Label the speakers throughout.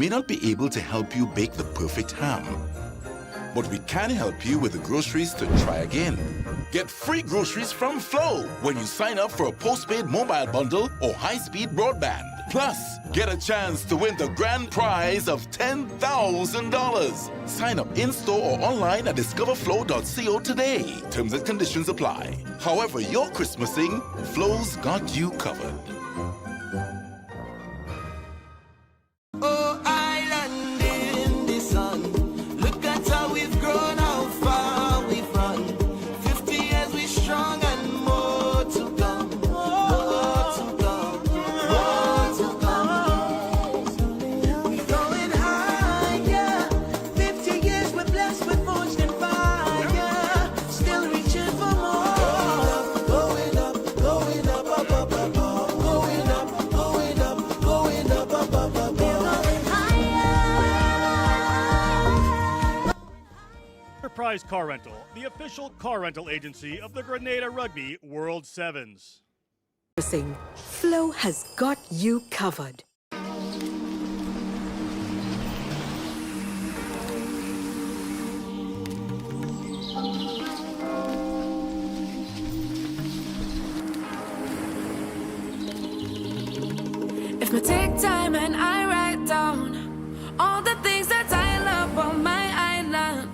Speaker 1: may not be able to help you bake the perfect ham, but we can help you with the groceries to try again. Get free groceries from Flow when you sign up for a postpaid mobile bundle or high-speed broadband. Plus, get a chance to win the grand prize of $10,000. Sign up in-store or online at discoverflow.co today. Terms and conditions apply. However you're Christmasing, Flow's got you covered.
Speaker 2: Oh, island in the sun. Look at how we've grown, how far we've run. 50 years we strong and more to come. More to come. More to come. We're going higher. 50 years we're blessed with forged in fire. Still reaching for more. Going up, going up, up, up, up, up. Going up, going up, going up, up, up, up.
Speaker 3: Enterprise Car Rental, the official car rental agency of the Grenada Rugby World Sevens.
Speaker 4: Flow has got you covered.
Speaker 5: If I take time and I write down all the things that I love on my island,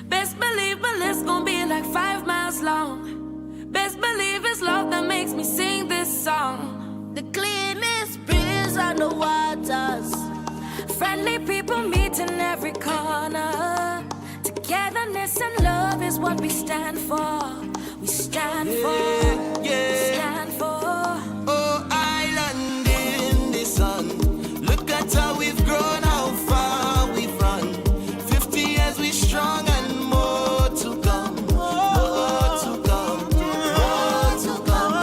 Speaker 5: best believe my list gon' be like 5 miles long. Best believe it's love that makes me sing this song. The cleanest breeze on the waters, friendly people meet in every corner. Togetherness and love is what we stand for. We stand for.
Speaker 2: Yeah.
Speaker 5: Stand for.
Speaker 2: Oh, island in the sun. Look at how we've grown, how far we've run. 50 years we strong and more to come. More to come. More to come.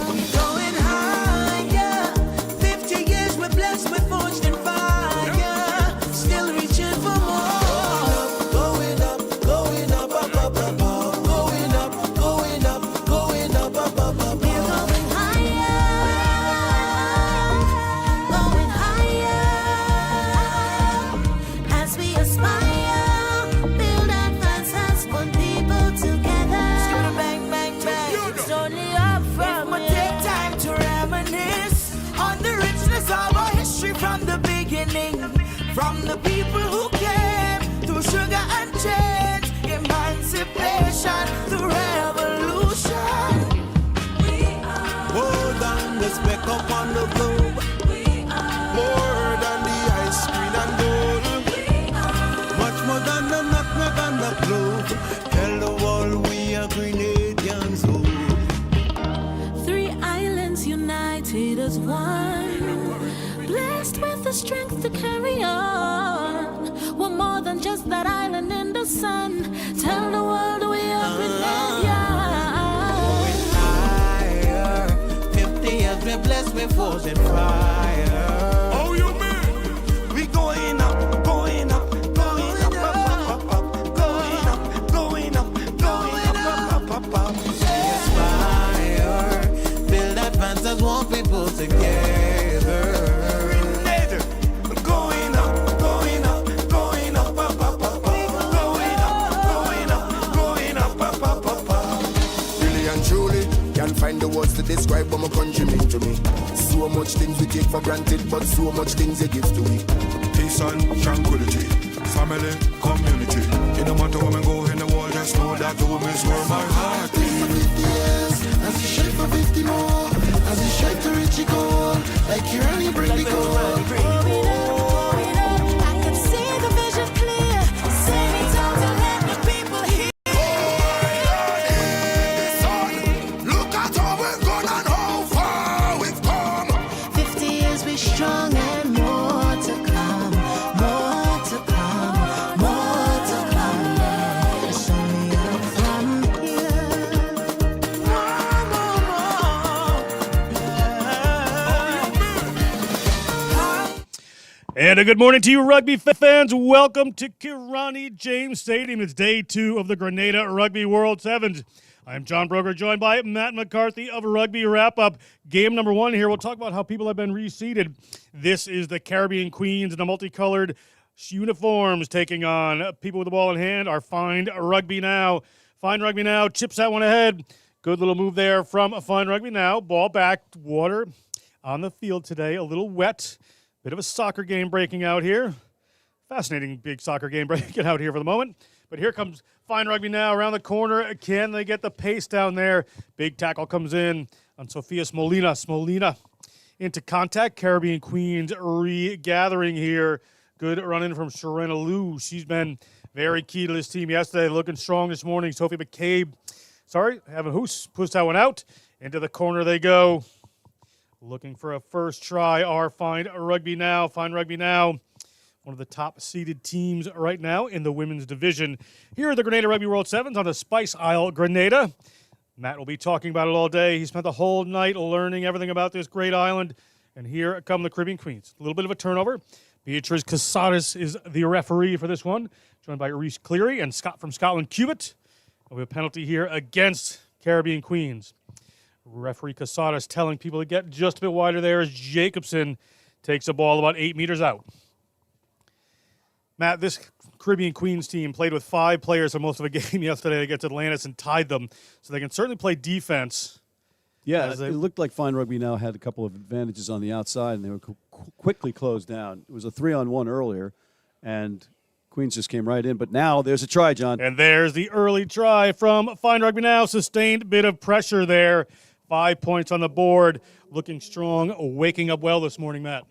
Speaker 2: We're going higher. 50 years we're blessed, we're forged in fire. Still reaching for more. Going up, going up, up, up, up, up. Going up, going up, going up, up, up, up.
Speaker 5: We're going higher, going higher, as we aspire, build advances, put people together.
Speaker 2: Bang, bang, bang.
Speaker 5: It's only up from
Speaker 2: But take time to reminisce on the richness of our history from the beginning. From the people who came through sugar and change, emancipation, the revolution. Hold on, let's back up on the globe. More than the ice cream and gold. Much more than the nutmeg and the clove. Tell the world we are Grenadians. Oh.
Speaker 5: 3 islands united as one, blessed with the strength to carry on. We're more than just that island in the sun. Tell the world we are Grenadians.
Speaker 2: Higher. 50 years we're blessed with force and fire. Oh, you mean? We going up, going up, going up, up, up, up, going up, going up, going up, up, up, up. Aspire, build advances, want people together. Going up, going up, going up, up, up, up, up. Going up, going up, going up, up, up, up, up.
Speaker 6: Really and truly, can't find the words to describe what my country mean to me. So much things we take for granted, but so much things they give to me.
Speaker 7: Peace and tranquility, family, community. It no matter where we go in the world, just know that home is where my heart is.
Speaker 6: 50 years, as he shape for 50 more, as he shape to reach it goal, like you really bring the goal.
Speaker 5: I can see the vision clear. Sing it out to let the people hear.
Speaker 6: Look at how we've gone and how far we've come.
Speaker 5: 50 years we strong and more to come. More to come. More to come. It's only up from here.
Speaker 2: More,
Speaker 3: And a good morning to you, rugby fans. Welcome to Kirani James Stadium. It's day 2 of the Grenada Rugby World Sevens. I'm John Broker, joined by Matt McCarthy of Rugby Wrap-Up. Game number 1 here. We'll talk about how people have been reseeded. This is the Caribbean Queens in the multicolored uniforms taking on people with the ball in hand. Our Find Rugby Now. Find Rugby Now chips that one ahead. Good little move there from Find Rugby Now. Ball back, water on the field today. A little wet. Bit of a soccer game breaking out here. Fascinating big soccer game breaking out here for the moment. But here comes Find Rugby Now around the corner. Can they get the pace down there? Big tackle comes in on Sophia Smolina. Smolina into contact. Caribbean Queens regathering here. Good run-in from Sharena Liu. She's been very key to this team yesterday. Looking strong this morning. Sophie McCabe, Evan Hoos pushed that one out. Into the corner they go. Looking for a first try. Our Find Rugby Now. Find Rugby Now. One of the top-seeded teams right now in the women's division. Here at the Grenada Rugby World Sevens on the Spice Isle, Grenada. Matt will be talking about it all day. He spent the whole night learning everything about this great island. And here come the Caribbean Queens. A little bit of a turnover. Beatrice Casares is the referee for this one, joined by Reese Cleary and Scott from Scotland Cubitt. We have a penalty here against Caribbean Queens. Referee Casares telling people to get just a bit wider there as Jacobson takes the ball about 8 meters out. Matt, this Caribbean Queens team played with 5 players for most of a game yesterday against Atlantis and tied them, so they can certainly play defense.
Speaker 8: Yeah, it looked like Fine Rugby Now had a couple of advantages on the outside, and they were quickly closed down. It was a 3-on-1 earlier, and Queens just came right in. But now there's a try, John.
Speaker 3: And there's the early try from Fine Rugby Now. Sustained bit of pressure there. 5 points on the board. Looking strong, waking up well this morning, Matt.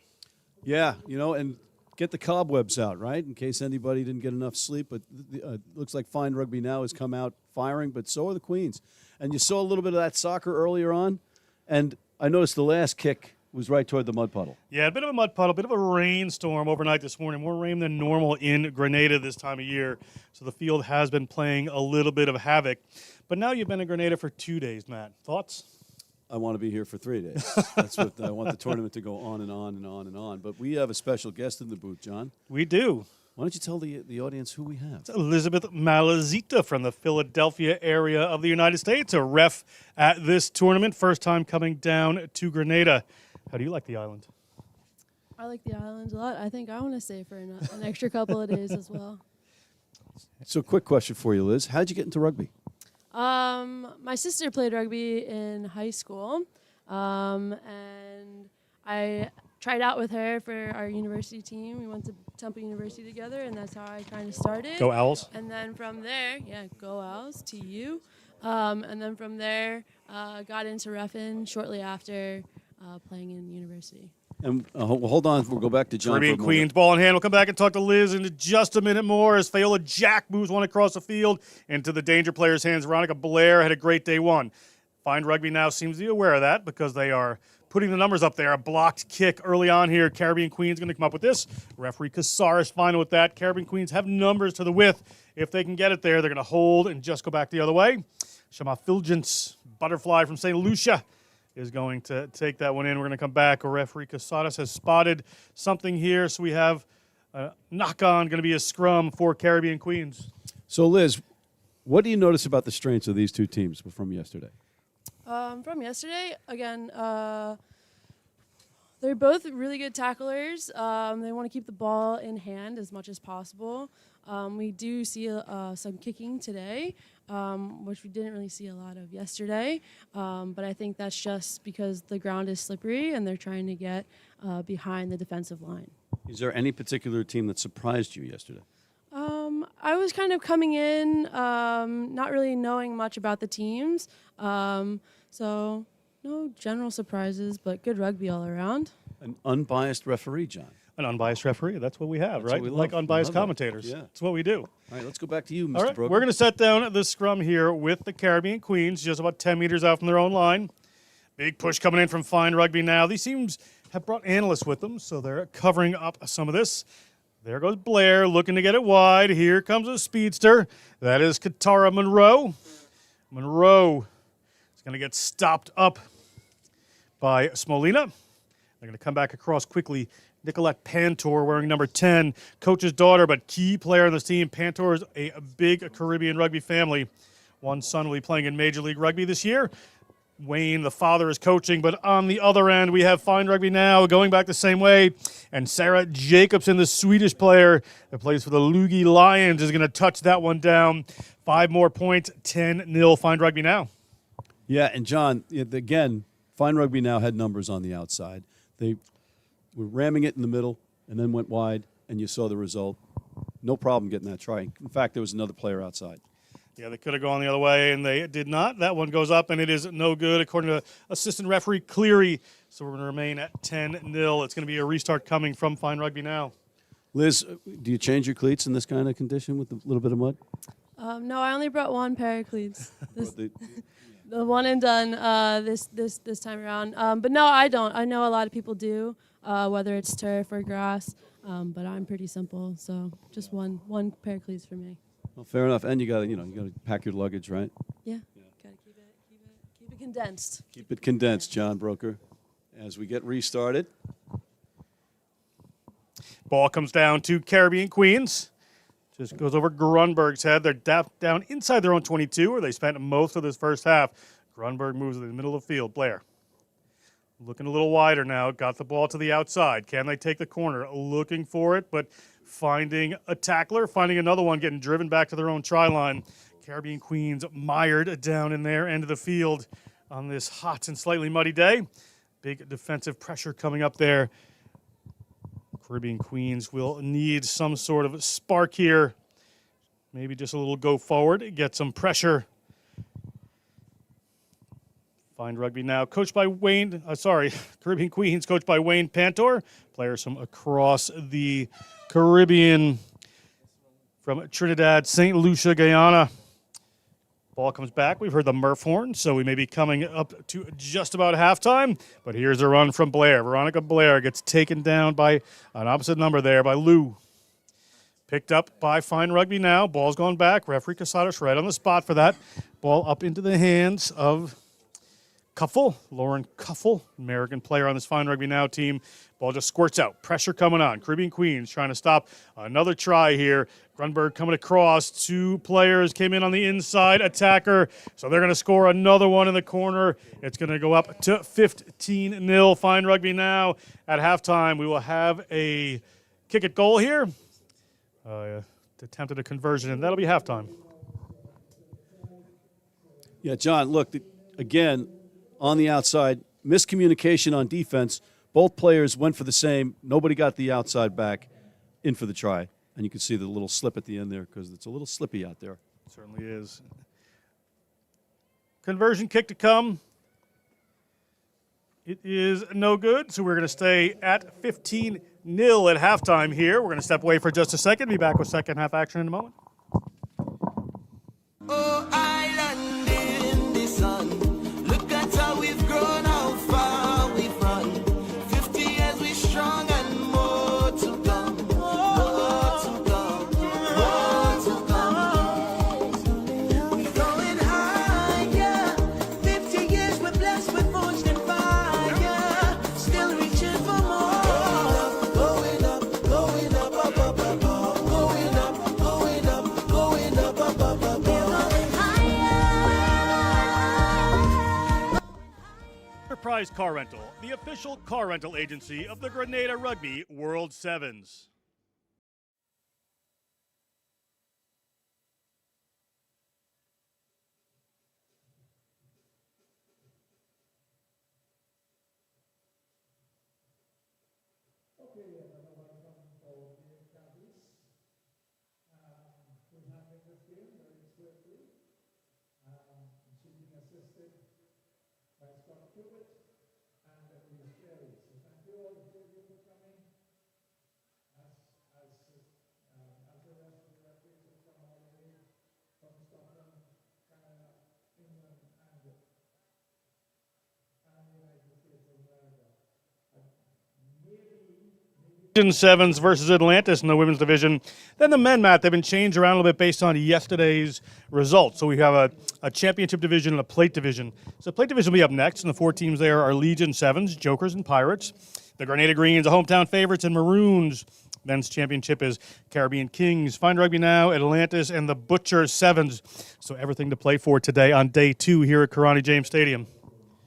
Speaker 8: Yeah, and get the cobwebs out, right, in case anybody didn't get enough sleep. But looks like Fine Rugby Now has come out firing, but so are the Queens. And you saw a little bit of that soccer earlier on, and I noticed the last kick was right toward the mud puddle.
Speaker 3: Yeah, a bit of a mud puddle, a bit of a rainstorm overnight this morning. More rain than normal in Grenada this time of year. So the field has been playing a little bit of havoc. But now you've been in Grenada for 2 days, Matt. Thoughts?
Speaker 8: I want to be here for 3 days. That's what I want the tournament to go on and on and on and on. But we have a special guest in the booth, John.
Speaker 3: We do.
Speaker 8: Why don't you tell the audience who we have?
Speaker 3: It's Elizabeth Malazita from the Philadelphia area of the United States, a ref at this tournament. First time coming down to Grenada. How do you like the island?
Speaker 9: I like the island a lot. I think I want to stay for an extra couple of days as well.
Speaker 8: So quick question for you, Liz. How did you get into rugby?
Speaker 9: My sister played rugby in high school, and I tried out with her for our university team. We went to Temple University together, and that's how I kind of started.
Speaker 3: Go Owls.
Speaker 9: And then from there, go Owls, TU. And then from there, got into reffing shortly after playing in university.
Speaker 8: And hold on, we'll go back to John.
Speaker 3: Caribbean Queens, ball in hand. We'll come back and talk to Liz in just a minute more as Fayola Jack moves one across the field into the danger player's hands. Veronica Blair had a great day 1. Find Rugby Now seems to be aware of that because they are putting the numbers up there. A blocked kick early on here. Caribbean Queens going to come up with this. Referee Casares final with that. Caribbean Queens have numbers to the width. If they can get it there, they're going to hold and just go back the other way. Shama Fulgence, butterfly from St. Lucia, is going to take that one in. We're going to come back. Referee Casares has spotted something here, so we have a knock-on, going to be a scrum for Caribbean Queens.
Speaker 8: So, Liz, what do you notice about the strengths of these two teams from yesterday?
Speaker 9: From yesterday, again, they're both really good tacklers. They want to keep the ball in hand as much as possible. We do see some kicking today, which we didn't really see a lot of yesterday. But I think that's just because the ground is slippery and they're trying to get behind the defensive line.
Speaker 8: Is there any particular team that surprised you yesterday?
Speaker 9: I was kind of coming in, not really knowing much about the teams. So no general surprises, but good rugby all around.
Speaker 8: An unbiased referee, John.
Speaker 3: An unbiased referee. That's what we have,
Speaker 8: That's
Speaker 3: right?
Speaker 8: what we
Speaker 3: Like
Speaker 8: love.
Speaker 3: unbiased
Speaker 8: We love
Speaker 3: commentators.
Speaker 8: that. Yeah.
Speaker 3: That's what we do.
Speaker 8: All right, let's go back to you, Mr.
Speaker 3: All right,
Speaker 8: Brogan.
Speaker 3: we're going to set down the scrum here with the Caribbean Queens, just about 10 meters out from their own line. Big push coming in from Fine Rugby Now. These teams have brought analysts with them, so they're covering up some of this. There goes Blair looking to get it wide. Here comes a speedster. That is Katara Monroe. Monroe is going to get stopped up by Smolina. They're going to come back across quickly. Nicolette Pantor wearing number 10, coach's daughter, but key player on this team. Pantor is a big Caribbean rugby family. One son will be playing in Major League Rugby this year. Wayne, the father, is coaching, but on the other end, we have Fine Rugby Now going back the same way. And Sarah Jacobson, the Swedish player that plays for the Lugi Lions, is going to touch that one down. 5 more points, 10-0 Fine Rugby Now.
Speaker 8: Yeah, and John, again, Fine Rugby Now had numbers on the outside. They were ramming it in the middle and then went wide, and you saw the result. No problem getting that try. In fact, there was another player outside.
Speaker 3: Yeah, they could have gone the other way, and they did not. That one goes up, and it is no good, according to assistant referee Cleary. So we're going to remain at 10-0. It's going to be a restart coming from Fine Rugby Now.
Speaker 8: Liz, do you change your cleats in this kind of condition with a little bit of mud?
Speaker 9: No, I only brought one pair of cleats. The one and done this time around. But no, I don't. I know a lot of people do, whether it's turf or grass. But I'm pretty simple, so just one pair of cleats for me.
Speaker 8: Well, fair enough. And you got to pack your luggage, right?
Speaker 9: Yeah. Got to keep it condensed.
Speaker 8: Keep it condensed, John Broker. As we get restarted.
Speaker 3: Ball comes down to Caribbean Queens. Just goes over Grunberg's head. They're down inside their own 22, where they spent most of this first half. Grunberg moves in the middle of the field. Blair looking a little wider now. Got the ball to the outside. Can they take the corner? Looking for it, but finding a tackler, finding another one, getting driven back to their own try line. Caribbean Queens mired down in their end of the field on this hot and slightly muddy day. Big defensive pressure coming up there. Caribbean Queens will need some sort of spark here. Maybe just a little go forward, get some pressure. Fine Rugby Now, coached by Wayne, Caribbean Queens, coached by Wayne Pantor. Players from across the Caribbean, from Trinidad, St. Lucia, Guyana. Ball comes back. We've heard the Murph horn, so we may be coming up to just about halftime. But here's a run from Blair. Veronica Blair gets taken down by an opposite number there by Lou. Picked up by Fine Rugby Now. Ball's going back. Referee Casados right on the spot for that. Ball up into the hands of Cuffle, Lauren Cuffle, American player on this Fine Rugby Now team. Ball just squirts out. Pressure coming on. Caribbean Queens trying to stop another try here. Grunberg coming across. 2 players came in on the inside. Attacker. So they're going to score another one in the corner. It's going to go up to 15-0. Fine Rugby Now. At halftime, we will have a kick at goal here. Attempted a conversion, and that'll be halftime.
Speaker 8: Yeah, John, look, again, on the outside, miscommunication on defense. Both players went for the same. Nobody got the outside back in for the try. And you can see the little slip at the end there because it's a little slippy out there.
Speaker 3: It certainly is. Conversion kick to come. It is no good, so we're going to stay at 15-0 at halftime here. We're going to step away for just a second. Be back with second half action in a moment.
Speaker 2: Oh, island in the sun. Look at how we've grown, how far we've run. 50 years we strong and more to come. More to come. More to come. We're going higher. 50 years we're blessed with fortune and fire. Still reaching for more. Going up, going up, up, up, up, up. Going up, going up, going up, up, up, up.
Speaker 3: Enterprise Car Rental, the official car rental agency of the Grenada Rugby World Sevens. Sevens versus Atlantis in the women's division. Then the men, Matt, they've been changed around a little bit based on yesterday's results. So we have a championship division and a plate division. So the plate division will be up next, and the 4 teams there are Legion Sevens, Jokers, and Pirates. The Grenada Greens, the hometown favorites, and Maroons Men's championship is Caribbean Kings, Fine Rugby Now, Atlantis, and the Butcher Sevens. So everything to play for today on day 2 here at Karani James Stadium.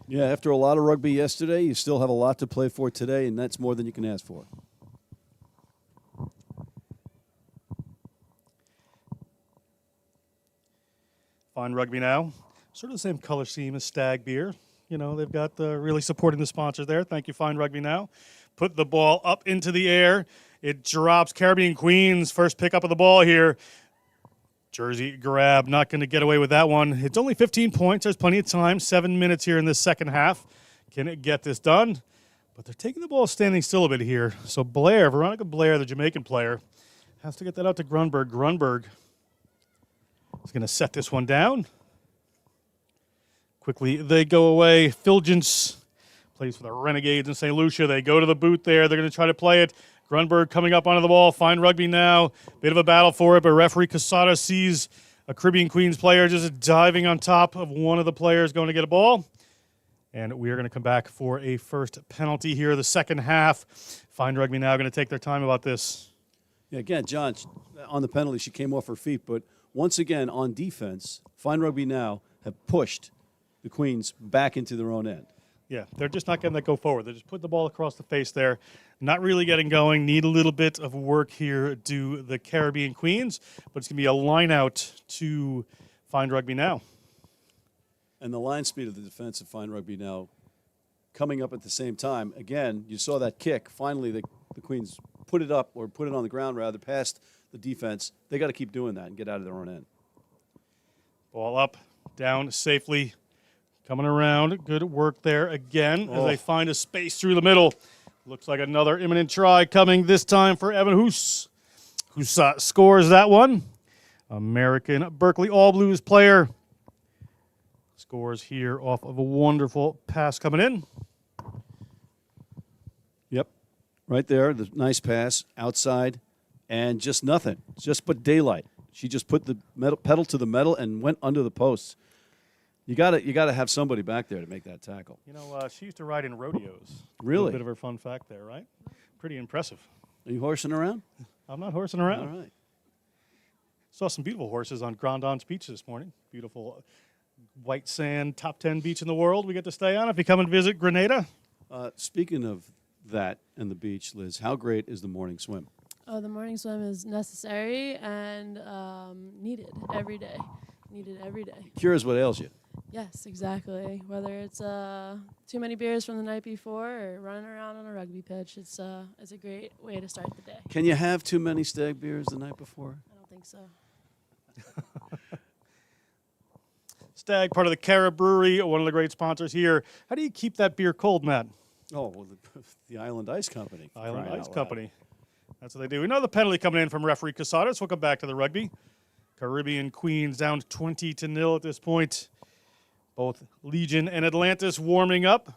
Speaker 8: Yeah, after a lot of rugby yesterday, you still have a lot to play for today, and that's more than you can ask for.
Speaker 3: Fine Rugby Now, sort of the same color scheme as Stag Beer. You know, they've got really supporting the sponsors there. Thank you, Fine Rugby Now. Put the ball up into the air. It drops. Caribbean Queens, first pick up of the ball here. Jersey grab, not going to get away with that one. It's only 15 points. There's plenty of time. 7 minutes here in this second half. Can it get this done? But they're taking the ball standing still a bit here. So Veronica Blair, the Jamaican player, has to get that out to Grunberg. Grunberg is going to set this one down. Quickly, they go away. Fulgence plays for the Renegades in St. Lucia. They go to the boot there. They're going to try to play it. Grunberg coming up onto the ball. Fine Rugby Now. Bit of a battle for it, but referee Casada sees a Caribbean Queens player just diving on top of one of the players going to get a ball. And we are going to come back for a first penalty here, the second half. Fine Rugby Now going to take their time about this.
Speaker 8: Yeah, again, John, on the penalty, she came off her feet, but once again, on defense, Fine Rugby Now have pushed the Queens back into their own end.
Speaker 3: Yeah, they're just not getting that go forward. They're just putting the ball across the face there. Not really getting going. Need a little bit of work here to the Caribbean Queens, but it's going to be a line out to Fine Rugby Now.
Speaker 8: And the line speed of the defense of Fine Rugby Now coming up at the same time. Again, you saw that kick. Finally, the Queens put it up, or put it on the ground rather, past the defense. They got to keep doing that and get out of their own end.
Speaker 3: Ball up, down safely. Coming around. Good work there again as they find a space through the middle. Looks like another imminent try coming this time for Evan Hoos, who scores that one. American Berkeley All Blues player scores here off of a wonderful pass coming in.
Speaker 8: Yep, right there, the nice pass outside, and just nothing, just but daylight. She just put the pedal to the metal and went under the posts. You got to have somebody back there to make that tackle.
Speaker 3: You know, she used to ride in rodeos.
Speaker 8: Really?
Speaker 3: A bit of her fun fact there, right? Pretty impressive.
Speaker 8: Are you horsing around?
Speaker 3: I'm not horsing around.
Speaker 8: All right.
Speaker 3: Saw some beautiful horses on Grandon's Beach this morning. Beautiful white sand, top 10 beach in the world we get to stay on if you come and visit Grenada.
Speaker 8: Speaking of that and the beach, Liz, how great is the morning swim?
Speaker 9: Oh, the morning swim is necessary and needed every day. Needed every day.
Speaker 8: Cures what ails you.
Speaker 9: Yes, exactly. Whether it's too many beers from the night before or running around on a rugby pitch, it's a great way to start the day.
Speaker 8: Can you have too many Stag beers the night before?
Speaker 9: I don't think so.
Speaker 3: Stag, part of the Cara Brewery, one of the great sponsors here. How do you keep that beer cold, Matt?
Speaker 8: Oh, well, the Island Ice Company.
Speaker 3: Island Ice Company. That's what they do. Another penalty coming in from referee Casada, so we'll come back to the rugby. Caribbean Queens down 20-0 at this point. Both Legion and Atlantis warming up.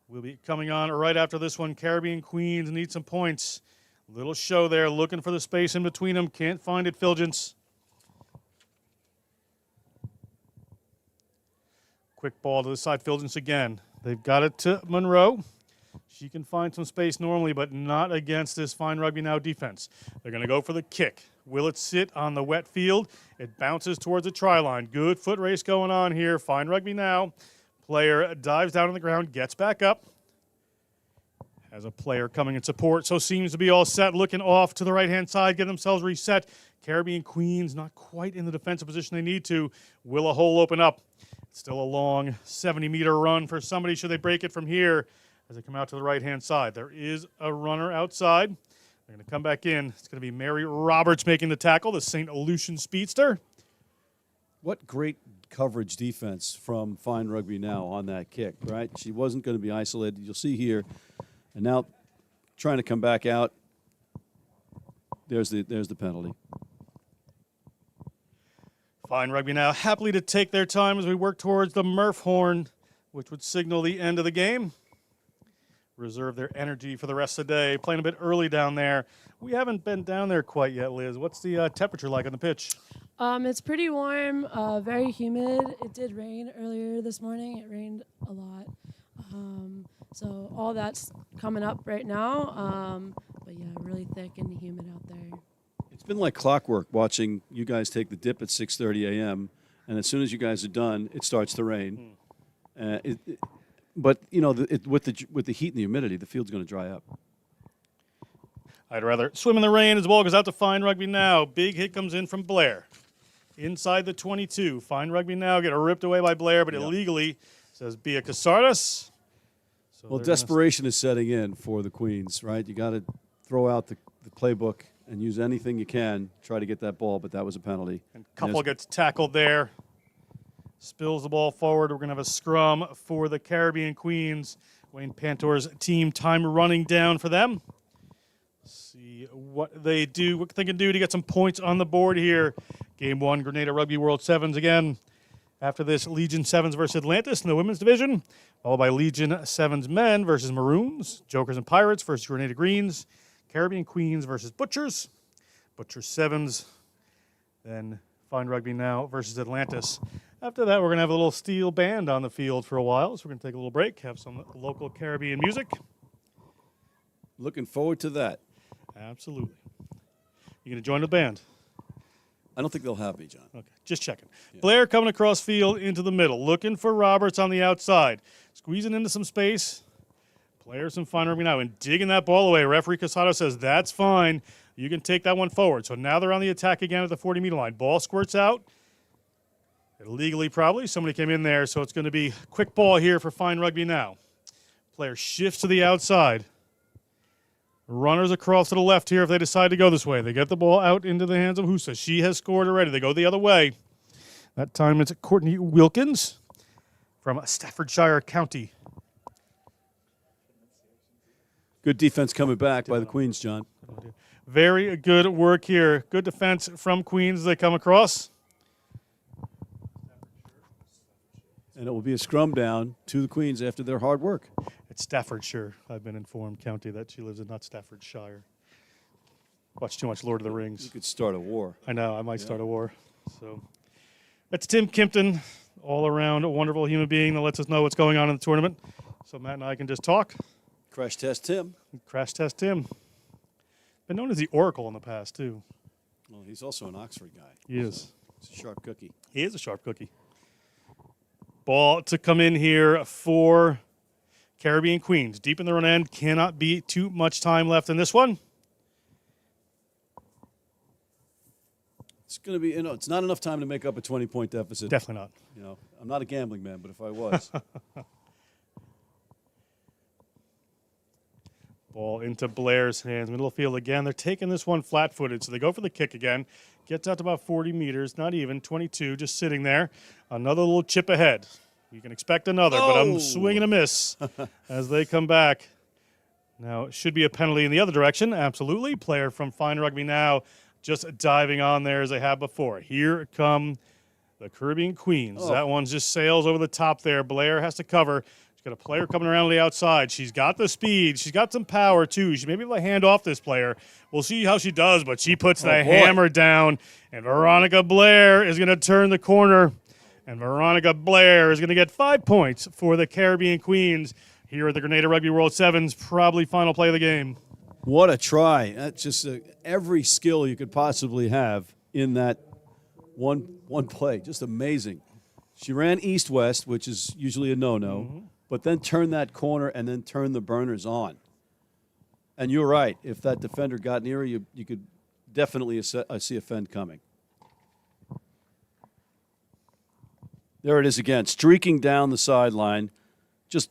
Speaker 3: We'll be coming on right after this one. Caribbean Queens need some points. Little show there, looking for the space in between them. Can't find it, Fulgence. Quick ball to the side, Fulgence again. They've got it to Monroe. She can find some space normally, but not against this Fine Rugby Now defense. They're going to go for the kick. Will it sit on the wet field? It bounces towards the try line. Good foot race going on here. Fine Rugby Now. Player dives down on the ground, gets back up. Has a player coming in support, so seems to be all set. Looking off to the right-hand side, get themselves reset. Caribbean Queens not quite in the defensive position they need to. Will a hole open up? Still a long 70-meter run for somebody should they break it from here as they come out to the right-hand side. There is a runner outside. They're going to come back in. It's going to be Mary Roberts making the tackle, the St. Lucian speedster.
Speaker 8: What great coverage defense from Fine Rugby Now on that kick, right? She wasn't going to be isolated. You'll see here. And now trying to come back out. There's the penalty.
Speaker 3: Fine Rugby Now happily to take their time as we work towards the Murph horn, which would signal the end of the game. Reserve their energy for the rest of the day. Playing a bit early down there. We haven't been down there quite yet, Liz. What's the temperature like on the pitch?
Speaker 9: It's pretty warm, very humid. It did rain earlier this morning. It rained a lot. So all that's coming up right now. But yeah, really thick and humid out there.
Speaker 8: It's been like clockwork watching you guys take the dip at 6:30 a.m. and as soon as you guys are done, it starts to rain. But you know, with the heat and the humidity, the field's going to dry up.
Speaker 3: I'd rather swim in the rain as the ball goes out to Fine Rugby now. Big hit comes in from Blair. Inside the 22. Fine Rugby now get ripped away by Blair, but illegally, says Bia Casares. So
Speaker 8: Well, desperation is setting in for the Queens, right? You got to throw out the playbook and use anything you can, try to get that ball, but that was a penalty.
Speaker 3: And Couple gets tackled there. Spills the ball forward. We're going to have a scrum for the Caribbean Queens. Wayne Pantor's team time running down for them. See what they do, what they can do to get some points on the board here. Game 1, Grenada Rugby World Sevens again. After this, Legion Sevens versus Atlantis in the women's division, followed by Legion Sevens men versus Maroons, Jokers and Pirates versus Grenada Greens, Caribbean Queens versus Butchers, Butchers Sevens, then Fine Rugby now versus Atlantis. After that, we're going to have a little steel band on the field for a while, so we're going to take a little break, have some local Caribbean music.
Speaker 8: Looking forward to that.
Speaker 3: Absolutely. You going to join the band?
Speaker 8: I don't think they'll have me, John.
Speaker 3: Okay, just checking. Yeah. Blair coming across field into the middle, looking for Roberts on the outside, squeezing into some space. Players in Fine Rugby now and digging that ball away. Referee Casado says that's fine. You can take that one forward. So now they're on the attack again at the 40-meter line. Ball squirts out. Illegally, probably. Somebody came in there, so it's going to be quick ball here for Fine Rugby now. Player shifts to the outside. Runners across to the left here if they decide to go this way. They get the ball out into the hands of Husa. She has scored already. They go the other way. That time it's Courtney Wilkins from Staffordshire County.
Speaker 8: Good defense coming back by the Queens, John.
Speaker 3: Very good work here. Good defense from Queens as they come across.
Speaker 8: And it will be a scrum down to the Queens after their hard work.
Speaker 3: It's Staffordshire. I've been informed, county, that she lives in, not Staffordshire. Watch too much Lord of the Rings.
Speaker 8: You could start a war.
Speaker 3: I know. I might start a war. So that's Tim Kimpton, all around a wonderful human being that lets us know what's going on in the tournament. So Matt and I can just talk.
Speaker 8: Crash test Tim.
Speaker 3: Crash test Tim. Been known as the Oracle in the past, too.
Speaker 8: Well, he's also an Oxford guy.
Speaker 3: He is.
Speaker 8: He's a sharp cookie.
Speaker 3: He is a sharp cookie. Ball to come in here for Caribbean Queens. Deep in the run end. Cannot be too much time left in this one.
Speaker 8: It's going to be, it's not enough time to make up a 20-point deficit.
Speaker 3: Definitely not.
Speaker 8: I'm not a gambling man, but if I was.
Speaker 3: Ball into Blair's hands. Middle of field again. They're taking this one flat-footed, so they go for the kick again. Gets out to about 40 meters. Not even. 22, just sitting there. Another little chip ahead. You can expect another, but I'm swinging a miss as they come back. Now, it should be a penalty in the other direction. Absolutely. Player from Fine Rugby now just diving on there as they have before. Here come the Caribbean Queens. That one just sails over the top there. Blair has to cover. She's got a player coming around to the outside. She's got the speed. She's got some power, too. She may be able to hand off this player. We'll see how she does, but she puts the hammer down. And Veronica Blair is going to turn the corner. And Veronica Blair is going to get 5 points for the Caribbean Queens here at the Grenada Rugby World Sevens. Probably final play of the game.
Speaker 8: What a try. That's just every skill you could possibly have in that one play. Just amazing. She ran east-west, which is usually a no-no, but then turned that corner and then turned the burners on. And you're right. If that defender got near you, you could definitely see a fend coming. There it is again, streaking down the sideline. Just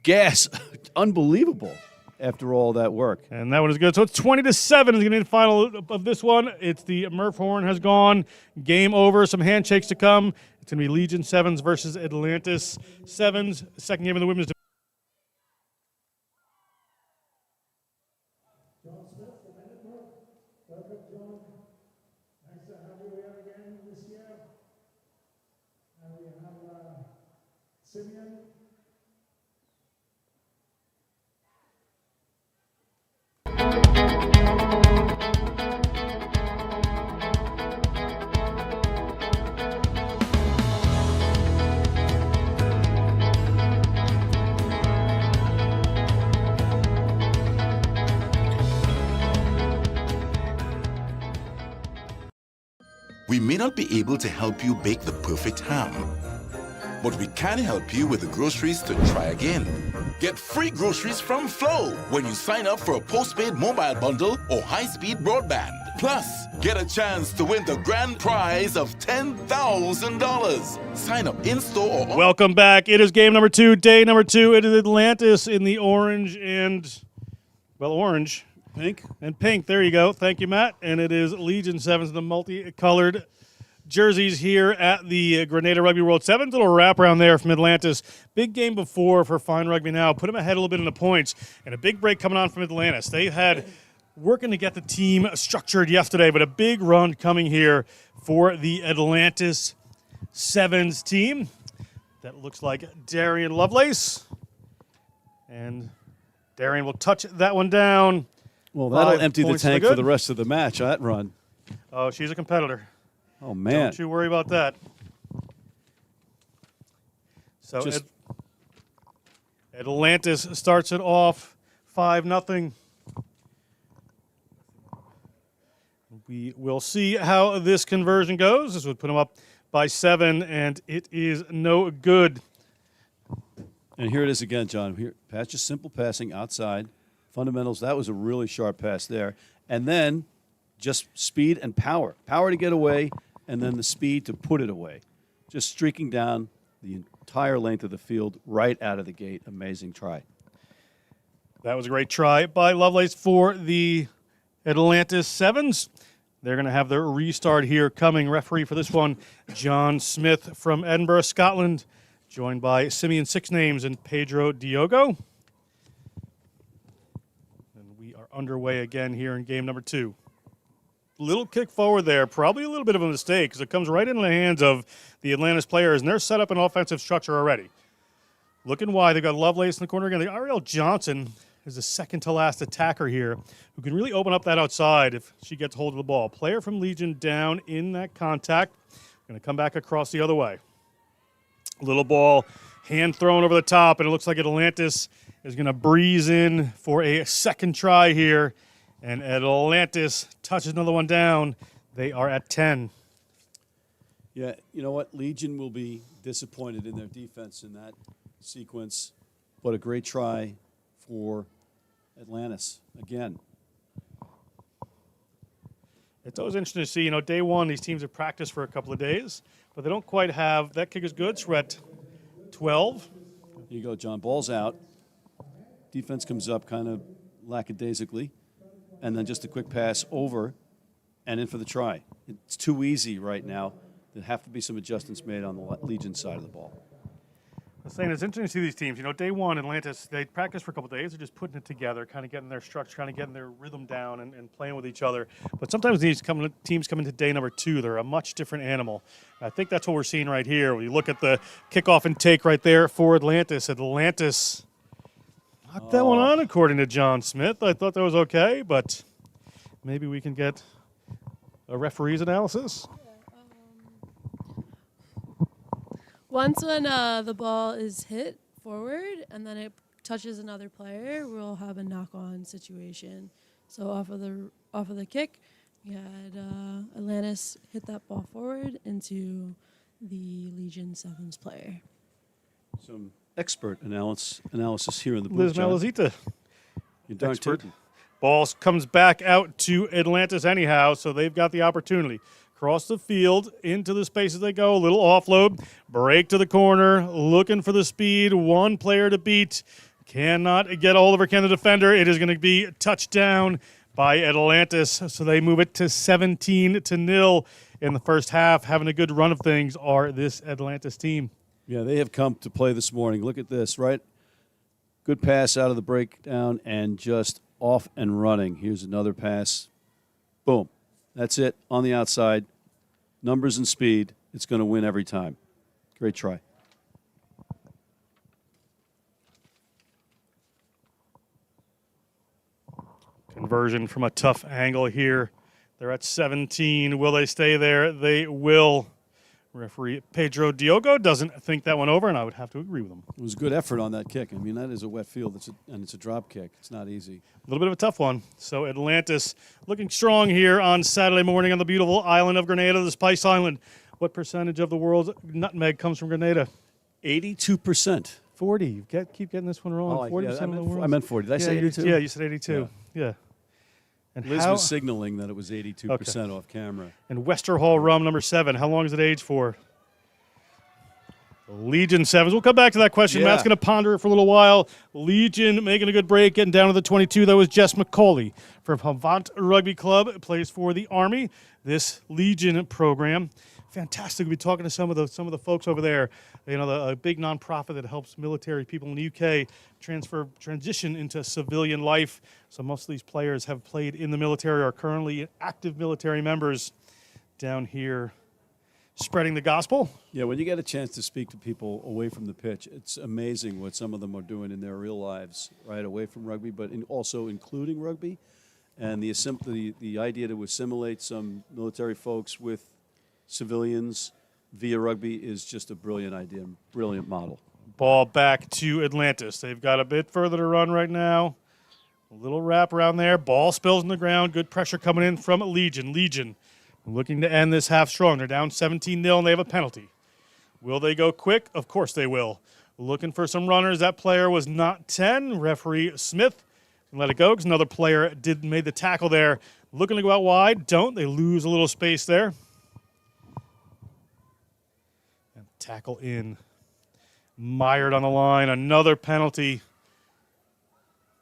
Speaker 8: gas. Unbelievable after all that work.
Speaker 3: And that one is good. So it's 20-7 is going to be the final of this one. It's the Murph horn has gone. Game over. Some handshakes to come. It's going to be Legion Sevens versus Atlantis Sevens. Second game of the women's division.
Speaker 1: We may not be able to help you bake the perfect ham, but we can help you with the groceries to try again. Get free groceries from Flow when you sign up for a postpaid mobile bundle or high-speed broadband. Plus, get a chance to win the grand prize of $10,000. Sign up in-store or online.
Speaker 3: Welcome back. It is game number 2, day number 2. It is Atlantis in the orange and, well, orange.
Speaker 8: Pink.
Speaker 3: And pink. There you go. Thank you, Matt. And it is Legion 7s, the multicolored jerseys here at the Grenada Rugby World. 7th little wraparound there from Atlantis. Big game before for Fine Rugby Now. Put them ahead a little bit in the points. And a big break coming on from Atlantis. They had working to get the team structured yesterday, but a big run coming here for the Atlantis 7s team. That looks like Darian Lovelace. And Darian will touch that one down.
Speaker 8: Well, that'll
Speaker 3: 5
Speaker 8: empty the
Speaker 3: points to
Speaker 8: tank
Speaker 3: good.
Speaker 8: for the rest of the match, that run.
Speaker 3: Oh, she's a competitor.
Speaker 8: Oh, man.
Speaker 3: Don't you worry about that. So
Speaker 8: Just-
Speaker 3: Atlantis starts it off 5-0. We will see how this conversion goes. This would put them up by 7, and it is no good.
Speaker 8: And here it is again, John. Here, pass, just simple passing outside. Fundamentals, that was a really sharp pass there. And then just speed and power. Power to get away, and then the speed to put it away. Just streaking down the entire length of the field right out of the gate. Amazing try.
Speaker 3: That was a great try by Lovelace for the Atlantis 7s. They're going to have their restart here coming. Referee for this one, John Smith from Edinburgh, Scotland, joined by Simeon Six Names and Pedro Diogo. And we are underway again here in game number 2. Little kick forward there, probably a little bit of a mistake because it comes right into the hands of the Atlantis players, and they're set up an offensive structure already. Looking wide, they've got Lovelace in the corner again. The Ariel Johnson is the second to last attacker here who can really open up that outside if she gets hold of the ball. Player from Legion down in that contact. Going to come back across the other way. Little ball, hand thrown over the top, and it looks like Atlantis is going to breeze in for a second try here. And Atlantis touches another one down. They are at 10.
Speaker 8: Yeah, you know what? Legion will be disappointed in their defense in that sequence, but a great try for Atlantis again.
Speaker 3: It's always interesting to see, day one, these teams have practiced for a couple of days, but they don't quite have, that kick is good, so we're at 12.
Speaker 8: Here you go, John. Ball's out. Defense comes up kind of lackadaisically, and then just a quick pass over and in for the try. It's too easy right now. There have to be some adjustments made on the Legion side of the ball.
Speaker 3: I was saying it's interesting to see these teams. Day one, Atlantis, they practice for a couple of days. They're just putting it together, kind of getting their structure, kind of getting their rhythm down and playing with each other. But sometimes these teams come into day number 2. They're a much different animal. I think that's what we're seeing right here. When you look at the kickoff and take right there for Atlantis. Atlantis knocked that one on, according to John Smith. I thought that was okay, but maybe we can get a referee's analysis.
Speaker 9: Once when the ball is hit forward and then it touches another player, we'll have a knock-on situation. So off of the kick, we had Atlantis hit that ball forward into the Legion 7's player.
Speaker 8: Some expert analysis here in the booth,
Speaker 3: Liz
Speaker 8: John.
Speaker 3: Malazita.
Speaker 8: You're darn
Speaker 3: expert.
Speaker 8: tootin'.
Speaker 3: Ball comes back out to Atlantis anyhow, so they've got the opportunity. Across the field, into the spaces they go. A little offload, break to the corner, looking for the speed. One player to beat. Cannot get Oliver Ken, the defender. It is going to be touchdown by Atlantis, so they move it to 17-0 in the first half. Having a good run of things are this Atlantis team.
Speaker 8: Yeah, they have come to play this morning. Look at this, right? Good pass out of the breakdown and just off and running. Here's another pass. Boom. That's it on the outside. Numbers and speed. It's going to win every time. Great try.
Speaker 3: Conversion from a tough angle here. They're at 17. Will they stay there? They will. Referee Pedro Diogo doesn't think that one over, and I would have to agree with him.
Speaker 8: It was a good effort on that kick. I mean, that is a wet field, and it's a drop kick. It's not easy.
Speaker 3: A little bit of a tough one. So Atlantis looking strong here on Saturday morning on the beautiful island of Grenada, the Spice Island. What percentage of the world's nutmeg comes from Grenada?
Speaker 8: 82%.
Speaker 3: 40. You keep getting this one wrong. 40% of the world.
Speaker 8: I meant 40. Did I say 82?
Speaker 3: Yeah, you said 82. Yeah. And
Speaker 8: Liz was signaling that it was 82% off camera.
Speaker 3: And Westerhall rum number 7. How long is it aged for? Legion 7s. We'll come back to that question.
Speaker 8: Yeah.
Speaker 3: Matt's going to ponder it for a little while. Legion making a good break, getting down to the 22. That was Jess McCauley from Havant Rugby Club. Plays for the Army. This Legion program. Fantastic. We'll be talking to some of the folks over there. You know, a big nonprofit that helps military people in the UK transition into civilian life. So most of these players have played in the military, are currently active military members down here spreading the gospel.
Speaker 8: Yeah, when you get a chance to speak to people away from the pitch, it's amazing what some of them are doing in their real lives, right, away from rugby, but also including rugby. And the idea to assimilate some military folks with civilians via rugby is just a brilliant idea, brilliant model.
Speaker 3: Ball back to Atlantis. They've got a bit further to run right now. A little wrap around there. Ball spills on the ground. Good pressure coming in from Legion. Legion looking to end this half strong. They're down 17-0, and they have a penalty. Will they go quick? Of course they will. Looking for some runners. That player was not 10. Referee Smith let it go because another player made the tackle there. Looking to go out wide. Don't. They lose a little space there. And tackle in. Mired on the line. Another penalty.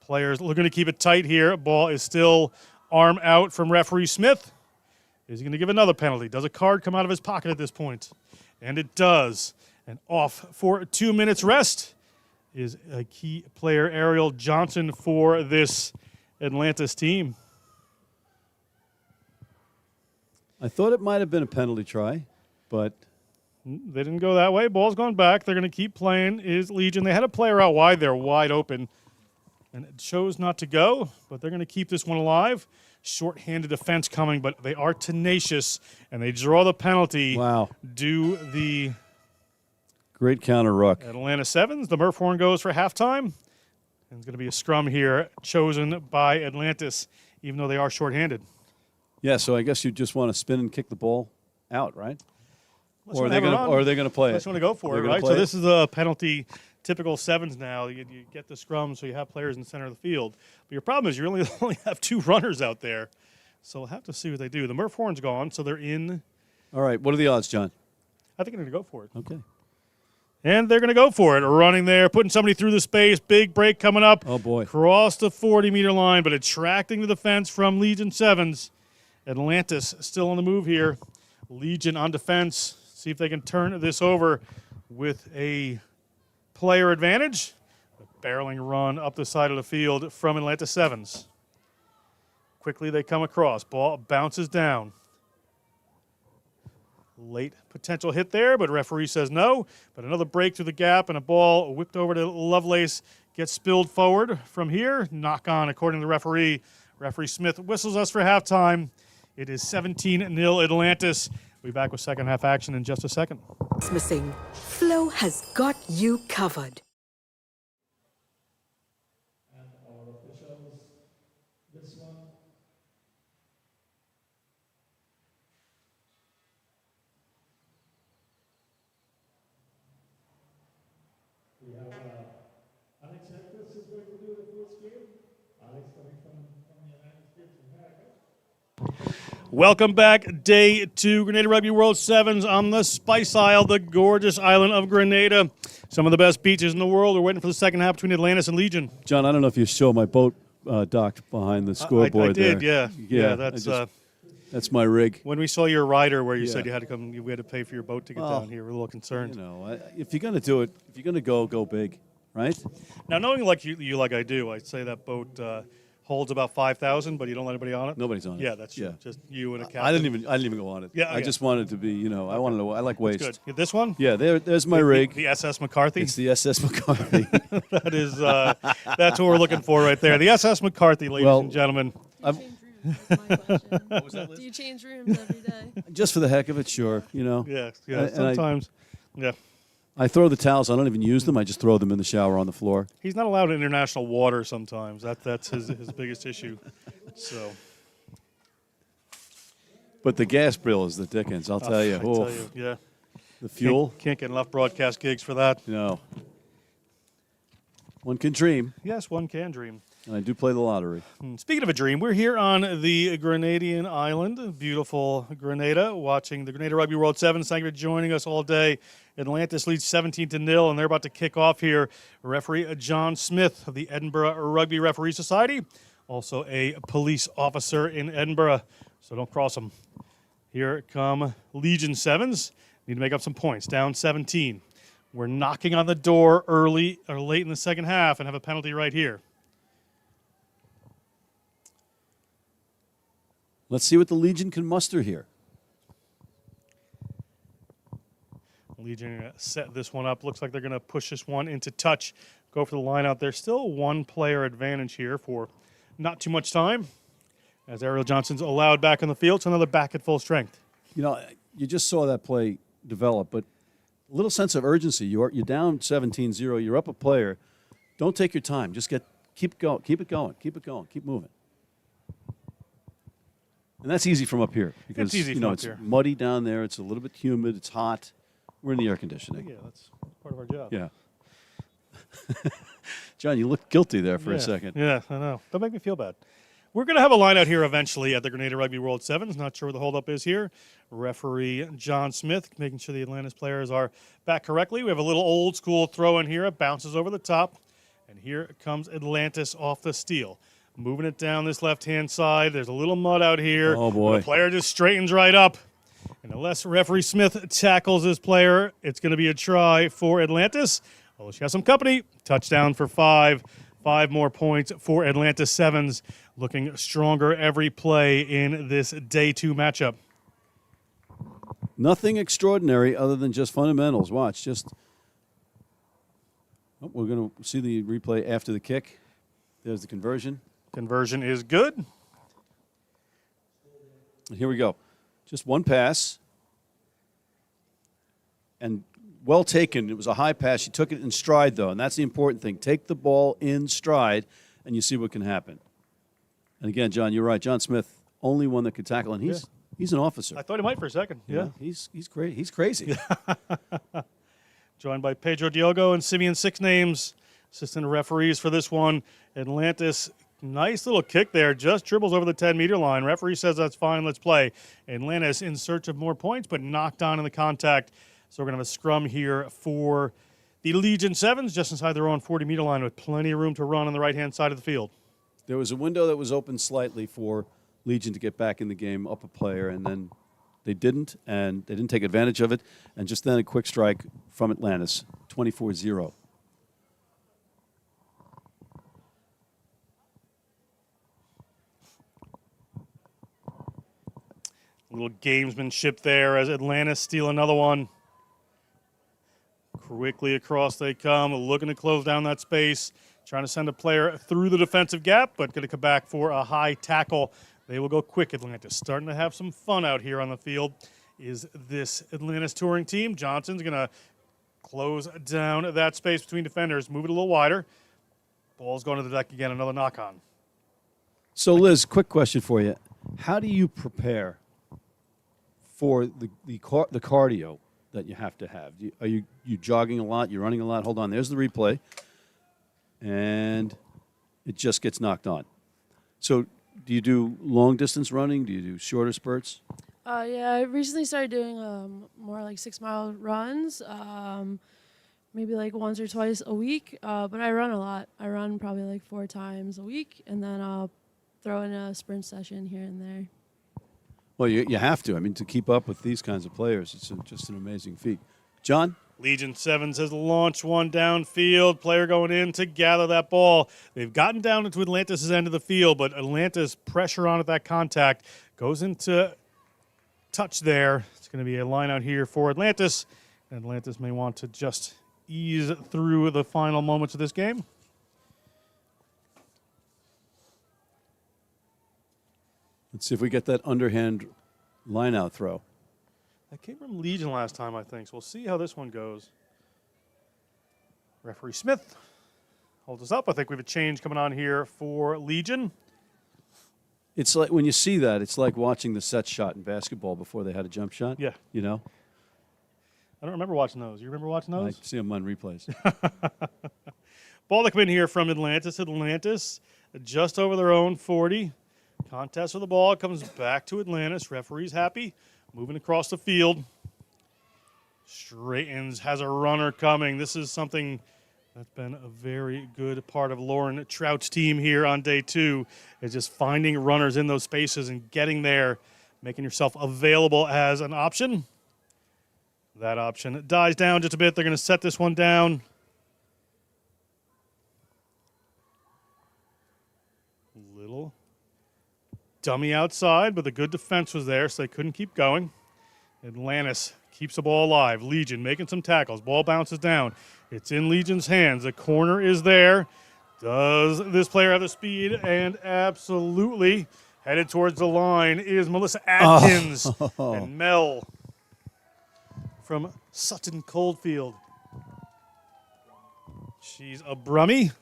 Speaker 3: Players looking to keep it tight here. Ball is still arm out from referee Smith. Is he going to give another penalty? Does a card come out of his pocket at this point? And it does. And off for 2 minutes rest is a key player, Ariel Johnson, for this Atlantis team.
Speaker 8: I thought it might have been a penalty try, but
Speaker 3: they didn't go that way. Ball's gone back. They're going to keep playing. Is Legion. They had a player out wide there, wide open, and it chose not to go, but they're going to keep this one alive. Short-handed defense coming, but they are tenacious, and they draw the penalty.
Speaker 8: Wow.
Speaker 3: Do the
Speaker 8: great counter ruck.
Speaker 3: Atlanta Sevens. The Murph horn goes for halftime. And it's going to be a scrum here chosen by Atlantis, even though they are short-handed.
Speaker 8: Yeah, so I guess you just want to spin and kick the ball out, right?
Speaker 3: Or are they
Speaker 8: going to play it?
Speaker 3: Let's want to go for it, right? So this is a penalty, typical Sevens now. You get the scrum, so you have players in the center of the field. But your problem is you only have 2 runners out there. So we'll have to see what they do. The Murph horn's gone, so they're in.
Speaker 8: All right, what are the odds, John?
Speaker 3: I think they're going to go for it.
Speaker 8: Okay.
Speaker 3: And they're going to go for it. Running there, putting somebody through the space. Big break coming up.
Speaker 8: Oh, boy.
Speaker 3: Cross the 40-meter line, but attracting the defense from Legion Sevens. Atlantis still on the move here. Legion on defense. See if they can turn this over with a player advantage. A barreling run up the side of the field from Atlanta Sevens. Quickly they come across. Ball bounces down. Late potential hit there, but referee says no. But another break through the gap and a ball whipped over to Lovelace. Gets spilled forward from here. Knock on, according to the referee. Referee Smith whistles us for halftime. It is 17-0 Atlantis. We'll be back with second half action in just a second.
Speaker 4: Missing. Flow has got you covered.
Speaker 3: And our officials, this one. We have Alex Hectus is going to do the first game. Alex coming from the United States of America. Welcome back, day 2, Grenada Rugby World Sevens on the Spice Isle, the gorgeous island of Grenada. Some of the best beaches in the world. We're waiting for the second half between Atlantis and Legion.
Speaker 8: John, I don't know if you saw my boat docked behind the scoreboard
Speaker 3: I did,
Speaker 8: there.
Speaker 3: yeah.
Speaker 8: That's my rig.
Speaker 3: When we saw your rider where you said you had to come, we had to pay for your boat to get down here. We're a little concerned.
Speaker 8: You know, if you're going to do it, if you're going to go big, right?
Speaker 3: Now, knowing like you like I do, I'd say that boat holds about 5,000, but you don't let anybody on it.
Speaker 8: Nobody's on it.
Speaker 3: Yeah, that's true. Yeah. Just you and a captain.
Speaker 8: I didn't even go on it.
Speaker 3: Yeah, okay.
Speaker 8: I just wanted to be, I wanted to. I like waste.
Speaker 3: That's good. This one?
Speaker 8: Yeah, there's my rig.
Speaker 3: The SS McCarthy.
Speaker 8: It's the SS McCarthy.
Speaker 3: That is that's what we're looking for right there. The SS McCarthy, ladies and gentlemen.
Speaker 9: That's my question.
Speaker 8: What was that, Liz?
Speaker 9: Do you change rooms every day?
Speaker 8: Just for the heck of it, sure. You know.
Speaker 3: Yeah,
Speaker 8: And
Speaker 3: sometimes. Yeah.
Speaker 8: I throw the towels. I don't even use them. I just throw them in the shower on the floor.
Speaker 3: He's not allowed international water sometimes. That's his biggest issue. So.
Speaker 8: But the gas bill is the dickens, I'll tell you.
Speaker 3: I tell you, yeah.
Speaker 8: The fuel?
Speaker 3: Can't get enough broadcast gigs for that.
Speaker 8: No. One can dream,
Speaker 3: Yes, one can dream.
Speaker 8: and I do play the lottery.
Speaker 3: Speaking of a dream, we're here on the Grenadian island, beautiful Grenada, watching the Grenada Rugby World Sevens. Thank you for joining us all day. Atlantis leads 17-0, and they're about to kick off here. Referee John Smith of the Edinburgh Rugby Referee Society, also a police officer in Edinburgh, so don't cross them. Here come Legion Sevens. Need to make up some points. Down 17. We're knocking on the door early or late in the second half and have a penalty right here.
Speaker 8: Let's see what the Legion can muster here.
Speaker 3: Legion set this one up. Looks like they're going to push this one into touch. Go for the line out there. Still one player advantage here for not too much time. As Ariel Johnson's allowed back on the field, so another back at full strength.
Speaker 8: You know, you just saw that play develop, but a little sense of urgency. You're down 17-0. You're up a player. Don't take your time. Just keep going. Keep it going. Keep it going. Keep moving. And that's easy from up here because
Speaker 3: It's easy from up
Speaker 8: it's
Speaker 3: here.
Speaker 8: muddy down there. It's a little bit humid. It's hot. We're in the air conditioning.
Speaker 3: Yeah, that's part of our job.
Speaker 8: Yeah. John, you looked guilty there for
Speaker 3: Yeah,
Speaker 8: a second.
Speaker 3: Yeah, I know. Don't make me feel bad. We're going to have a line out here eventually at the Grenada Rugby World Sevens. Not sure where the holdup is here. Referee John Smith making sure the Atlantis players are back correctly. We have a little old school throw in here. It bounces over the top. And here comes Atlantis off the steal. Moving it down this left-hand side. There's a little mud out here.
Speaker 8: Oh, boy.
Speaker 3: The player just straightens right up. And unless referee Smith tackles this player, it's going to be a try for Atlantis. Although she has some company. Touchdown for 5. 5 more points for Atlantis Sevens. Looking stronger every play in this day 2 matchup.
Speaker 8: Nothing extraordinary other than just fundamentals. Watch, we're going to see the replay after the kick. There's the conversion.
Speaker 3: Conversion is good.
Speaker 8: And here we go. Just one pass. And well taken. It was a high pass. She took it in stride, though, and that's the important thing. Take the ball in stride, and you see what can happen. And again, John, you're right. John Smith, only one that could tackle, and he's an officer.
Speaker 3: I thought he might for a second. Yeah.
Speaker 8: He's great. He's crazy.
Speaker 3: Joined by Pedro Diogo and Simeon Six Names, assistant referees for this one. Atlantis, nice little kick there, just dribbles over the 10-meter line. Referee says that's fine, let's play. Atlantis in search of more points, but knocked on in the contact. So we're going to have a scrum here for the Legion Sevens, just inside their own 40-meter line with plenty of room to run on the right-hand side of the field.
Speaker 8: There was a window that was open slightly for Legion to get back in the game, up a player, and then they didn't, and they didn't take advantage of it. And just then a quick strike from Atlantis, 24-0.
Speaker 3: A little gamesmanship there as Atlantis steal another one. Quickly across they come, looking to close down that space, trying to send a player through the defensive gap, but going to come back for a high tackle. They will go quick, Atlantis. Starting to have some fun out here on the field is this Atlantis touring team. Johnson's going to close down that space between defenders, move it a little wider. Ball's going to the deck again, another knock-on.
Speaker 8: So, Liz, quick question for you. How do you prepare for the cardio that you have to have? Are you jogging a lot? You're running a lot? Hold on. There's the replay. And it just gets knocked on. So do you do long-distance running? Do you do shorter spurts?
Speaker 9: Yeah, I recently started doing more like 6-mile runs, maybe like once or twice a week. But I run a lot. I run probably like 4 times a week, and then I'll throw in a sprint session here and there.
Speaker 8: Well, you have to. I mean, to keep up with these kinds of players, it's just an amazing feat. John?
Speaker 3: Legion Sevens has launched one downfield. Player going in to gather that ball. They've gotten down into Atlantis' end of the field, but Atlantis pressure on at that contact. Goes into touch there. It's going to be a line out here for Atlantis. Atlantis may want to just ease through the final moments of this game.
Speaker 8: Let's see if we get that underhand line-out throw.
Speaker 3: That came from Legion last time, I think. So we'll see how this one goes. Referee Smith holds us up. I think we have a change coming on here for Legion.
Speaker 8: It's like when you see that, it's like watching the set shot in basketball before they had a jump shot.
Speaker 3: Yeah.
Speaker 8: You know?
Speaker 3: I don't remember watching those. You remember watching those?
Speaker 8: I see them on replays.
Speaker 3: Ball that come in here from Atlantis. Atlantis just over their own 40. Contest for the ball comes back to Atlantis. Referee's happy. Moving across the field. Straightens, has a runner coming. This is something that's been a very good part of Lauren Trout's team here on day 2, is just finding runners in those spaces and getting there, making yourself available as an option. That option dies down just a bit. They're going to set this one down. Little dummy outside, but the good defense was there, so they couldn't keep going. Atlantis keeps the ball alive. Legion making some tackles. Ball bounces down. It's in Legion's hands. The corner is there. Does this player have the speed? And absolutely headed towards the line is Melissa Atkins and Mel from Sutton Coldfield. She's a Brummie,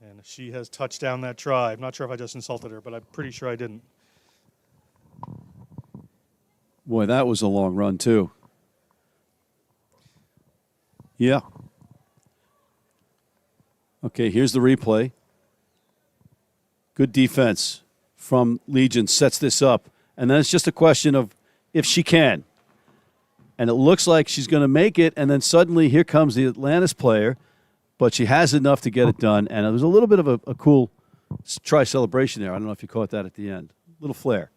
Speaker 3: and she has touched down that try. I'm not sure if I just insulted her, but I'm pretty sure I didn't.
Speaker 8: Boy, that was a long run, too. Yeah. Okay, here's the replay. Good defense from Legion, sets this up. And then it's just a question of if she can. And it looks like she's going to make it, and then suddenly here comes the Atlantis player, but she has enough to get it done. And it was a little bit of a cool try celebration there. I don't know if you caught that at the end. A little flair.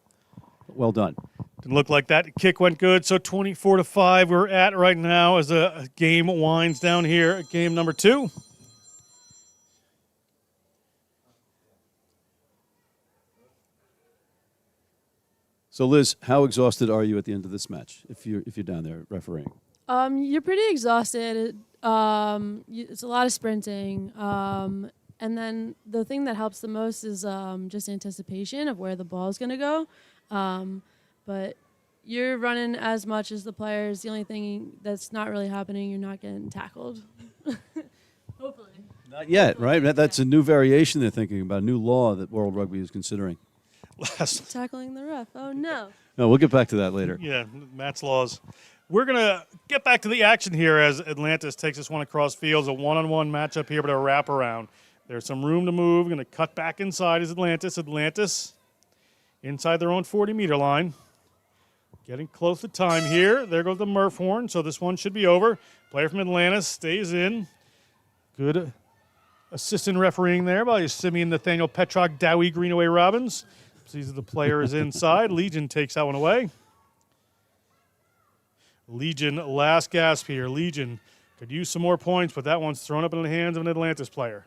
Speaker 8: Well done.
Speaker 3: Didn't look like that kick went good. So 24-5 we're at right now as the game winds down here at game number 2.
Speaker 8: So, Liz, how exhausted are you at the end of this match if you're down there refereeing?
Speaker 9: You're pretty exhausted. It's a lot of sprinting. And then the thing that helps the most is just anticipation of where the ball is going to go. But you're running as much as the players. The only thing that's not really happening, you're not getting tackled. Hopefully.
Speaker 8: Not yet, right? That's a new variation they're thinking about, a new law that World Rugby is considering.
Speaker 9: Tackling the ref. Oh, no.
Speaker 8: No, we'll get back to that later.
Speaker 3: Yeah, Matt's laws. We're going to get back to the action here as Atlantis takes this one across fields. A one-on-one matchup here, but a wraparound. There's some room to move. Going to cut back inside is Atlantis. Atlantis inside their own 40-meter line. Getting close to time here. There goes the Murph horn, so this one should be over. Player from Atlantis stays in. Good assistant refereeing there by Simeon Nathaniel Petrock, Dowie Greenaway Robbins. Sees the player is inside. Legion takes that one away. Legion, last gasp here. Legion could use some more points, but that one's thrown up in the hands of an Atlantis player.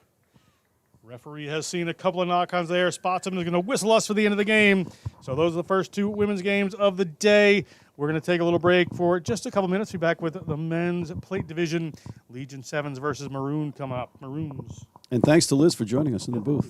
Speaker 3: Referee has seen a couple of knock-ons there. Spots him, is going to whistle us for the end of the game. So those are the first 2 women's games of the day. We're going to take a little break for just a couple minutes. Be back with the men's plate division. Legion 7s versus Maroon come up. Maroons.
Speaker 8: And thanks to Liz for joining us in the booth.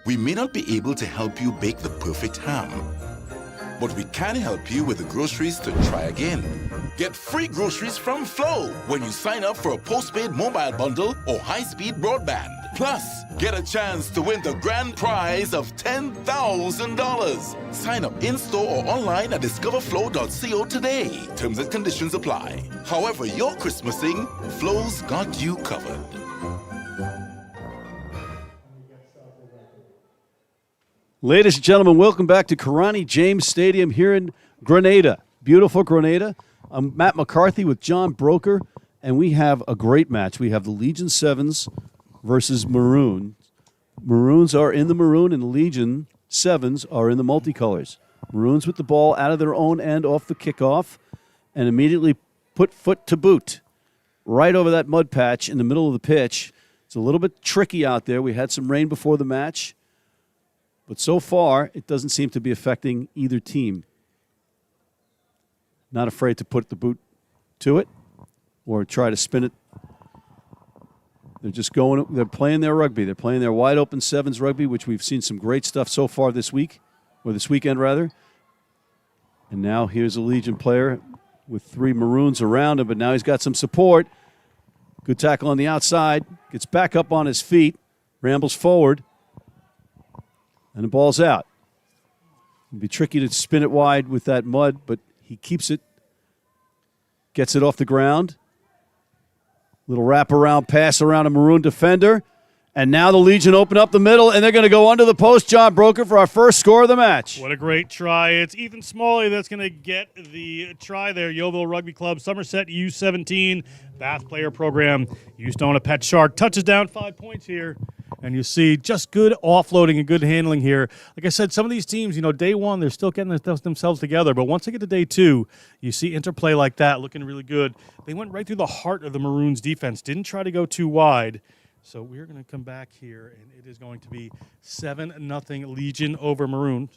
Speaker 1: We may not be able to help you bake the perfect ham, but we can help you with the groceries to try again. Get free groceries from Flow when you sign up for a postpaid mobile bundle or high-speed broadband. Plus, get a chance to win the grand prize of $10,000. Sign up in-store or online at discoverflow.co today. Terms and conditions apply. However you're Christmasing, Flow's got you covered.
Speaker 8: Ladies and gentlemen, welcome back to Karani James Stadium here in Grenada. Beautiful Grenada. I'm Matt McCarthy with John Broker, and we have a great match. We have the Legion 7s versus Maroon. Maroons are in the maroon, and the Legion 7s are in the multicolors. Maroons with the ball out of their own end off the kickoff and immediately put foot to boot right over that mud patch in the middle of the pitch It's a little bit tricky out there. We had some rain before the match, but so far it doesn't seem to be affecting either team. Not afraid to put the boot to it or try to spin it. They're just going, they're playing their rugby. They're playing their wide open sevens rugby, which we've seen some great stuff so far this week, or this weekend rather. And now here's a Legion player with 3 Maroons around him, but now he's got some support. Good tackle on the outside. Gets back up on his feet. Rambles forward. And the ball's out. It'd be tricky to spin it wide with that mud, but he keeps it. Gets it off the ground. Little wraparound pass around a Maroon defender. And now the Legion open up the middle, and they're going to go under the post, John Broker, for our first score of the match.
Speaker 3: What a great try. It's Ethan Smalley that's going to get the try there. Yeovil Rugby Club, Somerset U17, Bath Player Program. Eustone, a Pet Shark. Touches down 5 points here. And you see just good offloading and good handling here. Like I said, some of these teams, day one, they're still getting themselves together. But once they get to day two, you see interplay like that looking really good. They went right through the heart of the Maroons' defense. Didn't try to go too wide. So we're going to come back here, and it is going to be 7-0 Legion over Maroons.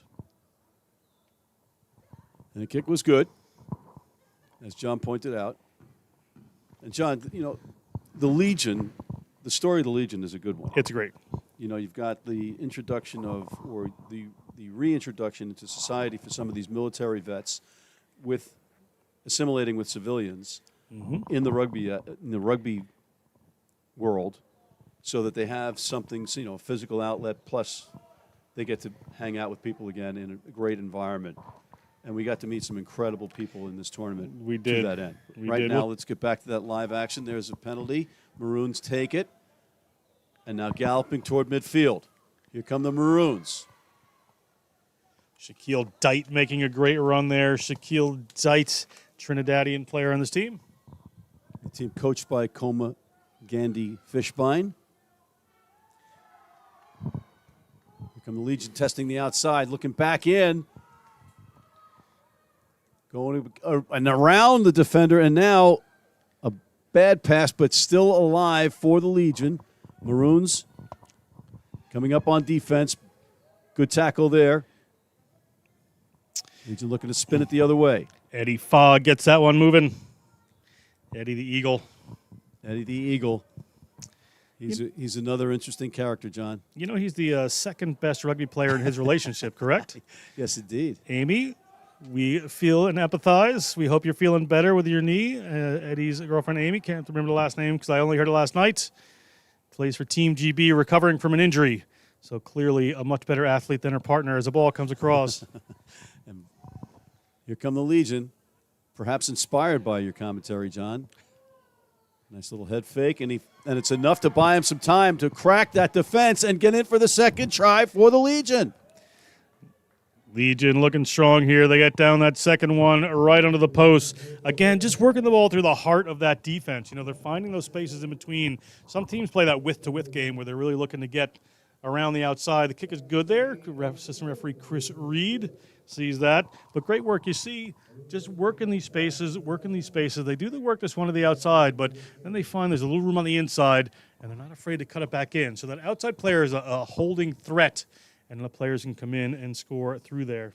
Speaker 8: And the kick was good, as John pointed out. And, John, the Legion, the story of the Legion is a good one.
Speaker 3: It's great.
Speaker 8: You've got the introduction of, or the reintroduction into society for some of these military vets with assimilating with civilians in the rugby world, so that they have something, a physical outlet, plus they get to hang out with people again in a great environment. And we got to meet some incredible people in this tournament.
Speaker 3: We did.
Speaker 8: To that end.
Speaker 3: We
Speaker 8: right
Speaker 3: did.
Speaker 8: now, let's get back to that live action. There's a penalty. Maroons take it. And now galloping toward midfield. Here come the Maroons.
Speaker 3: Shaquille Dite making a great run there. Shaquille Dite, Trinidadian player on this team.
Speaker 8: The team coached by Coma Gandhi Fishbein. Here come the Legion testing the outside, looking back in. Going and around the defender, and now a bad pass, but still alive for the Legion. Maroons coming up on defense. Good tackle there. Legion looking to spin it the other way.
Speaker 3: Eddie Fogg gets that one moving. Eddie the Eagle.
Speaker 8: Eddie the Eagle. He's another interesting character, John.
Speaker 3: He's the second best rugby player in his relationship, correct?
Speaker 8: Yes, indeed.
Speaker 3: Amy, we feel and empathize. We hope you're feeling better with your knee. Eddie's girlfriend, Amy, can't remember the last name because I only heard it last night. Plays for Team GB, recovering from an injury. So clearly a much better athlete than her partner as the ball comes across.
Speaker 8: And here come the Legion, perhaps inspired by your commentary, John. Nice little head fake, and it's enough to buy him some time to crack that defense and get in for the second try for the Legion.
Speaker 3: Legion looking strong here. They get down that second one right under the post. Again, just working the ball through the heart of that defense. They're finding those spaces in between. Some teams play that width-to-width game where they're really looking to get around the outside. The kick is good there. Assistant referee Chris Reed sees that. But great work. You see, just working these spaces. They do the work that's one to the outside, but then they find there's a little room on the inside, and they're not afraid to cut it back in. So that outside player is a holding threat, and the players can come in and score through there.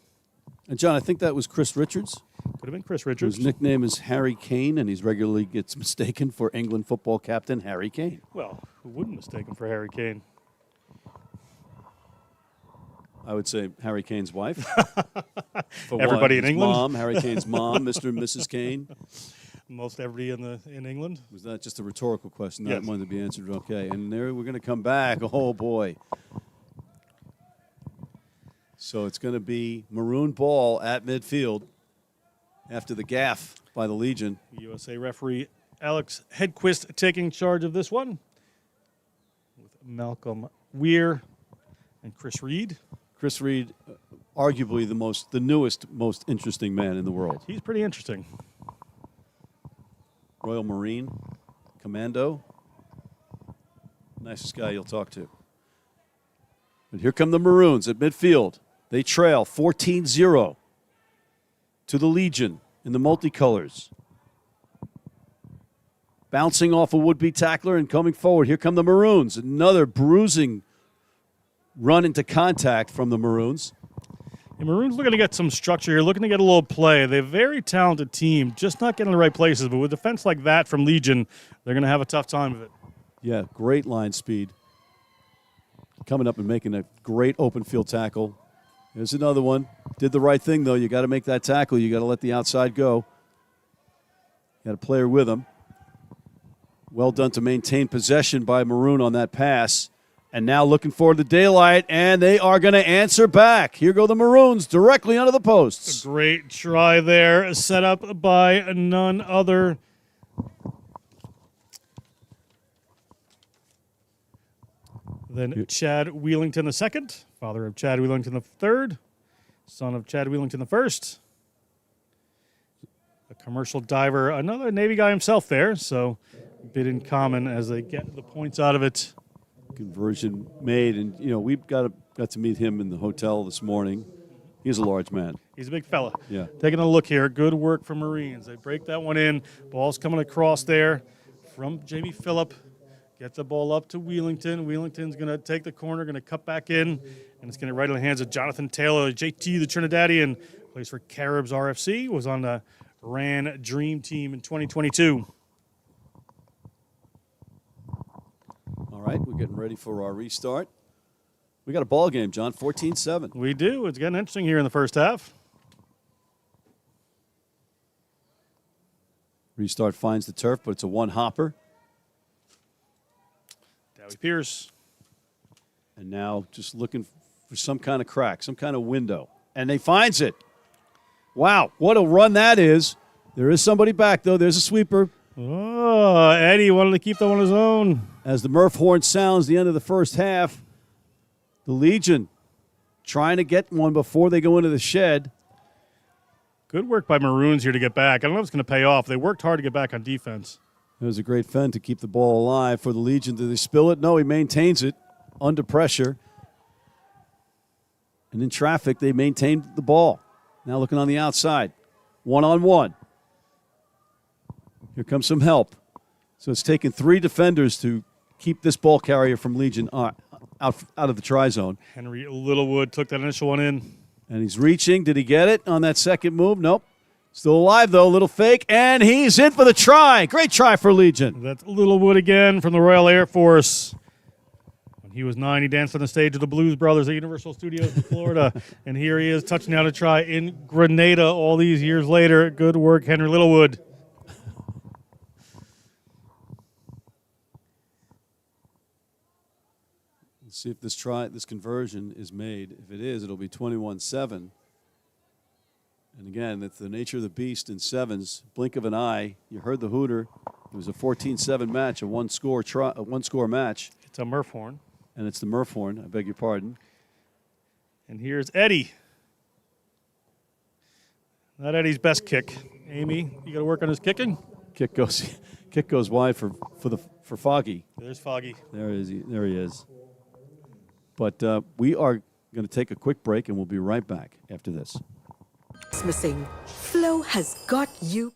Speaker 8: And, John, I think that was Chris Richards.
Speaker 3: Could have been Chris Richards.
Speaker 8: His nickname is Harry Kane, and he regularly gets mistaken for England football captain Harry Kane.
Speaker 3: Well, who wouldn't mistake him for Harry Kane?
Speaker 8: I would say Harry Kane's wife. For
Speaker 3: Everybody in
Speaker 8: his
Speaker 3: England?
Speaker 8: Mom, Harry Kane's mom, Mr. and Mrs. Kane.
Speaker 3: Most everybody in England.
Speaker 8: Was that just a rhetorical question?
Speaker 3: Yes.
Speaker 8: That one to be answered. Okay. And there we're going to come back. Oh, boy. So it's going to be maroon ball at midfield after the gaff by the Legion.
Speaker 3: USA referee Alex Hedquist taking charge of this one with Malcolm Weir and Chris Reed.
Speaker 8: Chris Reed, arguably the newest, most interesting man in the world.
Speaker 3: He's pretty interesting.
Speaker 8: Royal Marine, Commando. Nicest guy you'll talk to. And here come the Maroons at midfield. They trail 14-0 to the Legion in the multicolors. bouncing off a would-be tackler and coming forward. Here come the Maroons. Another bruising run into contact from the Maroons.
Speaker 3: The Maroons looking to get some structure here, looking to get a little play. They're a very talented team, just not getting in the right places. But with defense like that from Legion, they're going to have a tough time of it.
Speaker 8: Yeah, great line speed. Coming up and making a great open field tackle. There's another one. Did the right thing, though. You got to make that tackle. You got to let the outside go. Got a player with him. Well done to maintain possession by Maroon on that pass. And now looking for the daylight, and they are going to answer back. Here go the Maroons directly under the posts.
Speaker 3: A great try there, set up by none other than Chad Wheelington II, father of Chad Wheelington III, son of Chad Wheelington I. A commercial diver, another Navy guy himself there, so a bit in common as they get the points out of it.
Speaker 8: Conversion made, and we got to meet him in the hotel this morning. He's a large man.
Speaker 3: He's a big fella.
Speaker 8: Yeah.
Speaker 3: Taking a look here. Good work from Marines. They break that one in. Ball's coming across there from Jamie Phillip. Gets the ball up to Wheelington. Wheelington's going to take the corner, going to cut back in, and it's going to right in the hands of Jonathan Taylor. JT, the Trinidadian, plays for Caribs RFC, was on the RAN Dream Team in 2022.
Speaker 8: All right, we're getting ready for our restart. We got a ball game, John, 14-7.
Speaker 3: We do. It's getting interesting here in the first half.
Speaker 8: Restart finds the turf, but it's a one-hopper.
Speaker 3: Dowie Pierce.
Speaker 8: And now just looking for some kind of crack, some kind of window. And they finds it. Wow, what a run that is. There is somebody back, though. There's a sweeper.
Speaker 3: Oh, Eddie wanted to keep that on his own.
Speaker 8: As the Murph horn sounds the end of the first half, the Legion trying to get one before they go into the shed.
Speaker 3: Good work by Maroons here to get back. I don't know if it's going to pay off. They worked hard to get back on defense.
Speaker 8: It was a great fend to keep the ball alive for the Legion. Did they spill it? No, he maintains it under pressure. And in traffic, they maintained the ball. Now looking on the outside. One-on-one. Here comes some help. So it's taken 3 defenders to keep this ball carrier from Legion out of the try zone.
Speaker 3: Henry Littlewood took that initial one in.
Speaker 8: And he's reaching. Did he get it on that second move? Nope. Still alive, though. Little fake. And he's in for the try. Great try for Legion.
Speaker 3: That's Littlewood again from the Royal Air Force. When he was 9, he danced on the stage of the Blues Brothers at Universal Studios in Florida. And here he is touching down a try in Grenada all these years later. Good work, Henry Littlewood.
Speaker 8: Let's see if this conversion is made. If it is, it'll be 21-7. And again, it's the nature of the beast in sevens. Blink of an eye. You heard the hooter. It was a 14-7 match, a one-score match.
Speaker 3: It's a Murph horn.
Speaker 8: And it's the Murph horn. I beg your pardon.
Speaker 3: And here's Eddie. Not Eddie's best kick. Amy, you got to work on his kicking.
Speaker 8: Kick goes wide for Foggy.
Speaker 3: There's Foggy.
Speaker 8: There he is. But we are going to take a quick break, and we'll be right back after this.
Speaker 4: Missing. Flow has got you.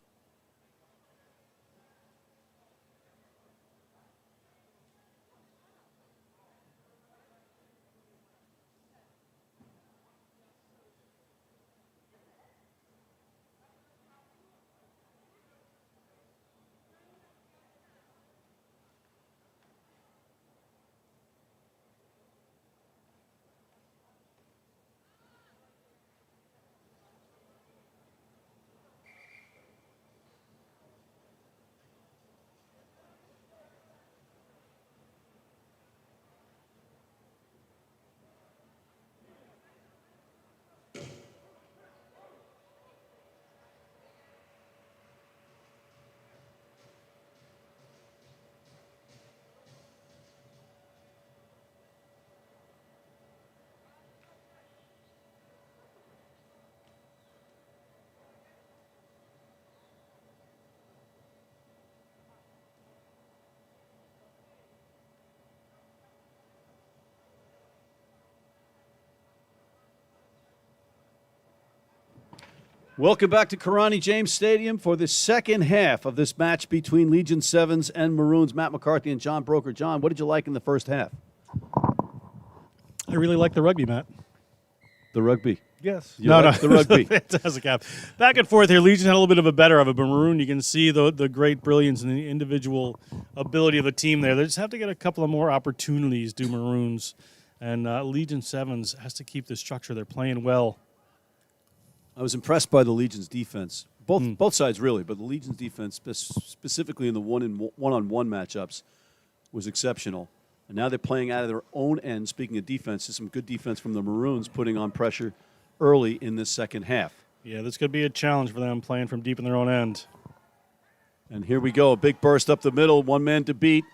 Speaker 8: Welcome back to Karani James Stadium for the second half of this match between Legion Sevens and Maroons. Matt McCarthy and John Broker. John, what did you like in the first half?
Speaker 3: I really like the rugby, Matt.
Speaker 8: The rugby.
Speaker 3: Yes.
Speaker 8: You like the rugby.
Speaker 3: Fantastic. Back and forth here. Legion had a little bit of a better of it, but Maroon, you can see the great brilliance and the individual ability of the team there. They just have to get a couple of more opportunities, do Maroons. And Legion Sevens has to keep the structure. They're playing well.
Speaker 8: I was impressed by the Legion's defense. Both sides, really, but the Legion's defense, specifically in the one-on-one matchups, was exceptional. And now they're playing out of their own end. Speaking of defense, there's some good defense from the Maroons putting on pressure early in this second half.
Speaker 3: Yeah, this could be a challenge for them playing from deep in their own end.
Speaker 8: And here we go. A big burst up the middle, one man to beat,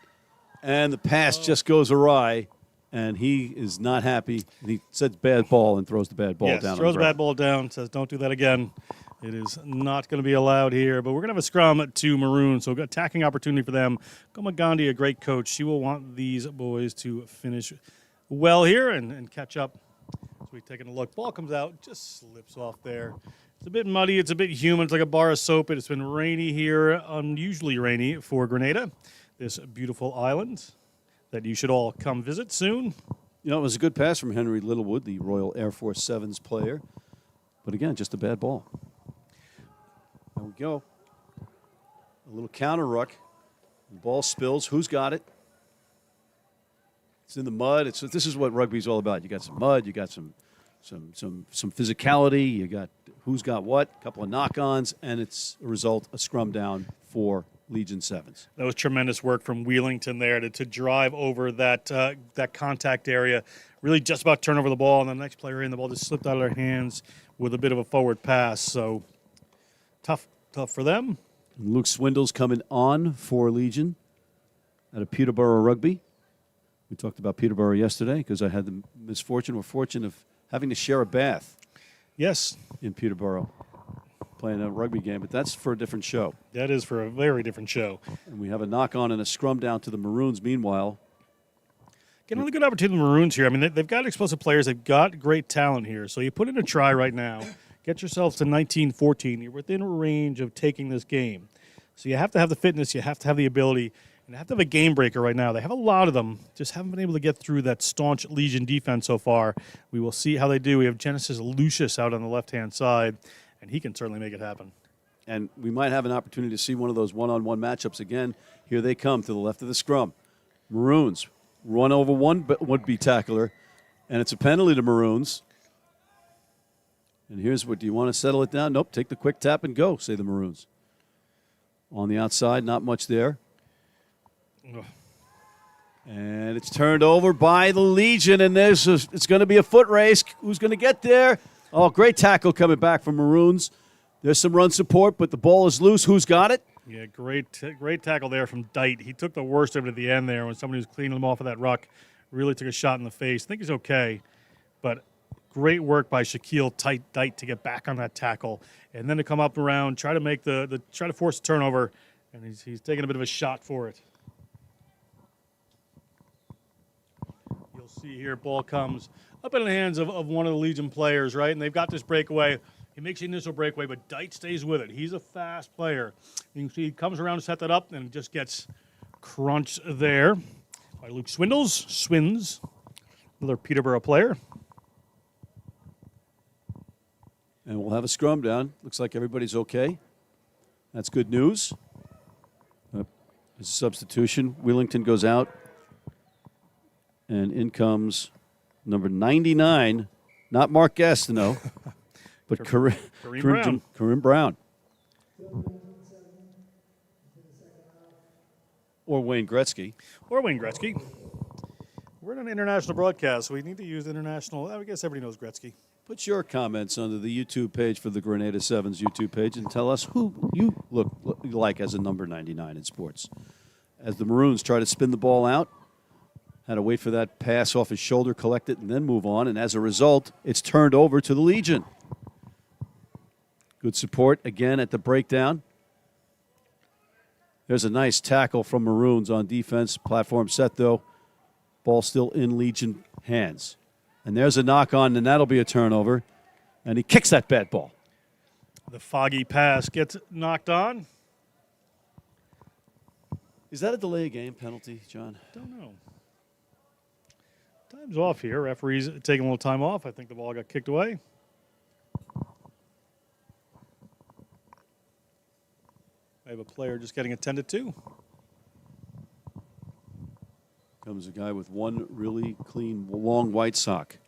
Speaker 8: and the pass just goes awry. And he is not happy. And he says bad ball and throws the bad ball down.
Speaker 3: Throws the bad ball down, says don't do that again. It is not going to be allowed here. But we're going to have a scrum to Maroon, so attacking opportunity for them. Goma Gandhi, a great coach. She will want these boys to finish well here and catch up. So we've taken a look. Ball comes out, just slips off there. It's a bit muddy. It's a bit humid. It's like a bar of soap. It's been rainy here, unusually rainy for Grenada, this beautiful island that you should all come visit soon.
Speaker 8: You know, it was a good pass from Henry Littlewood, the Royal Air Force Sevens player. But again, just a bad ball. There we go. A little counter ruck. The ball spills. Who's got it? It's in the mud. This is what rugby's all about. You got some mud. You got some physicality. You got who's got what. A couple of knock-ons, and it's a result, a scrum down for Legion Sevens.
Speaker 3: That was tremendous work from Wheelington there to drive over that contact area. Really just about turn over the ball, and the next player in, the ball just slipped out of their hands with a bit of a forward pass. So tough for them.
Speaker 8: Luke Swindle's coming on for Legion out of Peterborough Rugby. We talked about Peterborough yesterday because I had the misfortune or fortune of having to share a bath.
Speaker 3: Yes.
Speaker 8: In Peterborough. Playing a rugby game, but that's for a different show.
Speaker 3: That is for a very different show.
Speaker 8: And we have a knock-on and a scrum down to the Maroons meanwhile.
Speaker 3: Get another good opportunity to the Maroons here. I mean, they've got explosive players. They've got great talent here. So you put in a try right now. Get yourselves to 19-14. You're within range of taking this game. So you have to have the fitness. You have to have the ability. And you have to have a game breaker right now. They have a lot of them. Just haven't been able to get through that staunch Legion defense so far. We will see how they do. We have Genesis Lucius out on the left-hand side, and he can certainly make it happen.
Speaker 8: And we might have an opportunity to see one of those one-on-one matchups again. Here they come to the left of the scrum. Maroons run over one would-be tackler, and it's a penalty to Maroons. And here's what, do you want to settle it down? Nope, take the quick tap and go, say the Maroons. On the outside, not much there. And it's turned over by the Legion, and it's going to be a foot race. Who's going to get there? Oh, great tackle coming back from Maroons. There's some run support, but the ball is loose. Who's got it?
Speaker 3: Yeah, great tackle there from Dite. He took the worst of it at the end there when somebody was cleaning him off of that ruck. Really took a shot in the face. I think he's okay, but great work by Shaquille Dite to get back on that tackle and then to come up around, try to force a turnover, and he's taking a bit of a shot for it. You'll see here, ball comes up in the hands of one of the Legion players, right? And they've got this breakaway. He makes the initial breakaway, but Dite stays with it. He's a fast player. You can see he comes around to set that up and just gets crunched there by Luke Swins, another Peterborough player.
Speaker 8: And we'll have a scrum down. Looks like everybody's okay. That's good news. There's a substitution. Wheelington goes out. And in comes number 99, not Mark Gastineau, but Kareem Brown. Or Wayne Gretzky.
Speaker 3: We're in an international broadcast, so we need to use international. I guess everybody knows Gretzky.
Speaker 8: Put your comments under the YouTube page for the Grenada Sevens YouTube page and tell us who you look like as a number 99 in sports. As the Maroons try to spin the ball out, had to wait for that pass off his shoulder, collect it, and then move on. And as a result, it's turned over to the Legion. Good support again at the breakdown. There's a nice tackle from Maroons on defense. Platform set, though. Ball still in Legion hands. And there's a knock on, and that'll be a turnover. And he kicks that bad ball.
Speaker 3: The foggy pass gets knocked on.
Speaker 8: Is that a delay of game penalty, John?
Speaker 3: Don't know. Time's off here. Referee's taking a little time off. I think the ball got kicked away. I have a player just getting attended to.
Speaker 8: Comes a guy with one really clean, long white sock.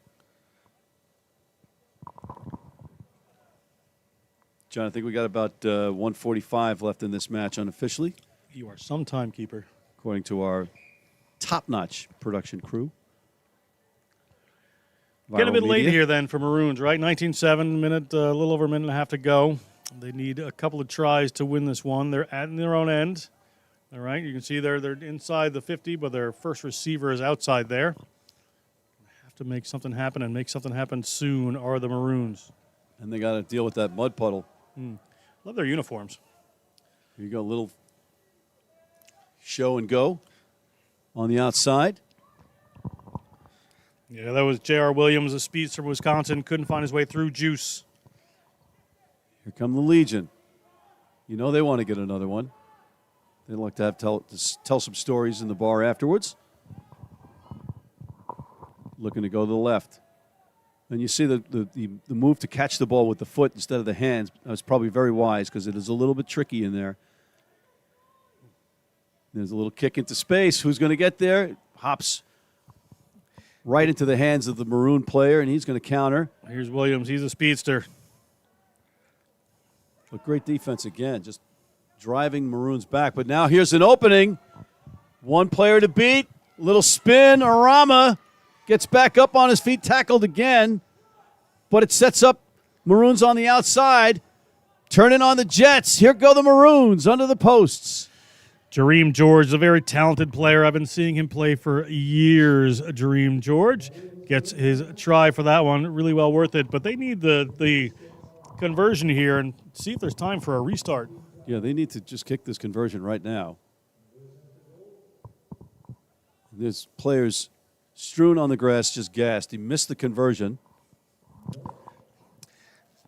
Speaker 8: John, I think we got about 1:45 left in this match unofficially,
Speaker 3: You are some timekeeper.
Speaker 8: according to our top-notch production crew.
Speaker 3: Get a
Speaker 8: Viral
Speaker 3: bit late
Speaker 8: media.
Speaker 3: here then for Maroons, right? 19-7, a little over a minute and a half to go. They need a couple of tries to win this one. They're at their own end. All right, you can see they're inside the 50, but their first receiver is outside there. Have to make something happen and make something happen soon are the Maroons.
Speaker 8: And they got to deal with that mud puddle.
Speaker 3: Love their uniforms.
Speaker 8: Here you go, little show and go on the outside.
Speaker 3: Yeah, that was J.R. Williams, a speedster from Wisconsin, couldn't find his way through Juice.
Speaker 8: Here come the Legion. You know they want to get another one. They like to have tell some stories in the bar afterwards. Looking to go to the left. And you see the move to catch the ball with the foot instead of the hands. That was probably very wise because it is a little bit tricky in there. There's a little kick into space. Who's going to get there? Hops right into the hands of the Maroon player, and he's going to counter.
Speaker 3: Here's Williams. He's a speedster.
Speaker 8: But great defense again, just driving Maroons back. But now here's an opening. One player to beat. Little spin. Arama gets back up on his feet, tackled again. But it sets up Maroons on the outside. Turning on the Jets. Here go the Maroons under the posts.
Speaker 3: Jareem George is a very talented player. I've been seeing him play for years. Jareem George gets his try for that one. Really well worth it. But they need the conversion here and see if there's time for a restart.
Speaker 8: Yeah, they need to just kick this conversion right now. There's players strewn on the grass, just gassed. He missed the conversion.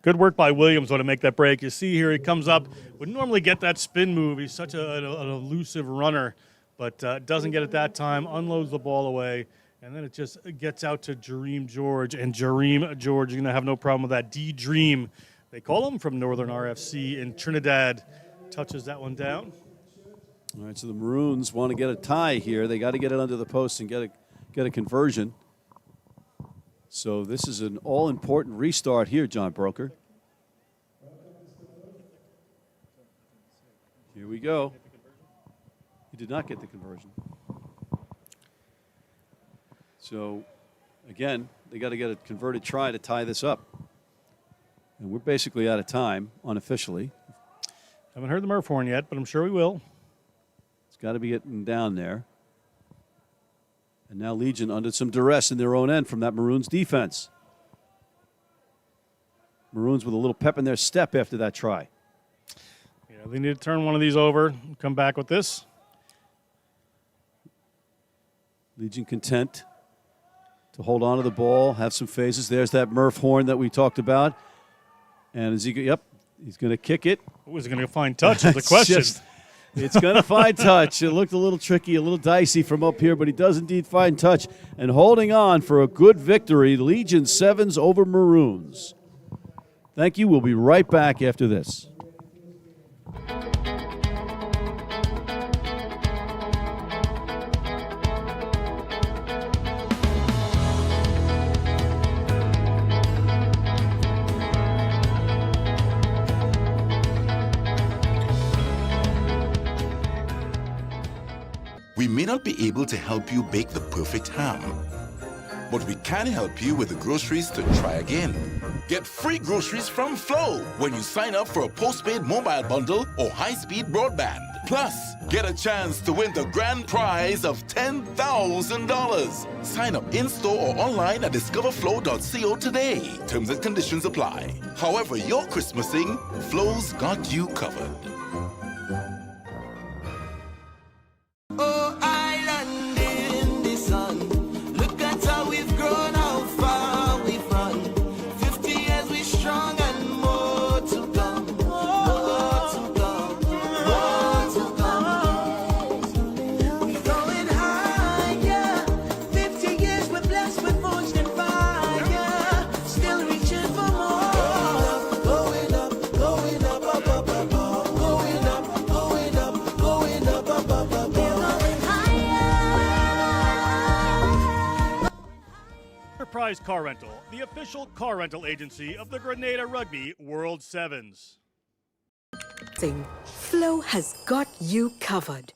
Speaker 3: Good work by Williams to make that break. You see here he comes up. Would normally get that spin move. He's such an elusive runner, but doesn't get it that time. Unloads the ball away, and then it just gets out to Jareem George. And Jareem George is going to have no problem with that. D-Dream, they call him, from Northern RFC in Trinidad. Touches that one down.
Speaker 8: All right, so the Maroons want to get a tie here. They got to get it under the post and get a conversion. So this is an all-important restart here, John Broker. Here we go. He did not get the conversion. So, again, they got to get a converted try to tie this up. And we're basically out of time, unofficially.
Speaker 3: Haven't heard the Murph horn yet, but I'm sure we will.
Speaker 8: It's got to be getting down there. And now Legion under some duress in their own end from that Maroons defense. Maroons with a little pep in their step after that try.
Speaker 3: Yeah, they need to turn one of these over and come back with this.
Speaker 8: Legion content to hold on to the ball, have some phases. There's that Murph horn that we talked about. And is he, yep, he's going to kick it.
Speaker 3: Who's going to find touch is the question.
Speaker 8: It's going to find touch. It looked a little tricky, a little dicey from up here, but he does indeed find touch. And holding on for a good victory, Legion 7s over Maroons. Thank you. We'll be right back after this.
Speaker 1: We may not be able to help you bake the perfect ham, but we can help you with the groceries to try again. Get free groceries from Flow when you sign up for a postpaid mobile bundle or high-speed broadband. Plus, get a chance to win the grand prize of $10,000. Sign up in-store or online at discoverflow.co today. Terms and conditions apply. However you're Christmasing, Flow's got you covered.
Speaker 2: Oh, island in the sun. Look at how we've grown, how far we've run. 50 years we strong and more to come.
Speaker 3: Enterprise Car Rental, the official car rental agency of the Grenada Rugby World Sevens.
Speaker 4: Flow has got you covered.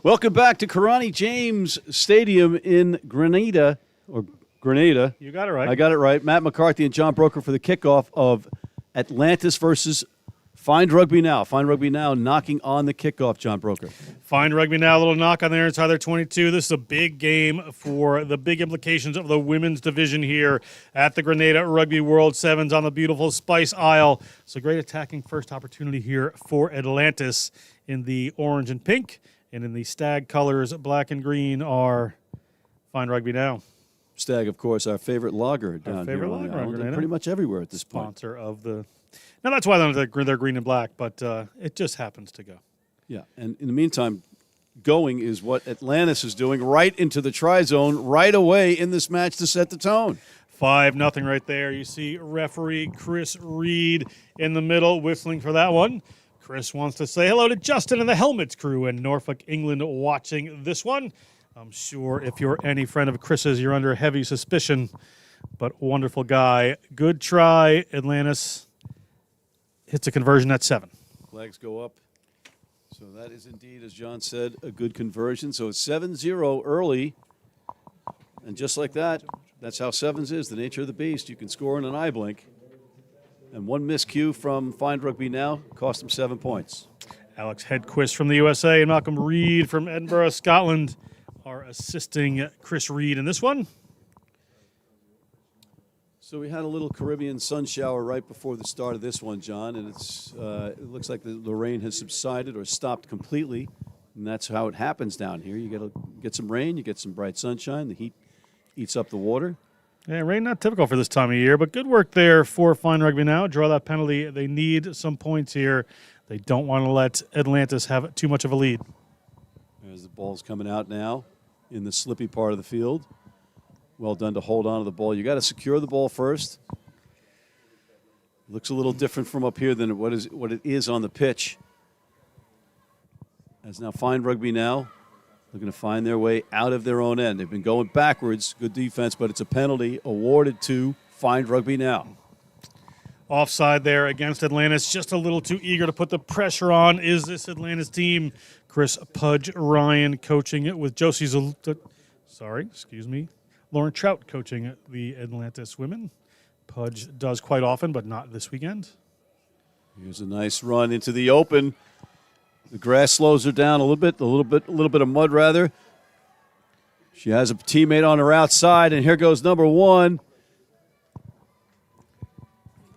Speaker 8: Welcome back to Karani James Stadium in Grenada.
Speaker 3: You got it right.
Speaker 8: I got it right. Matt McCarthy and John Broker for the kickoff of Atlantis versus Find Rugby Now. Find Rugby Now knocking on the kickoff, John Broker.
Speaker 3: Find Rugby Now, a little knock on there inside their 22. This is a big game for the big implications of the women's division here at the Grenada Rugby World Sevens on the beautiful Spice Isle. It's a great attacking first opportunity here for Atlantis in the orange and pink, and in the stag colors, black and green, are Find Rugby Now.
Speaker 8: Stag, of course, our favorite lager down
Speaker 3: favorite
Speaker 8: here on the
Speaker 3: lager on
Speaker 8: island, and
Speaker 3: Grenada.
Speaker 8: pretty much everywhere at this point.
Speaker 3: Sponsor of the. Now that's why they're green and black, but it just happens to go.
Speaker 8: Yeah, and in the meantime, going is what Atlantis is doing right into the tri-zone right away in this match to set the tone.
Speaker 3: 5-0 right there. You see referee Chris Reed in the middle whistling for that one. Chris wants to say hello to Justin and the Helmets crew in Norfolk, England, watching this one. I'm sure if you're any friend of Chris's, you're under heavy suspicion, but wonderful guy. Good try, Atlantis. Hits a conversion at 7.
Speaker 8: Flags go up. So that is indeed, as John said, a good conversion. So it's 7-0 early. And just like that, that's how sevens is, the nature of the beast. You can score in an eye blink. And one miscue from Find Rugby Now cost him 7 points.
Speaker 3: Alex Hedquist from the USA and Malcolm Reed from Edinburgh, Scotland are assisting Chris Reed in this one.
Speaker 8: So we had a little Caribbean sun shower right before the start of this one, John, and it looks like the rain has subsided or stopped completely, and that's how it happens down here. You get some rain, you get some bright sunshine, the heat eats up the water.
Speaker 3: Yeah, rain not typical for this time of year, but good work there for Fine Rugby Now. Draw that penalty. They need some points here. They don't want to let Atlantis have too much of a lead.
Speaker 8: As the ball's coming out now in the slippy part of the field. Well done to hold on to the ball. You got to secure the ball first. Looks a little different from up here than what it is on the pitch. As now Find Rugby Now looking to find their way out of their own end. They've been going backwards. Good defense, but it's a penalty awarded to Find Rugby Now.
Speaker 3: Offside there against Atlantis. Just a little too eager to put the pressure on is this Atlantis team. Chris Pudge Ryan coaching it with Lauren Trout coaching the Atlantis women. Pudge does quite often, but not this weekend.
Speaker 8: Here's a nice run into the open. The grass slows her down a little bit of mud rather. She has a teammate on her outside, and here goes number 1.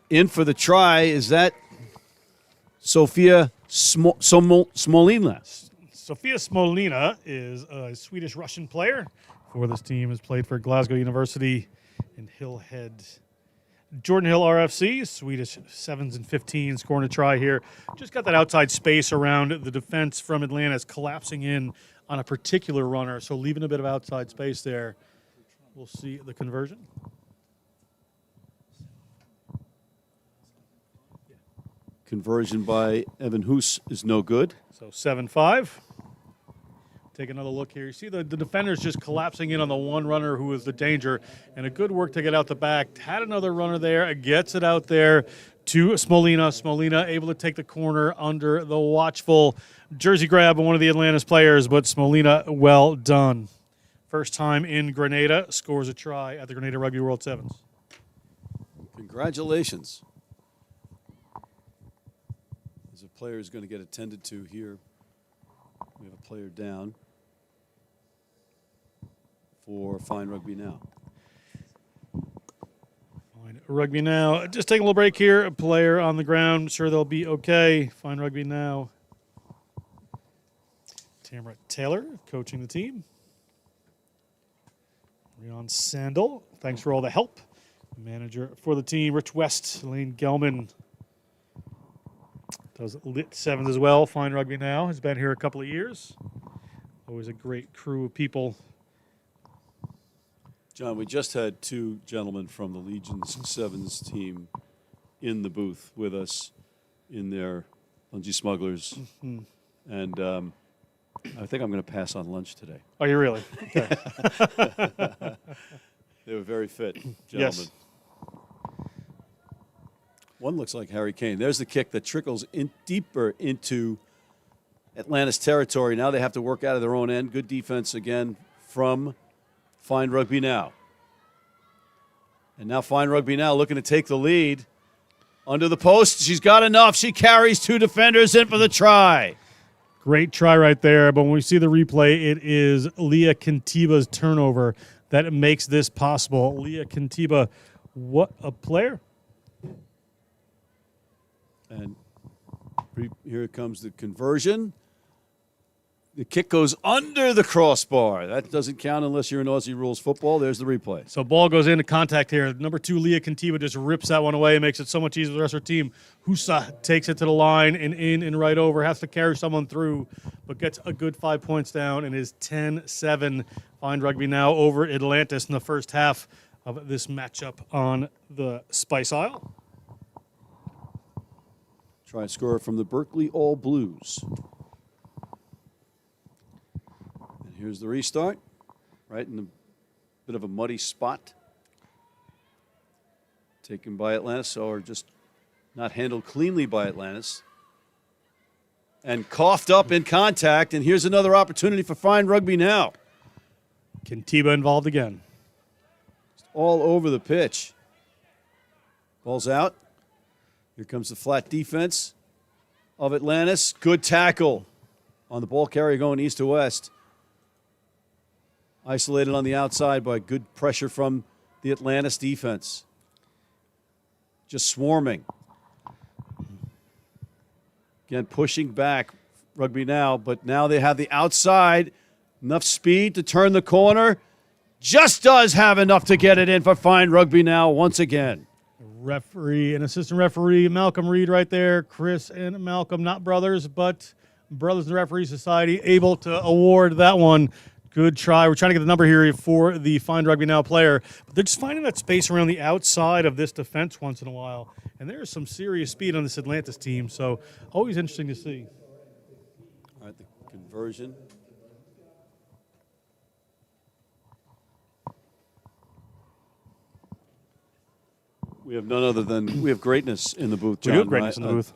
Speaker 8: In for the try. Is that Sofia Smolina?
Speaker 3: Sofia Smolina is a Swedish-Russian player for this team. Has played for Glasgow University and Hillhead. Jordan Hill RFC, Swedish 7s and 15, scoring a try here. Just got that outside space around the defense from Atlanta, is collapsing in on a particular runner, so leaving a bit of outside space there. We'll see the conversion.
Speaker 8: Conversion by Evan Hoos is no good.
Speaker 3: So 7-5. Take another look here. You see the defender's just collapsing in on the one runner who was the danger, and a good work to get out the back. Had another runner there, gets it out there to Smolina. Smolina able to take the corner under the watchful jersey grab of one of the Atlantis players, but Smolina, well done. First time in Grenada, scores a try at the Grenada Rugby World Sevens.
Speaker 8: Congratulations. As a player is going to get attended to here. We have a player down for Fine Rugby Now.
Speaker 3: Fine Rugby Now. Just taking a little break here. A player on the ground. Sure they'll be okay. Fine Rugby Now. Tamara Taylor coaching the team. Rion Sandel, thanks for all the help. Manager for the team, Rich West, Lane Gelman. Does Lit Sevens as well. Fine Rugby Now. Has been here a couple of years. Always a great crew of people.
Speaker 8: John, we just had 2 gentlemen from the Legion's Sevens team in the booth with us in their Lungy Smugglers.
Speaker 3: Mm-hmm.
Speaker 8: And I think I'm going to pass on lunch today.
Speaker 3: Oh, you really? Okay.
Speaker 8: They were very fit gentlemen.
Speaker 3: Yes.
Speaker 8: One looks like Harry Kane. There's the kick that trickles in deeper into Atlanta's territory. Now they have to work out of their own end. Good defense again from Fine Rugby Now. And now Fine Rugby Now looking to take the lead. Under the post, she's got enough. She carries 2 defenders in for the try.
Speaker 3: Great try right there, but when we see the replay, it is Leah Kantiba's turnover that makes this possible. Leah Kantiba, what a player.
Speaker 8: And here comes the conversion. The kick goes under the crossbar. That doesn't count unless you're in Aussie rules football. There's the replay.
Speaker 3: So ball goes into contact here. Number 2, Leah Kantiba, just rips that one away and makes it so much easier for the rest of her team. Husa takes it to the line and in and right over. Has to carry someone through, but gets a good 5 points down and is 10-7. Fine Rugby Now over Atlantis in the first half of this matchup on the Spice Isle.
Speaker 8: Try and score from the Berkeley All Blues. And here's the restart. Right in a bit of a muddy spot. Taken by Atlantis, or just not handled cleanly by Atlantis. And coughed up in contact, and here's another opportunity for Fine Rugby Now.
Speaker 3: Kantiba involved again.
Speaker 8: All over the pitch. Ball's out. Here comes the flat defense of Atlantis. Good tackle on the ball carrier going east to west. Isolated on the outside by good pressure from the Atlantis defense. Just swarming. Again, pushing back Rugby Now, but now they have the outside. Enough speed to turn the corner. Just does have enough to get it in for Fine Rugby Now once again.
Speaker 3: Referee and assistant referee Malcolm Reed right there. Chris and Malcolm, not brothers, but brothers in the referee society, able to award that one. Good try. We're trying to get the number here for the Fine Rugby Now player, but they're just finding that space around the outside of this defense once in a while, and there is some serious speed on this Atlantis team, so always interesting to see.
Speaker 8: All right, the conversion. We have none other than, we have greatness in the booth, John.
Speaker 3: We do have greatness in the booth.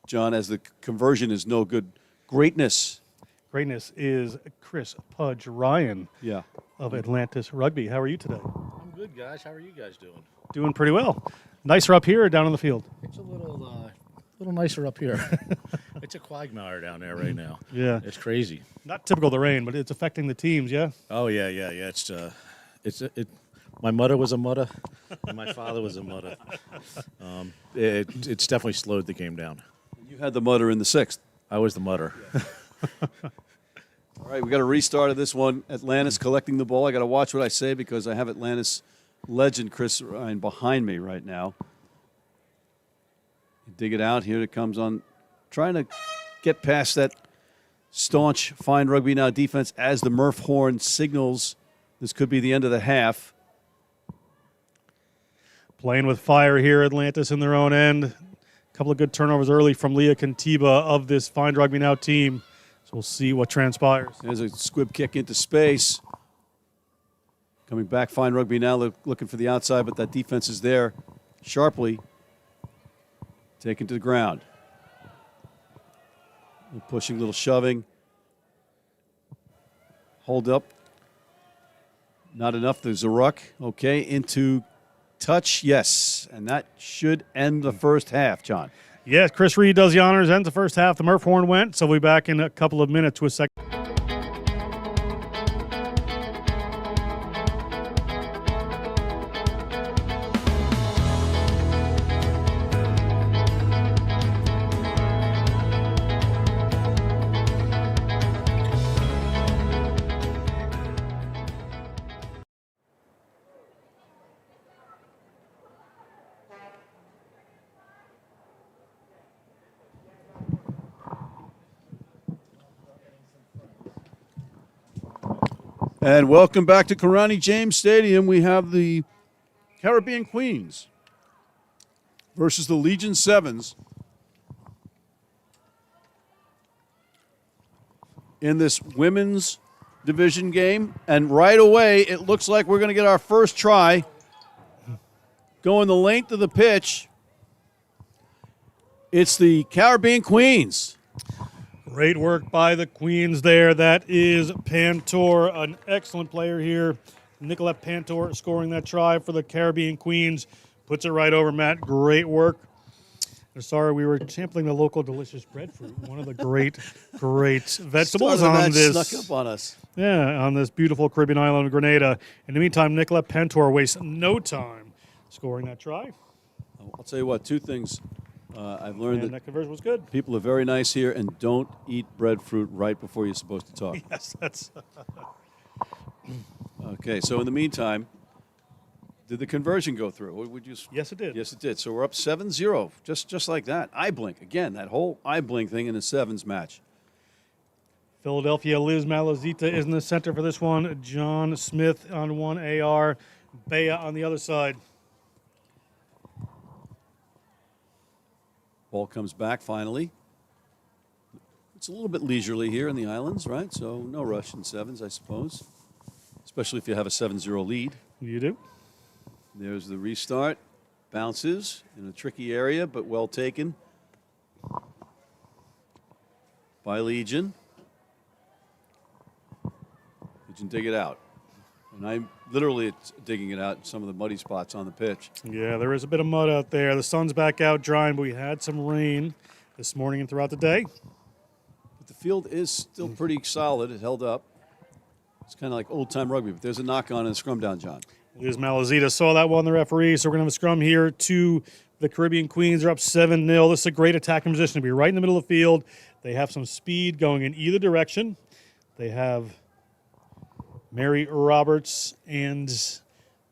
Speaker 8: John, as the conversion is no good. Greatness.
Speaker 3: Greatness is Chris Pudge Ryan of Atlantis Rugby. How are you today?
Speaker 10: I'm good, guys. How are you guys doing?
Speaker 3: Doing pretty well. Nicer up here or down on the field?
Speaker 10: It's a little nicer up here. It's a quagmire down there right now.
Speaker 3: Yeah.
Speaker 10: It's crazy.
Speaker 3: Not typical of the rain, but it's affecting the teams, yeah?
Speaker 10: Oh, yeah. It's my mother was a mudder, and my father was a mudder. It's definitely slowed the game down.
Speaker 8: You had the mutter in the 6th.
Speaker 10: I was the mudder.
Speaker 8: All right, we got a restart of this one. Atlantis collecting the ball. I got to watch what I say because I have Atlantis legend Chris Ryan behind me right now. Dig it out. Here it comes on, trying to get past that staunch Fine Rugby Now defense as the Murph horn signals this could be the end of the half.
Speaker 3: Playing with fire here, Atlantis in their own end. A couple of good turnovers early from Leah Kantiba of this Fine Rugby Now team. So we'll see what transpires.
Speaker 8: There's a squib kick into space. Coming back, Fine Rugby Now looking for the outside, but that defense is there sharply. Taken to the ground. Little pushing, little shoving. Hold up. Not enough. There's a ruck. Okay, into touch, yes. And that should end the first half, John.
Speaker 3: Yes, Chris Reed does the honors, ends the first half. The Murph horn went, so we'll be back in a couple of minutes with second.
Speaker 8: And welcome back to Karani James Stadium. We have the Caribbean Queens versus the Legion Sevens in this women's division game. And right away, it looks like we're going to get our first try. Going the length of the pitch. It's the Caribbean Queens.
Speaker 3: Great work by the Queens there. That is Pantor, an excellent player here. Nicolette Pantor scoring that try for the Caribbean Queens. Puts it right over, Matt. Great work. Sorry, we were sampling the local delicious breadfruit, one of the great vegetables on this.
Speaker 8: Snuck up on us.
Speaker 3: Yeah, on this beautiful Caribbean island of Grenada. In the meantime, Nicolette Pantor wastes no time scoring that try.
Speaker 8: I'll tell you what, two things I've learned
Speaker 3: And that conversion was good.
Speaker 8: people are very nice here, and don't eat breadfruit right before you're supposed to talk.
Speaker 3: Yes, that's.
Speaker 8: Okay, so in the meantime, did the conversion go through? Would you?
Speaker 3: Yes, it did.
Speaker 8: Yes, it did. So we're up 7-0, just like that. Eye blink. Again, that whole eye blink thing in a sevens match.
Speaker 3: Philadelphia, Liz Malazita is in the center for this one. John Smith on one AR. Bea on the other side.
Speaker 8: Ball comes back finally. It's a little bit leisurely here in the islands, right? So no rush in sevens, I suppose. Especially if you have a 7-0 lead.
Speaker 3: You do.
Speaker 8: There's the restart. Bounces in a tricky area, but well taken by Legion. Legion dig it out. And I'm literally digging it out in some of the muddy spots on the pitch.
Speaker 3: Yeah, there is a bit of mud out there. The sun's back out drying, but we had some rain this morning and throughout the day.
Speaker 8: But the field is still pretty solid. It held up. It's kind of like old-time rugby, but there's a knock-on and a scrum down, John.
Speaker 3: Liz Malazita saw that one, the referee, so we're going to have a scrum here to the Caribbean Queens. They're up 7-0. This is a great attacking position to be right in the middle of the field. They have some speed going in either direction. They have Mary Roberts and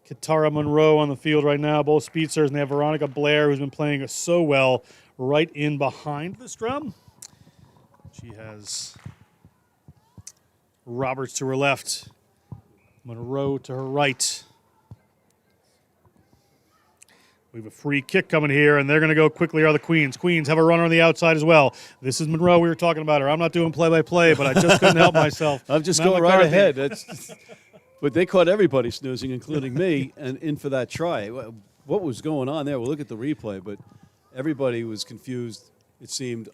Speaker 3: Katara Monroe on the field right now, both speedsters, and they have Veronica Blair, who's been playing so well right in behind the scrum. She has Roberts to her left, Monroe to her right. We have a free kick coming here, and they're going to go quickly are the Queens. Queens have a runner on the outside as well. This is Monroe. We were talking about her. I'm not doing play-by-play, but I just couldn't help myself.
Speaker 8: I'm just
Speaker 3: Matt
Speaker 8: going
Speaker 3: McCarthy.
Speaker 8: right ahead. But they caught everybody snoozing, including me, and in for that try. What was going on there? We'll look at the replay, but everybody was confused, it seemed,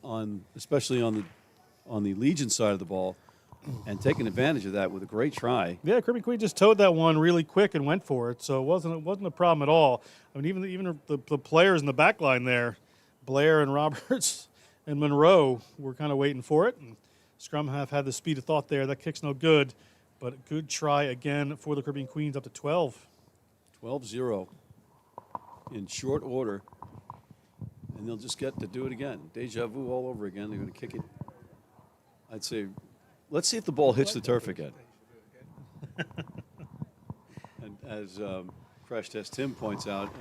Speaker 8: especially on the Legion side of the ball, and taking advantage of that with a great try.
Speaker 3: Yeah, Caribbean Queen just towed that one really quick and went for it, so it wasn't a problem at all. I mean, even the players in the back line there, Blair and Roberts and Monroe, were kind of waiting for it. And Scrum have had the speed of thought there. That kick's no good, but a good try again for the Caribbean Queens up to 12.
Speaker 8: 12-0 in short order, and they'll just get to do it again. Deja vu all over again. They're going to kick it. I'd say, let's see if the ball hits the turf again. And as Crash Test Tim points out,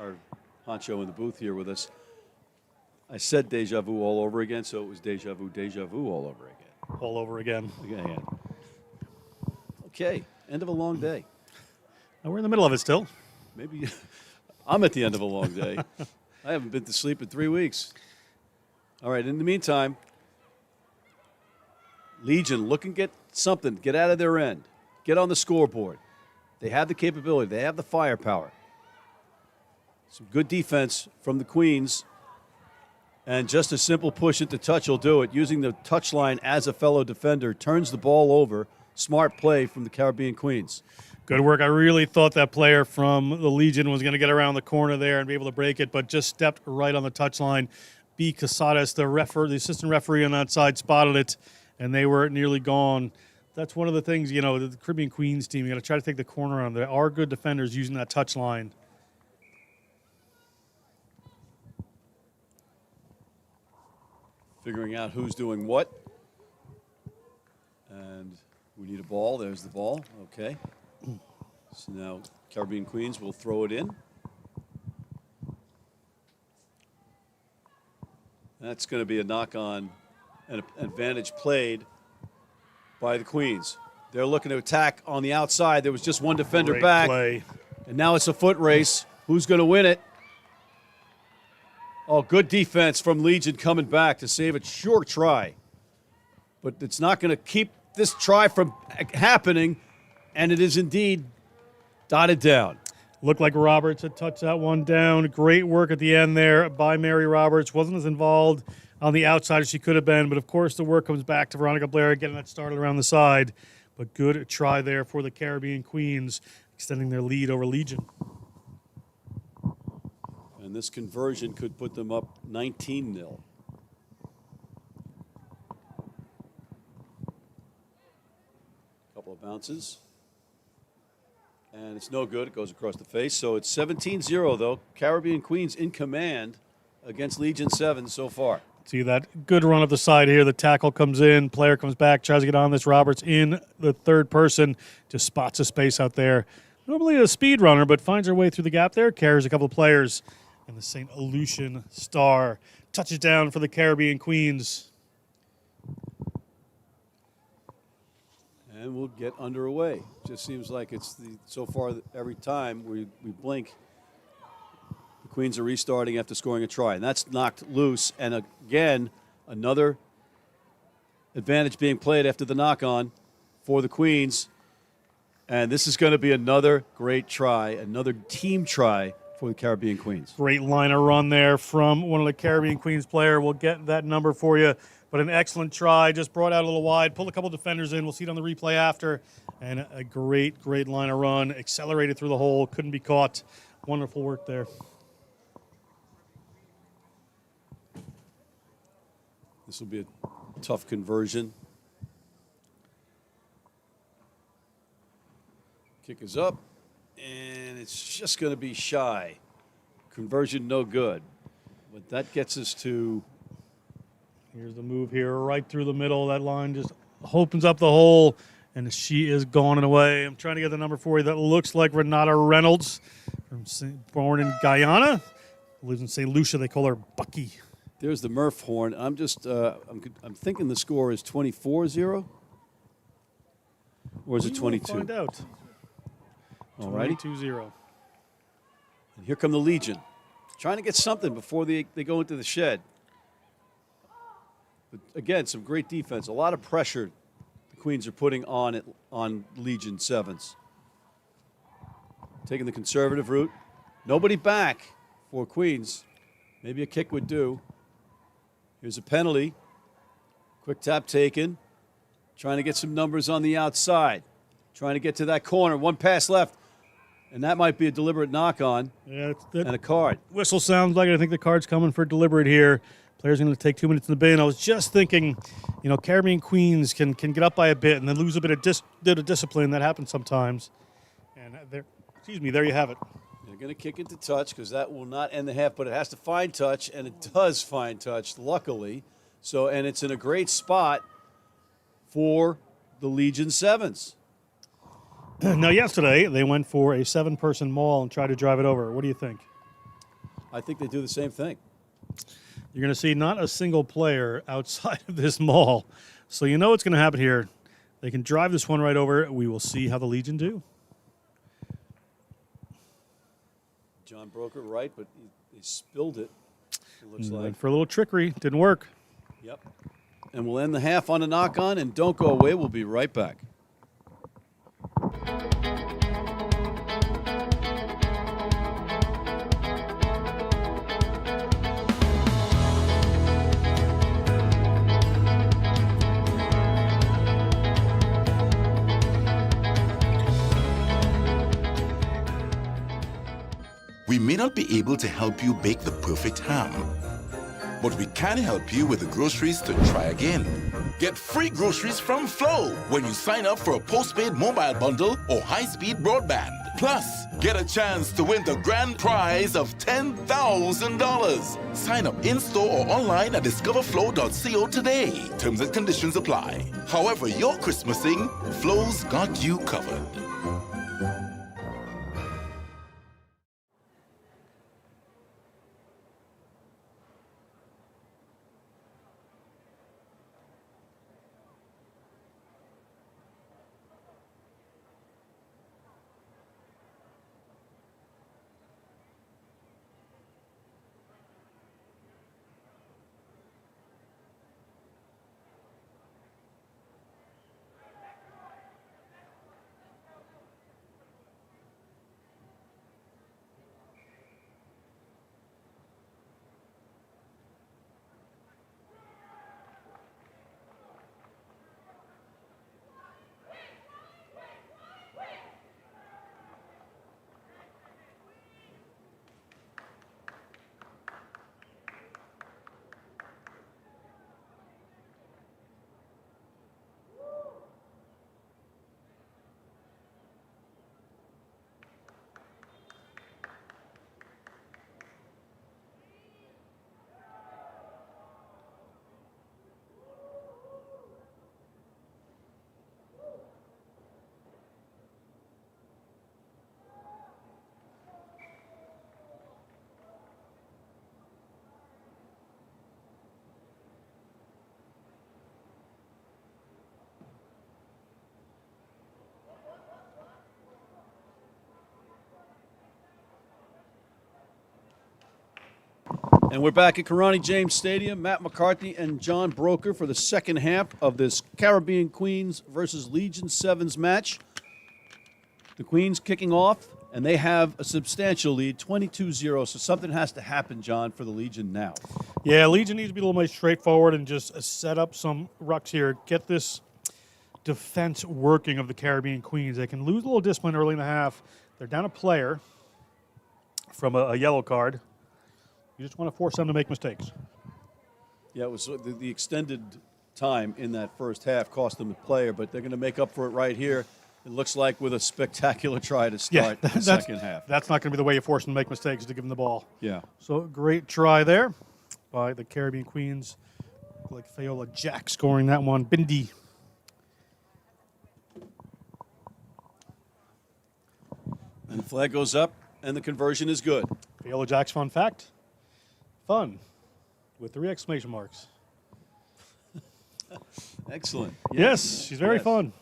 Speaker 8: our honcho in the booth here with us, I said deja vu all over again, so it was deja vu all over again.
Speaker 3: All over again.
Speaker 8: Again. Okay, end of a long day.
Speaker 3: And we're in the middle of it still.
Speaker 8: Maybe I'm at the end of a long day. I haven't been to sleep in 3 weeks. All right, in the meantime, Legion looking get something, get out of their end, get on the scoreboard. They have the capability, they have the firepower. Some good defense from the Queens, and just a simple push into touch will do it. Using the touch line as a fellow defender, turns the ball over. Smart play from the Caribbean Queens.
Speaker 3: Good work. I really thought that player from the Legion was going to get around the corner there and be able to break it, but just stepped right on the touchline. B. Casadas, the assistant referee on that side, spotted it, and they were nearly gone. That's one of the things, the Caribbean Queens team, you got to try to take the corner on. There are good defenders using that touch line.
Speaker 8: Figuring out who's doing what. And we need a ball. There's the ball. Okay. So now Caribbean Queens will throw it in. That's going to be a knock-on, an advantage played by the Queens. They're looking to attack on the outside. There was just one defender
Speaker 3: Great
Speaker 8: back.
Speaker 3: play.
Speaker 8: And now it's a foot race. Who's going to win it? Oh, good defense from Legion coming back to save it. Sure try. But it's not going to keep this try from happening, and it is indeed dotted down.
Speaker 3: Looked like Roberts had touched that one down. Great work at the end there by Mary Roberts. Wasn't as involved on the outside as she could have been, but of course the work comes back to Veronica Blair getting that started around the side. But good try there for the Caribbean Queens, extending their lead over Legion.
Speaker 8: And this conversion could put them up 19-0. Couple of bounces. And it's no good. It goes across the face. So it's 17-0, though. Caribbean Queens in command against Legion 7 so far.
Speaker 3: See that good run up the side here. The tackle comes in. Player comes back, tries to get on this. Roberts in the third person. Just spots a space out there. Normally a speed runner, but finds her way through the gap there. Carries a couple of players. And the St. Lucian Star touches down for the Caribbean Queens.
Speaker 8: And we'll get underway. Just seems like it's so far every time we blink, the Queens are restarting after scoring a try. And that's knocked loose. And again, another advantage being played after the knock-on for the Queens. And this is going to be another great try, another team try for the Caribbean Queens.
Speaker 3: Great liner run there from one of the Caribbean Queens player. We'll get that number for you. But an excellent try, just brought out a little wide, pulled a couple defenders in. We'll see it on the replay after. And a great, great liner run. Accelerated through the hole, couldn't be caught. Wonderful work there.
Speaker 8: This will be a tough conversion. Kick is up, and it's just going to be shy. Conversion no good. But that gets us to...
Speaker 3: Here's the move here, right through the middle. That line just opens up the hole, and she is gone and away. I'm trying to get the number for you. That looks like Renata Reynolds, born in Guyana. Lives in St. Lucia. They call her Bucky.
Speaker 8: There's the Murph horn. I'm just, I'm thinking the score is 24-0? Or is it 22?
Speaker 3: We'll find out.
Speaker 8: All righty.
Speaker 3: 22-0.
Speaker 8: And here come the Legion. Trying to get something before they go into the shed. But again, some great defense. A lot of pressure the Queens are putting on Legion 7s. Taking the conservative route. Nobody back for Queens. Maybe a kick would do. Here's a penalty. Quick tap taken. Trying to get some numbers on the outside. Trying to get to that corner. One pass left. And that might be a deliberate knock-on.
Speaker 3: Yeah,
Speaker 8: and a card.
Speaker 3: Whistle sounds like it. I think the card's coming for deliberate here. Players are going to take 2 minutes in the bin. I was just thinking, you know, Caribbean Queens can get up by a bit and then lose a bit of discipline. That happens sometimes. And there you have it.
Speaker 8: They're going to kick into touch because that will not end the half, but it has to find touch, and it does find touch, luckily. So, and it's in a great spot for the Legion 7s.
Speaker 3: Now, yesterday, they went for a 7-person maul and tried to drive it over. What do you think?
Speaker 8: I think they do the same thing.
Speaker 3: You're going to see not a single player outside of this maul. So you know what's going to happen here. They can drive this one right over. We will see how the Legion do.
Speaker 8: John Broker right, but he spilled it, it looks like.
Speaker 3: Went for a little trickery. Didn't work.
Speaker 8: Yep. And we'll end the half on a knock-on, and don't go away. We'll be right back.
Speaker 1: We may not be able to help you bake the perfect ham, but we can help you with the groceries to try again. Get free groceries from Flow when you sign up for a postpaid mobile bundle or high-speed broadband. Plus, get a chance to win the grand prize of $10,000. Sign up in-store or online at discoverflow.co today. Terms and conditions apply. However you're Christmasing, Flow's got you covered.
Speaker 8: And we're back at Karani James Stadium. Matt McCarthy and John Broker for the second half of this Caribbean Queens versus Legion Sevens match. The Queens kicking off, and they have a substantial lead, 22-0. So something has to happen, John, for the Legion now.
Speaker 3: Yeah, Legion needs to be a little more straightforward and just set up some rucks here. Get this defense working of the Caribbean Queens. They can lose a little discipline early in the half. They're down a player from a yellow card. You just want to force them to make mistakes.
Speaker 8: Yeah, it was the extended time in that first half cost them a player, but they're going to make up for it right here. It looks like with a spectacular try to start the second half.
Speaker 3: That's not going to be the way you force them to make mistakes, to give them the ball.
Speaker 8: Yeah.
Speaker 3: So great try there by the Caribbean Queens. Like Fayola Jack scoring that one. Bindi.
Speaker 8: And the flag goes up, and the conversion is good.
Speaker 3: Fayola Jack's fun fact. Fun with 3 exclamation marks.
Speaker 8: Excellent.
Speaker 3: Yes, she's very fun.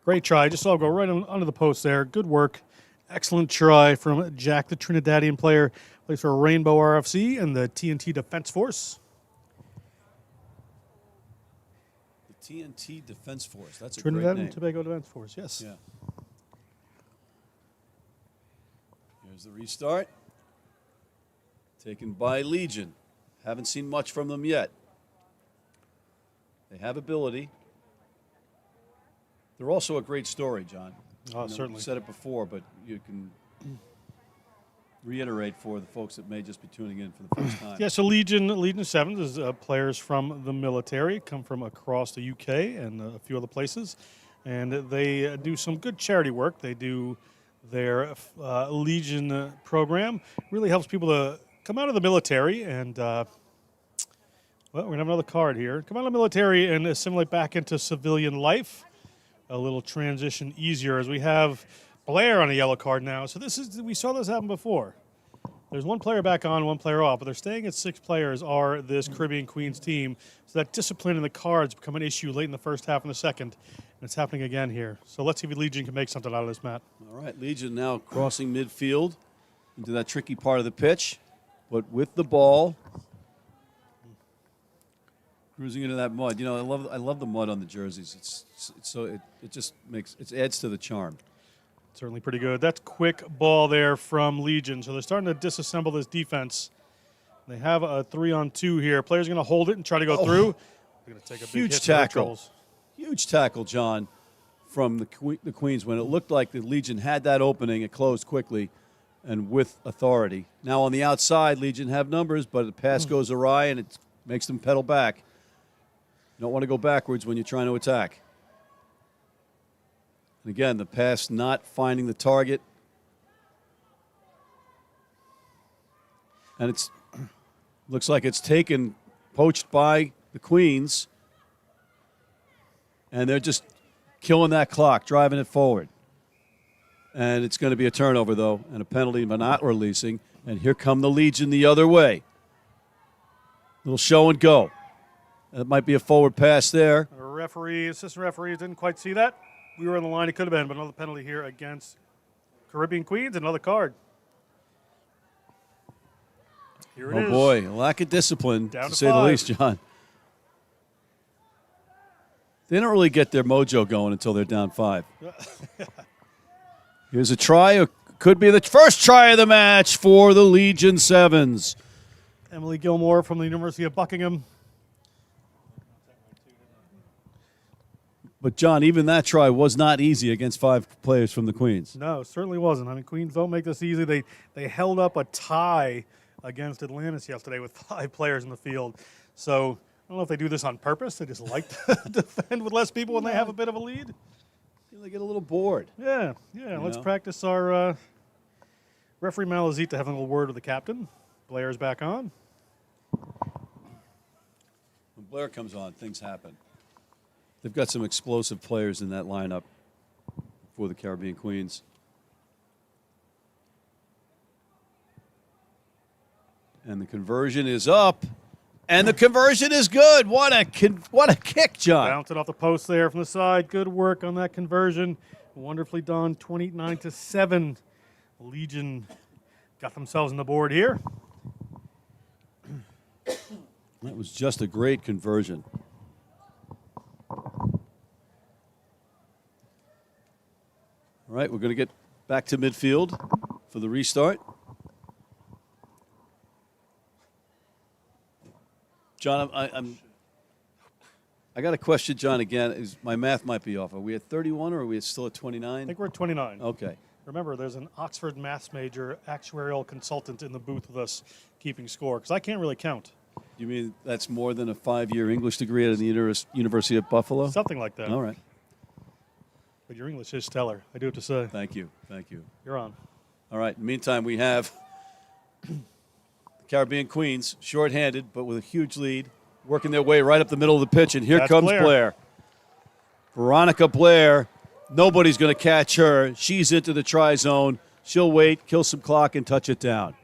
Speaker 3: Great try. Just saw it go right under the post there. Good work. Excellent try from Jack, the Trinidadian player. Plays for Rainbow RFC and the TNT Defense Force.
Speaker 8: The TNT Defense Force. That's a
Speaker 3: Trinidad
Speaker 8: great name.
Speaker 3: and Tobago Defense Force, yes.
Speaker 8: Yeah. Here's the restart. Taken by Legion. Haven't seen much from them yet. They have ability. They're also a great story, John.
Speaker 3: Oh, certainly.
Speaker 8: You said it before, but you can reiterate for the folks that may just be tuning in for the first time.
Speaker 3: Yeah, so Legion Sevens is players from the military, come from across the UK and a few other places. And they do some good charity work. They do their Legion program. Really helps people to come out of the military and, well, we're going to have another card here. Come out of the military and assimilate back into civilian life. A little transition easier as we have Blair on a yellow card now. So we saw this happen before. There's one player back on, one player off, but they're staying at 6 players are this Caribbean Queens team. So that discipline in the cards become an issue late in the first half and the second. And it's happening again here. So let's see if Legion can make something out of this, Matt.
Speaker 8: All right, Legion now crossing midfield into that tricky part of the pitch, but with the ball. Cruising into that mud. You know, I love the mud on the jerseys. It just adds to the charm.
Speaker 3: Certainly pretty good. That's quick ball there from Legion. So they're starting to disassemble this defense. They have a 3-on-2 here. Players are going to hold it and try to go through. They're going to take a big
Speaker 8: Huge
Speaker 3: hit
Speaker 8: tackle. Huge tackle, John, from the Queens. When it looked like the Legion had that opening, it closed quickly and with authority. Now on the outside, Legion have numbers, but the pass goes awry and it makes them pedal back. You don't want to go backwards when you're trying to attack. And again, the pass not finding the target. And it looks like it's poached by the Queens. And they're just killing that clock, driving it forward. And it's going to be a turnover, though, and a penalty by not releasing. And here come the Legion the other way. Little show and go. It might be a forward pass there.
Speaker 3: Assistant referees didn't quite see that. We were on the line. It could have been, but another penalty here against Caribbean Queens. Another card. Here it is.
Speaker 8: Oh, boy. A lack of discipline,
Speaker 3: Down
Speaker 8: to
Speaker 3: to
Speaker 8: say the
Speaker 3: 5.
Speaker 8: least, John. They don't really get their mojo going until they're down 5. Here's a try. Could be the first try of the match for the Legion Sevens.
Speaker 3: Emily Gilmore from the University of Buckingham.
Speaker 8: But, John, even that try was not easy against 5 players from the Queens.
Speaker 3: No, it certainly wasn't. I mean, Queens don't make this easy. They held up a tie against Atlantis yesterday with 5 players in the field. So I don't know if they do this on purpose. They just like to defend with less people when they have a bit of a lead.
Speaker 8: They get a little bored.
Speaker 3: Yeah. Let's practice our referee Malazita having a little word with the captain. Blair's back on.
Speaker 8: When Blair comes on, things happen. They've got some explosive players in that lineup for the Caribbean Queens. And the conversion is up. And the conversion is good. What a kick, John.
Speaker 3: Bounced it off the post there from the side. Good work on that conversion. Wonderfully done. 29-7. Legion got themselves on the board here.
Speaker 8: That was just a great conversion. All right, we're going to get back to midfield for the restart. John, I got a question, John, again. My math might be off. Are we at 31 or are we still at 29?
Speaker 3: I think we're at 29.
Speaker 8: Okay.
Speaker 3: Remember, there's an Oxford maths major actuarial consultant in the booth with us keeping score, because I can't really count.
Speaker 8: You mean that's more than a 5-year English degree at the University of Buffalo?
Speaker 3: Something like that.
Speaker 8: All right.
Speaker 3: But your English is stellar, I do have to say.
Speaker 8: Thank you. Thank you.
Speaker 3: You're on.
Speaker 8: All right. In the meantime, we have the Caribbean Queens, shorthanded, but with a huge lead, working their way right up the middle of the pitch. And here comes Blair. Veronica Blair. Nobody's going to catch her. She's into the try zone. She'll wait, kill some clock, and touch it down.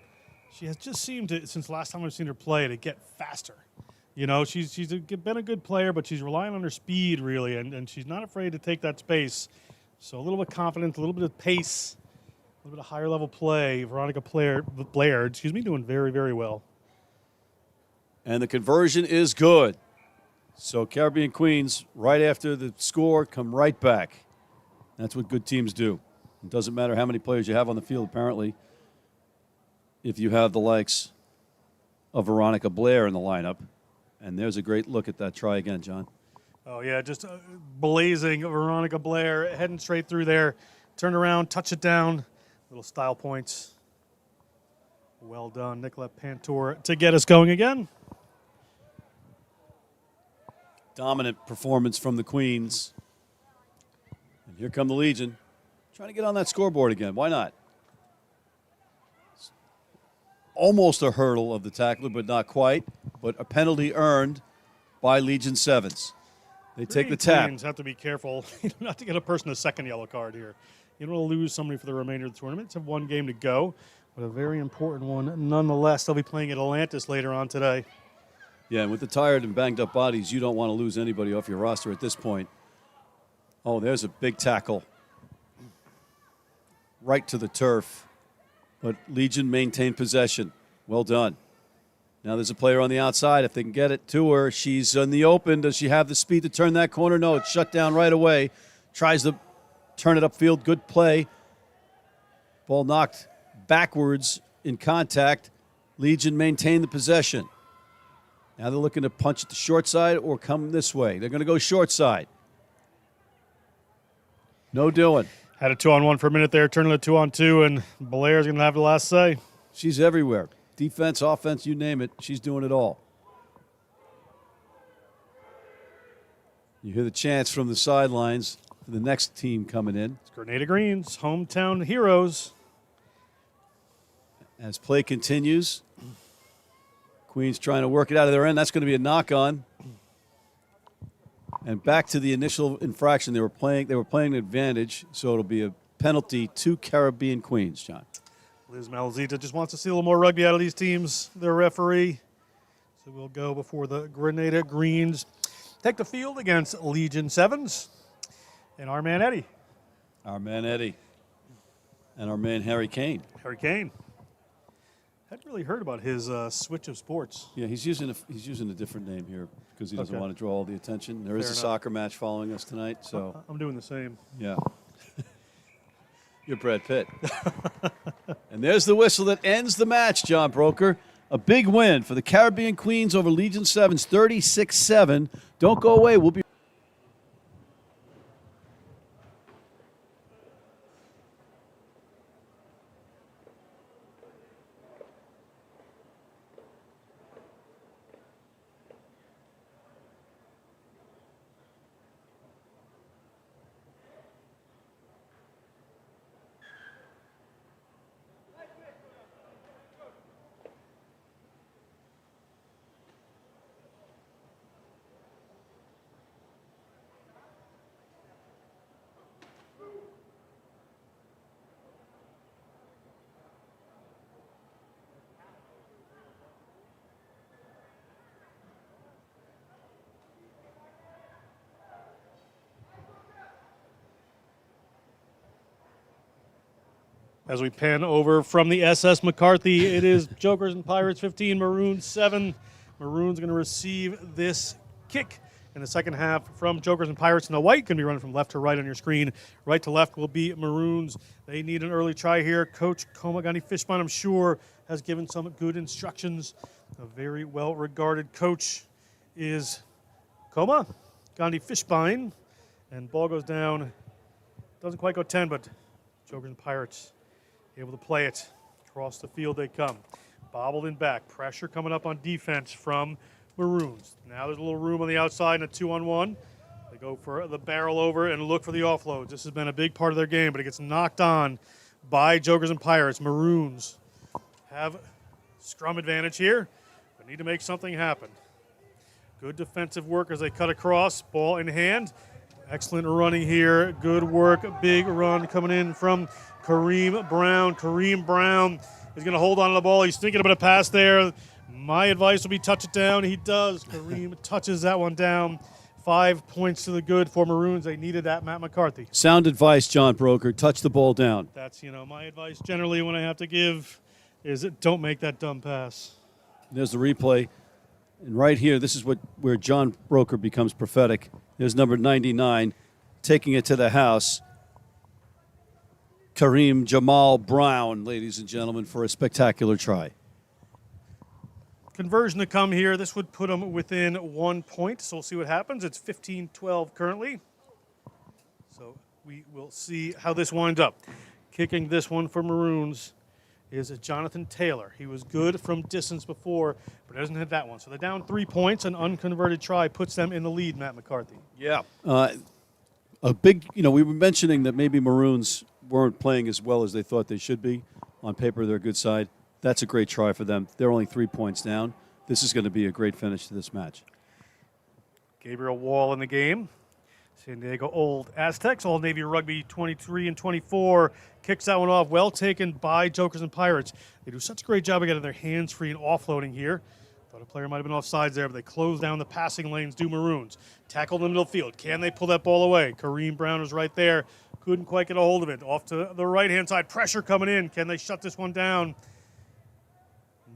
Speaker 3: She has just seemed to, since last time I've seen her play, to get faster. You know, she's been a good player, but she's relying on her speed, really, and she's not afraid to take that space. So a little bit of confidence, a little bit of pace, a little bit of higher level play. Veronica Blair, doing very, very well.
Speaker 8: And the conversion is good. So Caribbean Queens, right after the score, come right back. That's what good teams do. It doesn't matter how many players you have on the field, apparently. If you have the likes of Veronica Blair in the lineup. And there's a great look at that try again, John.
Speaker 3: Oh, yeah, just blazing Veronica Blair, heading straight through there. Turn around, touch it down. Little style points. Well done, Nicolette Pantour, to get us going again.
Speaker 8: Dominant performance from the Queens. And here come the Legion. Trying to get on that scoreboard again. Why not? Almost a hurdle of the tackler, but not quite. But a penalty earned by Legion Sevens. They take the tap.
Speaker 3: Queens have to be careful not to get a person a second yellow card here. You don't want to lose somebody for the remainder of the tournament. It's one game to go, but a very important one nonetheless. They'll be playing at Atlantis later on today.
Speaker 8: Yeah, and with the tired and banged up bodies, you don't want to lose anybody off your roster at this point. Oh, there's a big tackle. Right to the turf. But Legion maintained possession. Well done. Now there's a player on the outside. If they can get it to her, she's in the open. Does she have the speed to turn that corner? No, it's shut down right away. Tries to turn it upfield. Good play. Ball knocked backwards in contact. Legion maintained the possession. Now they're looking to punch it to short side or come this way. They're going to go short side. No doing.
Speaker 3: Had a 2-on-1 for a minute there, turning it 2-on-2, and Blair's going to have the last say.
Speaker 8: She's everywhere. Defense, offense, you name it. She's doing it all. You hear the chants from the sidelines for the next team coming in.
Speaker 3: It's Grenada Greens, hometown heroes.
Speaker 8: As play continues, Queens trying to work it out of their end. That's going to be a knock-on. And back to the initial infraction. They were playing advantage, so it'll be a penalty to Caribbean Queens, John.
Speaker 3: Liz Malzita just wants to see a little more rugby out of these teams, their referee. So we'll go before the Grenada Greens take the field against Legion Sevens and our man Eddie.
Speaker 8: Our man Eddie. And our man Harry Kane.
Speaker 3: Harry Kane. Hadn't really heard about his switch of sports.
Speaker 8: Yeah, he's using a different name here because he doesn't want to draw all the attention. There is a soccer match following us tonight, so
Speaker 3: I'm doing the same.
Speaker 8: Yeah. You're Brad Pitt. And there's the whistle that ends the match, John Broker. A big win for the Caribbean Queens over Legion Sevens, 36-7. Don't go away. We'll be
Speaker 3: As we pan over from the SS McCarthy, it is Jokers and Pirates 15, Maroons 7. Maroons going to receive this kick in the second half from Jokers and Pirates. And the white can be running from left to right on your screen. Right to left will be Maroons. They need an early try here. Coach Komagani Fishbine, I'm sure, has given some good instructions. A very well-regarded coach is Koma Gandhi Fishbine. And ball goes down. Doesn't quite go 10, but Jokers and Pirates able to play it. Across the field they come. Bobbled in back. Pressure coming up on defense from Maroons. Now there's a little room on the outside and a 2-on-1. They go for the barrel over and look for the offloads. This has been a big part of their game, but it gets knocked on by Jokers and Pirates. Maroons have scrum advantage here, but need to make something happen. Good defensive work as they cut across. Ball in hand. Excellent running here. Good work. Big run coming in from Kareem Brown. Kareem Brown is going to hold on to the ball. He's thinking about a pass there. My advice will be touch it down. He does. Kareem touches that one down. 5 points to the good for Maroons. They needed that, Matt McCarthy.
Speaker 8: Sound advice, John Broker. Touch the ball down.
Speaker 3: That's, my advice generally when I have to give is don't make that dumb pass.
Speaker 8: There's the replay. And right here, this is where John Broker becomes prophetic. There's number 99 taking it to the house. Kareem Jamal Brown, ladies and gentlemen, for a spectacular try.
Speaker 3: Conversion to come here. This would put them within 1 point, so we'll see what happens. It's 15-12 currently. So we will see how this winds up. Kicking this one for Maroons is Jonathan Taylor. He was good from distance before, but doesn't hit that one. So they're down 3 points. An unconverted try puts them in the lead, Matt McCarthy.
Speaker 8: Yeah. A big, we were mentioning that maybe Maroons weren't playing as well as they thought they should be. On paper, they're a good side. That's a great try for them. They're only 3 points down. This is going to be a great finish to this match.
Speaker 3: Gabriel Wall in the game. San Diego Old Aztecs, All Navy Rugby 23 and 24. Kicks that one off. Well taken by Jokers and Pirates. They do such a great job of getting their hands free and offloading here. Thought a player might have been offsides there, but they close down the passing lanes, do Maroons. Tackle in the middle field. Can they pull that ball away? Kareem Brown was right there. Couldn't quite get a hold of it. Off to the right-hand side. Pressure coming in. Can they shut this one down?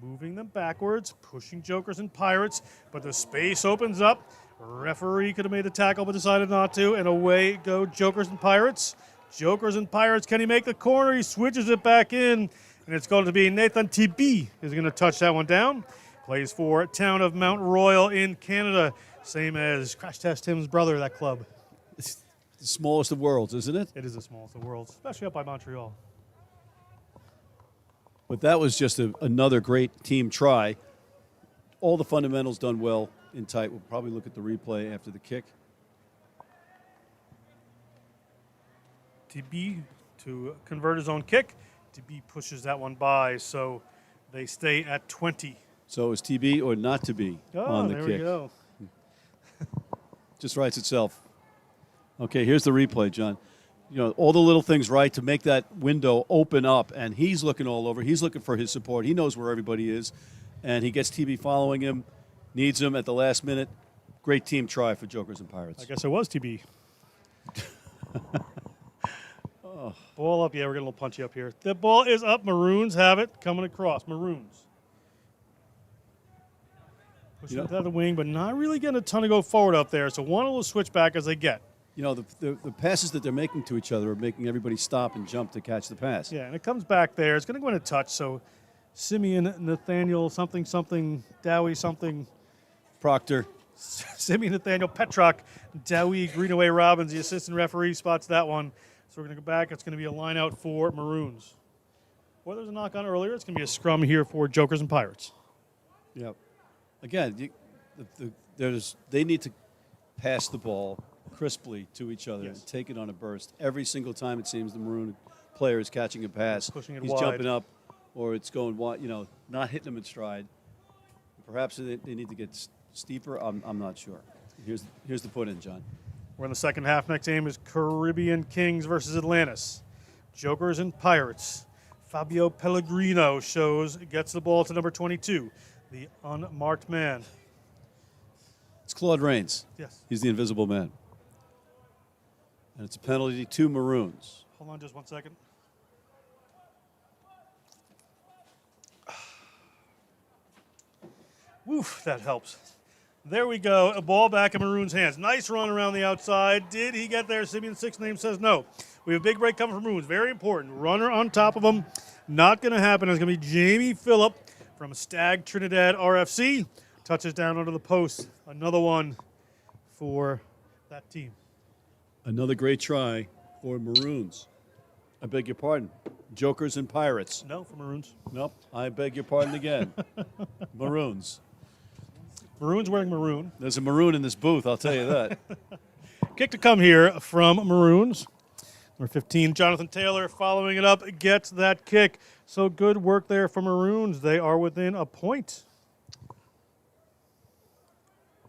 Speaker 3: Moving them backwards, pushing Jokers and Pirates, but the space opens up. Referee could have made the tackle, but decided not to, and away go Jokers and Pirates. Jokers and Pirates, can he make the corner? He switches it back in, and it's going to be Nathan Tibi is going to touch that one down. Plays for Town of Mount Royal in Canada, same as Crash Test Tim's brother, that club.
Speaker 8: It's the smallest of worlds, isn't it?
Speaker 3: It is the smallest of worlds, especially up by Montreal.
Speaker 8: But that was just another great team try. All the fundamentals done well in tight. We'll probably look at the replay after the kick.
Speaker 3: TB to convert his own kick. TB pushes that one by, so they stay at 20.
Speaker 8: So is TB or not to be on the
Speaker 3: there
Speaker 8: kick?
Speaker 3: We go.
Speaker 8: Just writes itself. Okay, here's the replay, John. All the little things right to make that window open up, and he's looking all over. He's looking for his support. He knows where everybody is, and he gets TB following him, needs him at the last minute. Great team try for Jokers and Pirates.
Speaker 3: I guess it was TB. Ball up. Yeah, we're getting a little punchy up here. The ball is up. Maroons have it. Coming across. Maroons. Pushing it out of the wing, but not really getting a ton to go forward up there. So one little switch back as they get.
Speaker 8: The passes that they're making to each other are making everybody stop and jump to catch the pass.
Speaker 3: Yeah, and it comes back there. It's going to go in a touch. So Simeon Nathaniel something, Dowie something.
Speaker 8: Proctor.
Speaker 3: Simeon Nathaniel Petrock, Dowie Greenaway Robbins, the assistant referee, spots that one. So we're going to go back. It's going to be a line out for Maroons. Or there's a knock on earlier. It's going to be a scrum here for Jokers and Pirates.
Speaker 8: Yep. Again, they need to pass the ball crisply to each other and take it on a burst. Every single time it seems the Maroon player is catching a pass, he's
Speaker 3: wide.
Speaker 8: jumping up or it's going wide, not hitting him in stride. Perhaps they need to get steeper. I'm not sure. Here's the put in, John.
Speaker 3: We're in the second half. Next game is Caribbean Kings versus Atlantis. Jokers and Pirates. Fabio Pellegrino gets the ball to number 22, the unmarked man.
Speaker 8: It's Claude Rains.
Speaker 3: Yes.
Speaker 8: He's the invisible man. And it's a penalty to Maroons.
Speaker 3: Hold on just 1 second. Woof, that helps. There we go. A ball back in Maroon's hands. Nice run around the outside. Did he get there? Simeon Sixth Name says no. We have a big break coming from Maroons. Very important. Runner on top of him. Not going to happen. It's going to be Jamie Phillip from Stag Trinidad RFC. Touches down under the post. Another one for that team.
Speaker 8: Another great try for Maroons. I beg your pardon. Jokers and Pirates.
Speaker 3: No, for Maroons.
Speaker 8: Nope. I beg your pardon again. Maroons.
Speaker 3: Maroon's wearing maroon.
Speaker 8: There's a maroon in this booth, I'll tell you that.
Speaker 3: Kick to come here from Maroons. Number 15, Jonathan Taylor, following it up, gets that kick. So good work there for Maroons. They are within a point.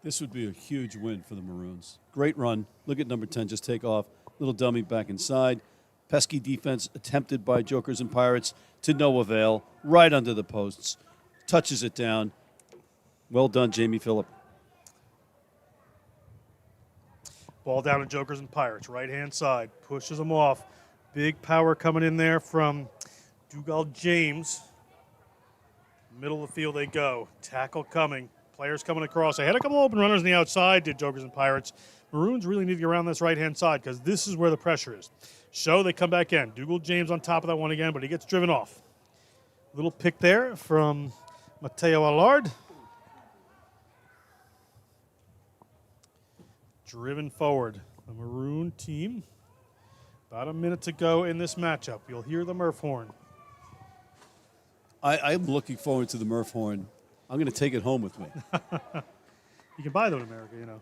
Speaker 8: This would be a huge win for the Maroons. Great run. Look at number 10 just take off. Little dummy back inside. Pesky defense attempted by Jokers and Pirates to no avail. Right under the posts. Touches it down. Well done, Jamie Phillip.
Speaker 3: Ball down to Jokers and Pirates. Right-hand side. Pushes them off. Big power coming in there from Dougal James. Middle of the field they go. Tackle coming. Players coming across. They had a couple open runners on the outside, did Jokers and Pirates. Maroons really need to get around this right-hand side because this is where the pressure is. So they come back in. Dougal James on top of that one again, but he gets driven off. Little pick there from Mateo Allard. Driven forward. The Maroon team. About a minute to go in this matchup. You'll hear the Murph horn.
Speaker 8: I'm looking forward to the Murph horn. I'm going to take it home with me.
Speaker 3: You can buy them in America, you know.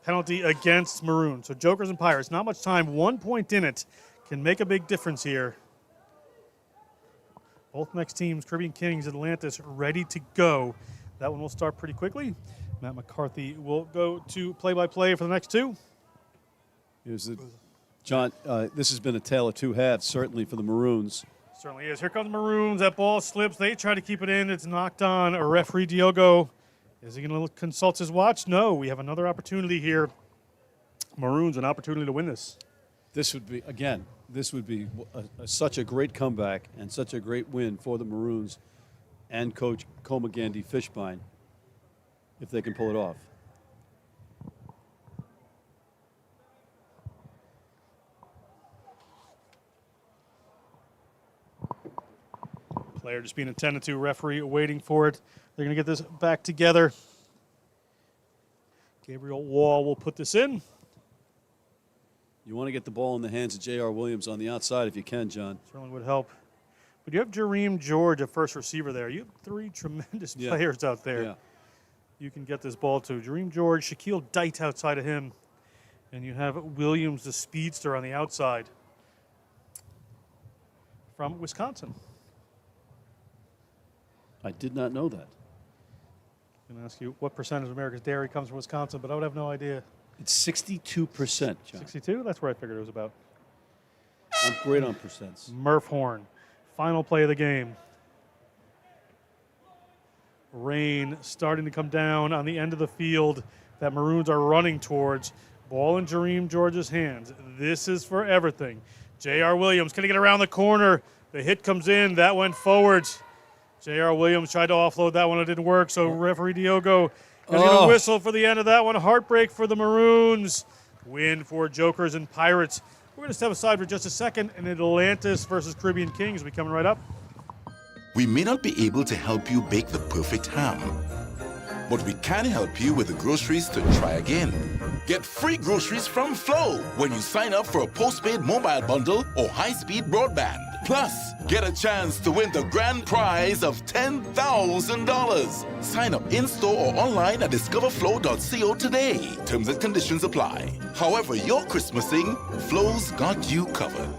Speaker 3: Penalty against Maroon. So Jokers and Pirates, not much time. 1 point in it can make a big difference here. Both next teams, Caribbean Kings, Atlantis, ready to go. That one will start pretty quickly. Matt McCarthy will go to play-by-play for the next two.
Speaker 8: John, this has been a tale of two halves, certainly for the Maroons.
Speaker 3: Certainly is. Here comes Maroons. That ball slips. They try to keep it in. It's knocked on. A referee, Diogo. Is he going to consult his watch? No. We have another opportunity here. Maroons, an opportunity to win this.
Speaker 8: This would be such a great comeback and such a great win for the Maroons and Coach Comagandi Fishbein if they can pull it off.
Speaker 3: Player just being attended to, referee waiting for it. They're going to get this back together. Gabriel Wall will put this in.
Speaker 8: You want to get the ball in the hands of J.R. Williams on the outside if you can, John.
Speaker 3: Certainly would help. But you have Jareem George, a first receiver there. You have three tremendous players out there.
Speaker 8: Yeah.
Speaker 3: You can get this ball to. Jareem George, Shaquille Dite outside of him. And you have Williams, the speedster, on the outside from Wisconsin.
Speaker 8: I did not know that.
Speaker 3: I'm going to ask you what percentage of America's dairy comes from Wisconsin, but I would have no idea.
Speaker 8: It's 62%, John.
Speaker 3: 62? That's where I figured it was about.
Speaker 8: I'm great on percents.
Speaker 3: Murph horn. Final play of the game. Rain starting to come down on the end of the field that Maroons are running towards. Ball in Jareem George's hands. This is for everything. J.R. Williams, can he get around the corner? The hit comes in. That went forwards. J.R. Williams tried to offload that one. It didn't work, so referee Diogo is going to whistle for the end of that one. Heartbreak for the Maroons. Win for Jokers and Pirates. We're going to step aside for just a second, and Atlantis versus Caribbean Kings will be coming right up.
Speaker 1: We may not be able to help you bake the perfect ham, but we can help you with the groceries to try again. Get free groceries from Flow when you sign up for a postpaid mobile bundle or high-speed broadband. Plus, get a chance to win the grand prize of $10,000. Sign up in-store or online at discoverflow.co today. Terms and conditions apply. However you're Christmasing, Flow's got you covered.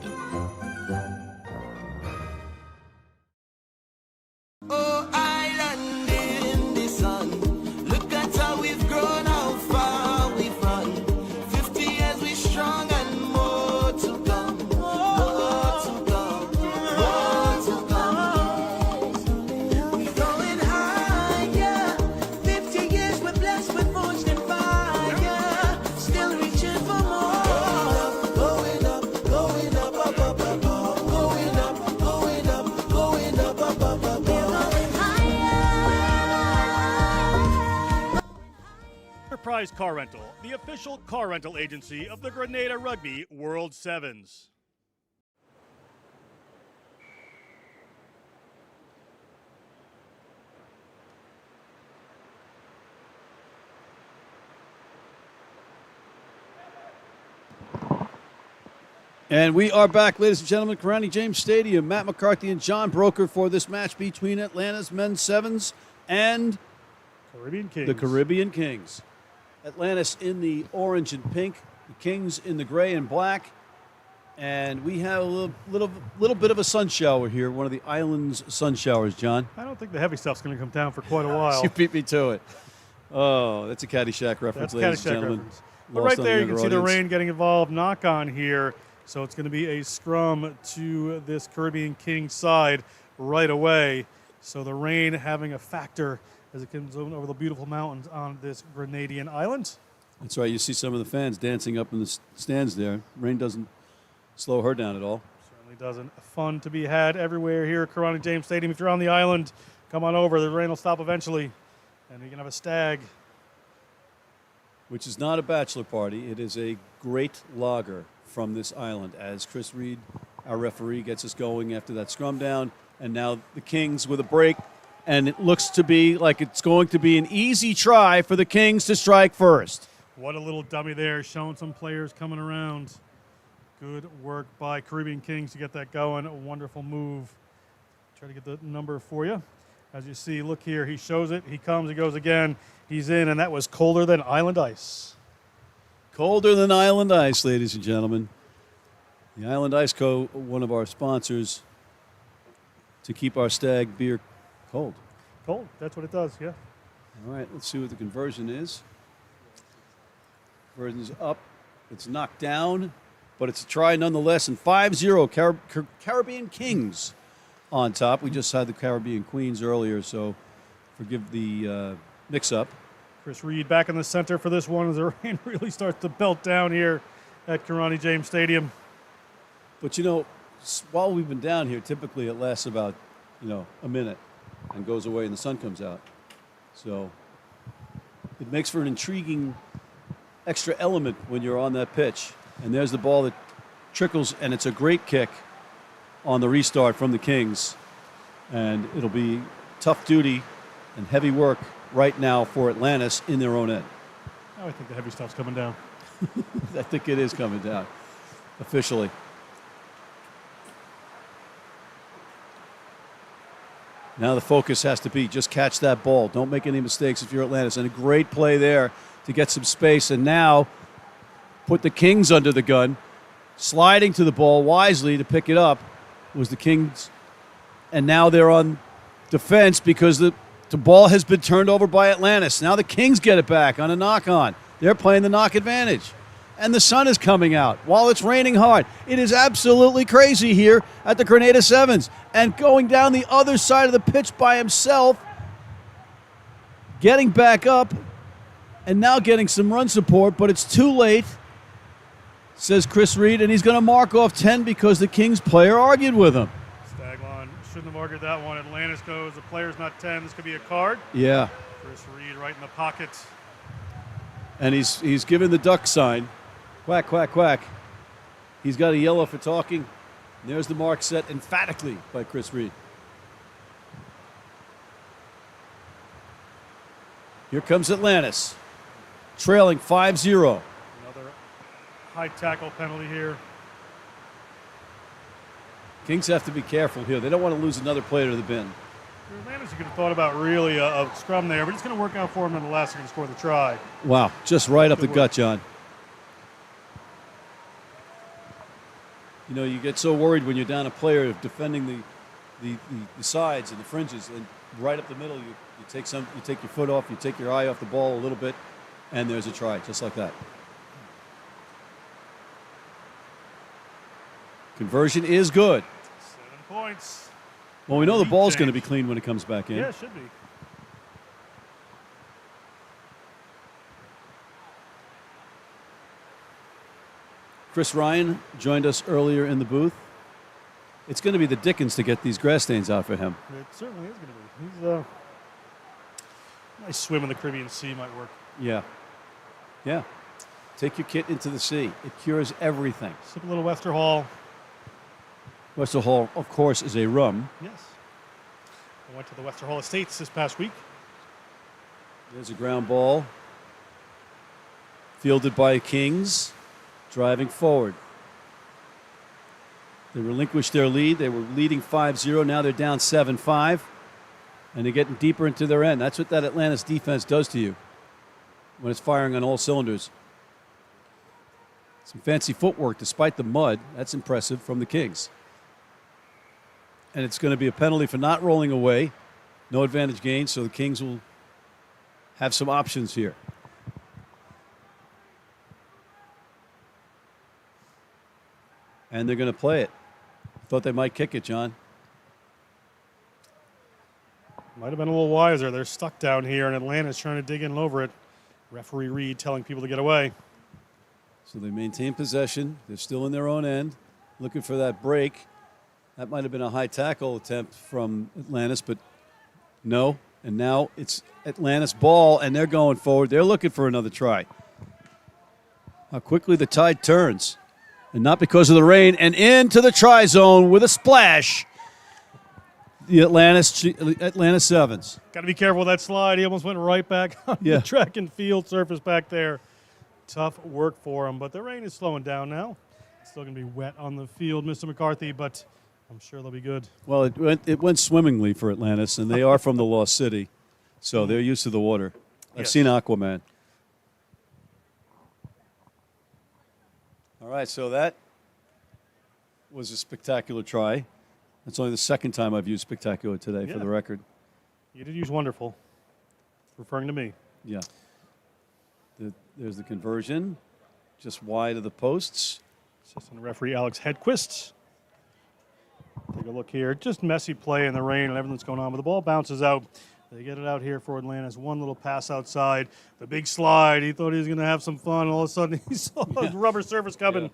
Speaker 2: Oh, island in the sun. Look at how we've grown, how far we've run. 50 years we strong and more to come. More to come. More to come. We're going higher. 50 years we're blessed with forged in fire. Still reaching for more. Going up, going up, going up, up.
Speaker 3: Enterprise Car Rental, the official car rental agency of the Grenada Rugby World Sevens.
Speaker 8: And we are back, ladies and gentlemen, Grenada James Stadium. Matt McCarthy and John Broker for this match between Atlanta's men's sevens and
Speaker 3: Caribbean Kings.
Speaker 8: the Caribbean Kings. Atlantis in the orange and pink, the Kings in the gray and black. And we have a little bit of a sun shower here, one of the island's sun showers, John.
Speaker 3: I don't think the heavy stuff's going to come down for quite a while.
Speaker 8: You beat me to it. Oh, that's a Caddyshack reference,
Speaker 3: That's
Speaker 8: ladies
Speaker 3: Caddyshack
Speaker 8: and gentlemen.
Speaker 3: reference. But
Speaker 8: Lost
Speaker 3: right
Speaker 8: on
Speaker 3: there,
Speaker 8: the
Speaker 3: you can
Speaker 8: younger
Speaker 3: see the
Speaker 8: audience.
Speaker 3: rain getting involved. Knock on here. So it's going to be a scrum to this Caribbean Kings side right away. So the rain having a factor as it comes over the beautiful mountains on this Grenadian island.
Speaker 8: That's right. You see some of the fans dancing up in the stands there. Rain doesn't slow her down at all.
Speaker 3: Certainly doesn't. Fun to be had everywhere here at Grenada James Stadium. If you're on the island, come on over. The rain will stop eventually, and you can have a stag.
Speaker 8: Which is not a bachelor party. It is a great lager from this island, as Chris Reed, our referee, gets us going after that scrum down. And now the Kings with a break. And it looks to be like it's going to be an easy try for the Kings to strike first.
Speaker 3: What a little dummy there, showing some players coming around. Good work by Caribbean Kings to get that going. A wonderful move. Try to get the number for you. As you see, look here, he shows it, he comes, he goes again, he's in, and that was colder than island ice.
Speaker 8: Colder than island ice, ladies and gentlemen. The Island Ice Co., one of our sponsors, to keep our stag beer cold.
Speaker 3: Cold, that's what it does, yeah.
Speaker 8: All right, let's see what the conversion is. Conversion's up. It's knocked down, but it's a try nonetheless. And 5-0 Caribbean Kings on top. We just had the Caribbean Queens earlier, so forgive the mix-up.
Speaker 3: Chris Reed back in the center for this one as the rain really starts to belt down here at Grenada James Stadium.
Speaker 8: But, you know, while we've been down here, typically it lasts about, a minute and goes away and the sun comes out. So it makes for an intriguing extra element when you're on that pitch. And there's the ball that trickles, and it's a great kick on the restart from the Kings. And it'll be tough duty and heavy work right now for Atlantis in their own end.
Speaker 3: Now I think the heavy stuff's coming down.
Speaker 8: I think it is coming down officially. Now the focus has to be just catch that ball. Don't make any mistakes if you're Atlantis. And a great play there to get some space. And now put the Kings under the gun. Sliding to the ball wisely to pick it up was the Kings. And now they're on defense because the ball has been turned over by Atlantis. Now the Kings get it back on a knock-on. They're playing the knock advantage. And the sun is coming out while it's raining hard. It is absolutely crazy here at the Grenada Sevens. And going down the other side of the pitch by himself, getting back up, and now getting some run support, but it's too late, says Chris Reed, and he's going to mark off 10 because the Kings player argued with him.
Speaker 3: Staglon shouldn't have argued that one. Atlantis goes, the player's not 10. This could be a card.
Speaker 8: Yeah.
Speaker 3: Chris Reed right in the pocket.
Speaker 8: And he's given the duck sign. Quack, quack, quack. He's got a yellow for talking. There's the mark set emphatically by Chris Reed. Here comes Atlantis, trailing 5-0.
Speaker 3: Another high tackle penalty here.
Speaker 8: Kings have to be careful here. They don't want to lose another player to the bin.
Speaker 3: Atlantis, you could have thought about really a scrum there, but it's going to work out for him nonetheless. They're going to score the try.
Speaker 8: Wow, just right up the
Speaker 3: Good
Speaker 8: gut,
Speaker 3: work.
Speaker 8: John. You know, you get so worried when you're down a player defending the sides and the fringes, and right up the middle, you take your foot off, you take your eye off the ball a little bit, and there's a try, just like that. Conversion is good.
Speaker 3: 7 points.
Speaker 8: Well, we know the
Speaker 3: Lead
Speaker 8: ball's going to
Speaker 3: change.
Speaker 8: be clean when it comes back in.
Speaker 3: Yeah, it should be.
Speaker 8: Chris Ryan joined us earlier in the booth. It's going to be the Dickens to get these grass stains out for him.
Speaker 3: It certainly is going to be. He's nice swim in the Caribbean Sea might work.
Speaker 8: Yeah. Yeah. Take your kit into the sea. It cures everything.
Speaker 3: Sip a little Wester Hall.
Speaker 8: Wester Hall, of course, is a rum.
Speaker 3: Yes. I went to the Wester Hall Estates this past week.
Speaker 8: There's a ground ball. Fielded by Kings. Driving forward. They relinquished their lead. They were leading 5-0. Now they're down 7-5. And they're getting deeper into their end. That's what that Atlantis defense does to you when it's firing on all cylinders. Some fancy footwork despite the mud. That's impressive from the Kings. And it's going to be a penalty for not rolling away. No advantage gained, so the Kings will have some options here. And they're going to play it. Thought they might kick it, John.
Speaker 3: Might have been a little wiser. They're stuck down here, and Atlanta's trying to dig in over it. Referee Reed telling people to get away.
Speaker 8: So they maintain possession. They're still in their own end, looking for that break. That might have been a high tackle attempt from Atlantis, but no. And now it's Atlantis ball, and they're going forward. They're looking for another try. How quickly the tide turns. And not because of the rain. And into the try zone with a splash. The Atlanta Sevens.
Speaker 3: Got to be careful with that slide. He almost went right back on the track and field surface back there. Tough work for him, but the rain is slowing down now. It's still going to be wet on the field, Mr. McCarthy, but I'm sure they'll be good.
Speaker 8: Well, it went swimmingly for Atlantis, and they are from the Lost City, so they're used to the water. I've seen Aquaman. All right, so that was a spectacular try. That's only the second time I've used spectacular today, for the record.
Speaker 3: You did use wonderful, referring to me.
Speaker 8: Yeah. There's the conversion, just wide of the posts.
Speaker 3: Assistant referee Alex Hedquist. Take a look here. Just messy play in the rain and everything that's going on, but the ball bounces out. They get it out here for Atlantis. One little pass outside. The big slide. He thought he was going to have some fun. All of a sudden, he saw a rubber surface coming. Yeah.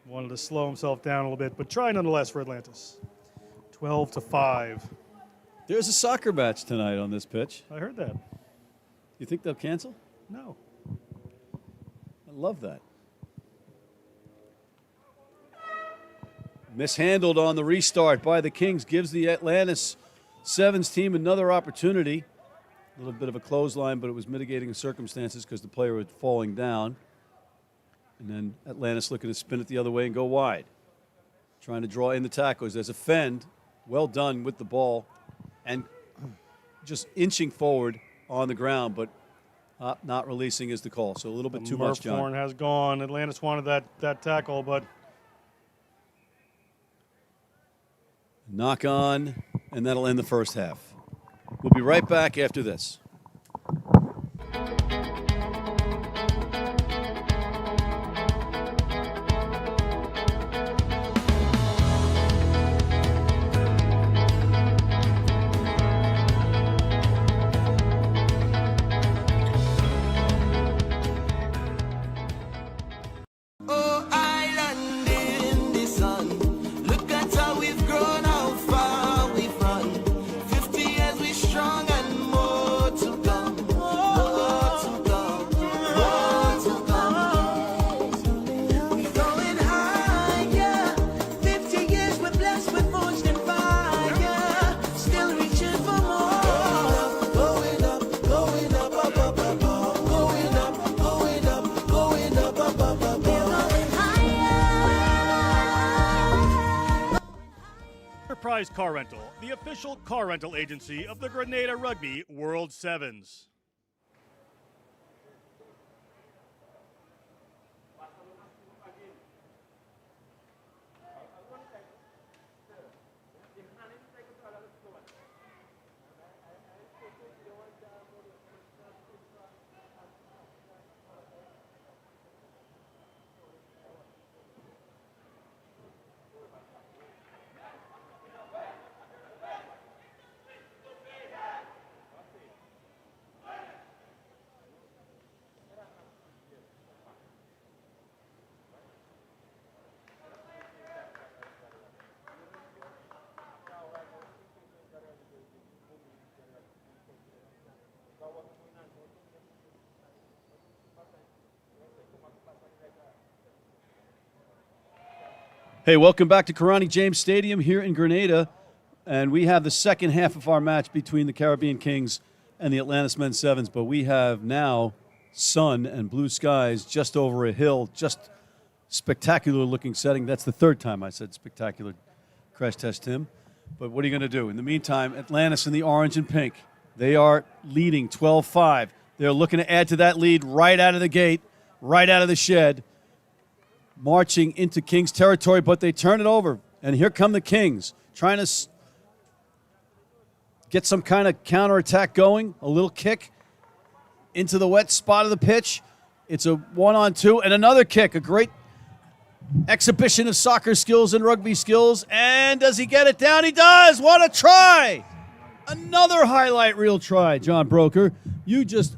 Speaker 3: Wanted to slow himself down a little bit, but try nonetheless for Atlantis. 12-5.
Speaker 8: There's a soccer match tonight on this pitch.
Speaker 3: I heard that.
Speaker 8: You think they'll cancel?
Speaker 3: No.
Speaker 8: I love that. Mishandled on the restart by the Kings gives the Atlantis Sevens team another opportunity. A little bit of a clothesline, but it was mitigating the circumstances because the player was falling down. And then Atlantis looking to spin it the other way and go wide. Trying to draw in the tacklers. There's a fend. Well done with the ball. And just inching forward on the ground, but not releasing is the call. So a little bit too much, John.
Speaker 3: Horn has gone. Atlantis wanted that tackle, but
Speaker 8: knock on, and that'll end the first half. We'll be right back after this.
Speaker 2: Oh, island in the sun. Look at how we've grown, how far we've run. 50 years we strong and more to come. More to come. More to come. We're going higher. 50 years we're blessed with forged in fire. Still reaching for more. Going up, going up, up, up, up, up. Going up, going up, going up, up, up, up.
Speaker 3: Enterprise Car Rental, the official car rental agency of the Grenada Rugby World Sevens.
Speaker 8: Hey, welcome back to Karani James Stadium here in Grenada. And we have the second half of our match between the Caribbean Kings and the Atlantis Men's Sevens. But we have now sun and blue skies just over a hill, just spectacular looking setting. That's the third time I said spectacular, Crash Test Tim. But what are you going to do? In the meantime, Atlantis in the orange and pink. They are leading 12-5. They're looking to add to that lead right out of the gate, right out of the shed, marching into Kings territory, but they turn it over. And here come the Kings, trying to get some kind of counterattack going, a little kick into the wet spot of the pitch. It's a 1-on-2 and another kick, a great exhibition of soccer skills and rugby skills. And does he get it down? He does. What a try! Another highlight reel try, John Broker. You just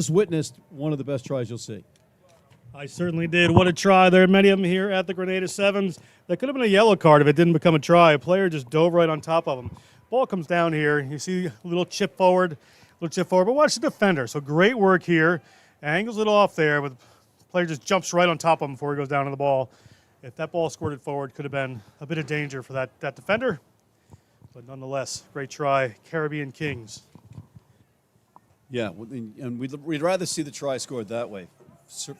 Speaker 8: witnessed one of the best tries you'll see.
Speaker 3: I certainly did. What a try. There are many of them here at the Grenada Sevens. That could have been a yellow card if it didn't become a try. A player just dove right on top of him. Ball comes down here. You see a little chip forward. But watch the defender. So great work here. Angles it off there, but the player just jumps right on top of him before he goes down to the ball. If that ball squirted forward, could have been a bit of danger for that defender. But nonetheless, great try. Caribbean Kings.
Speaker 8: Yeah, and we'd rather see the try scored that way,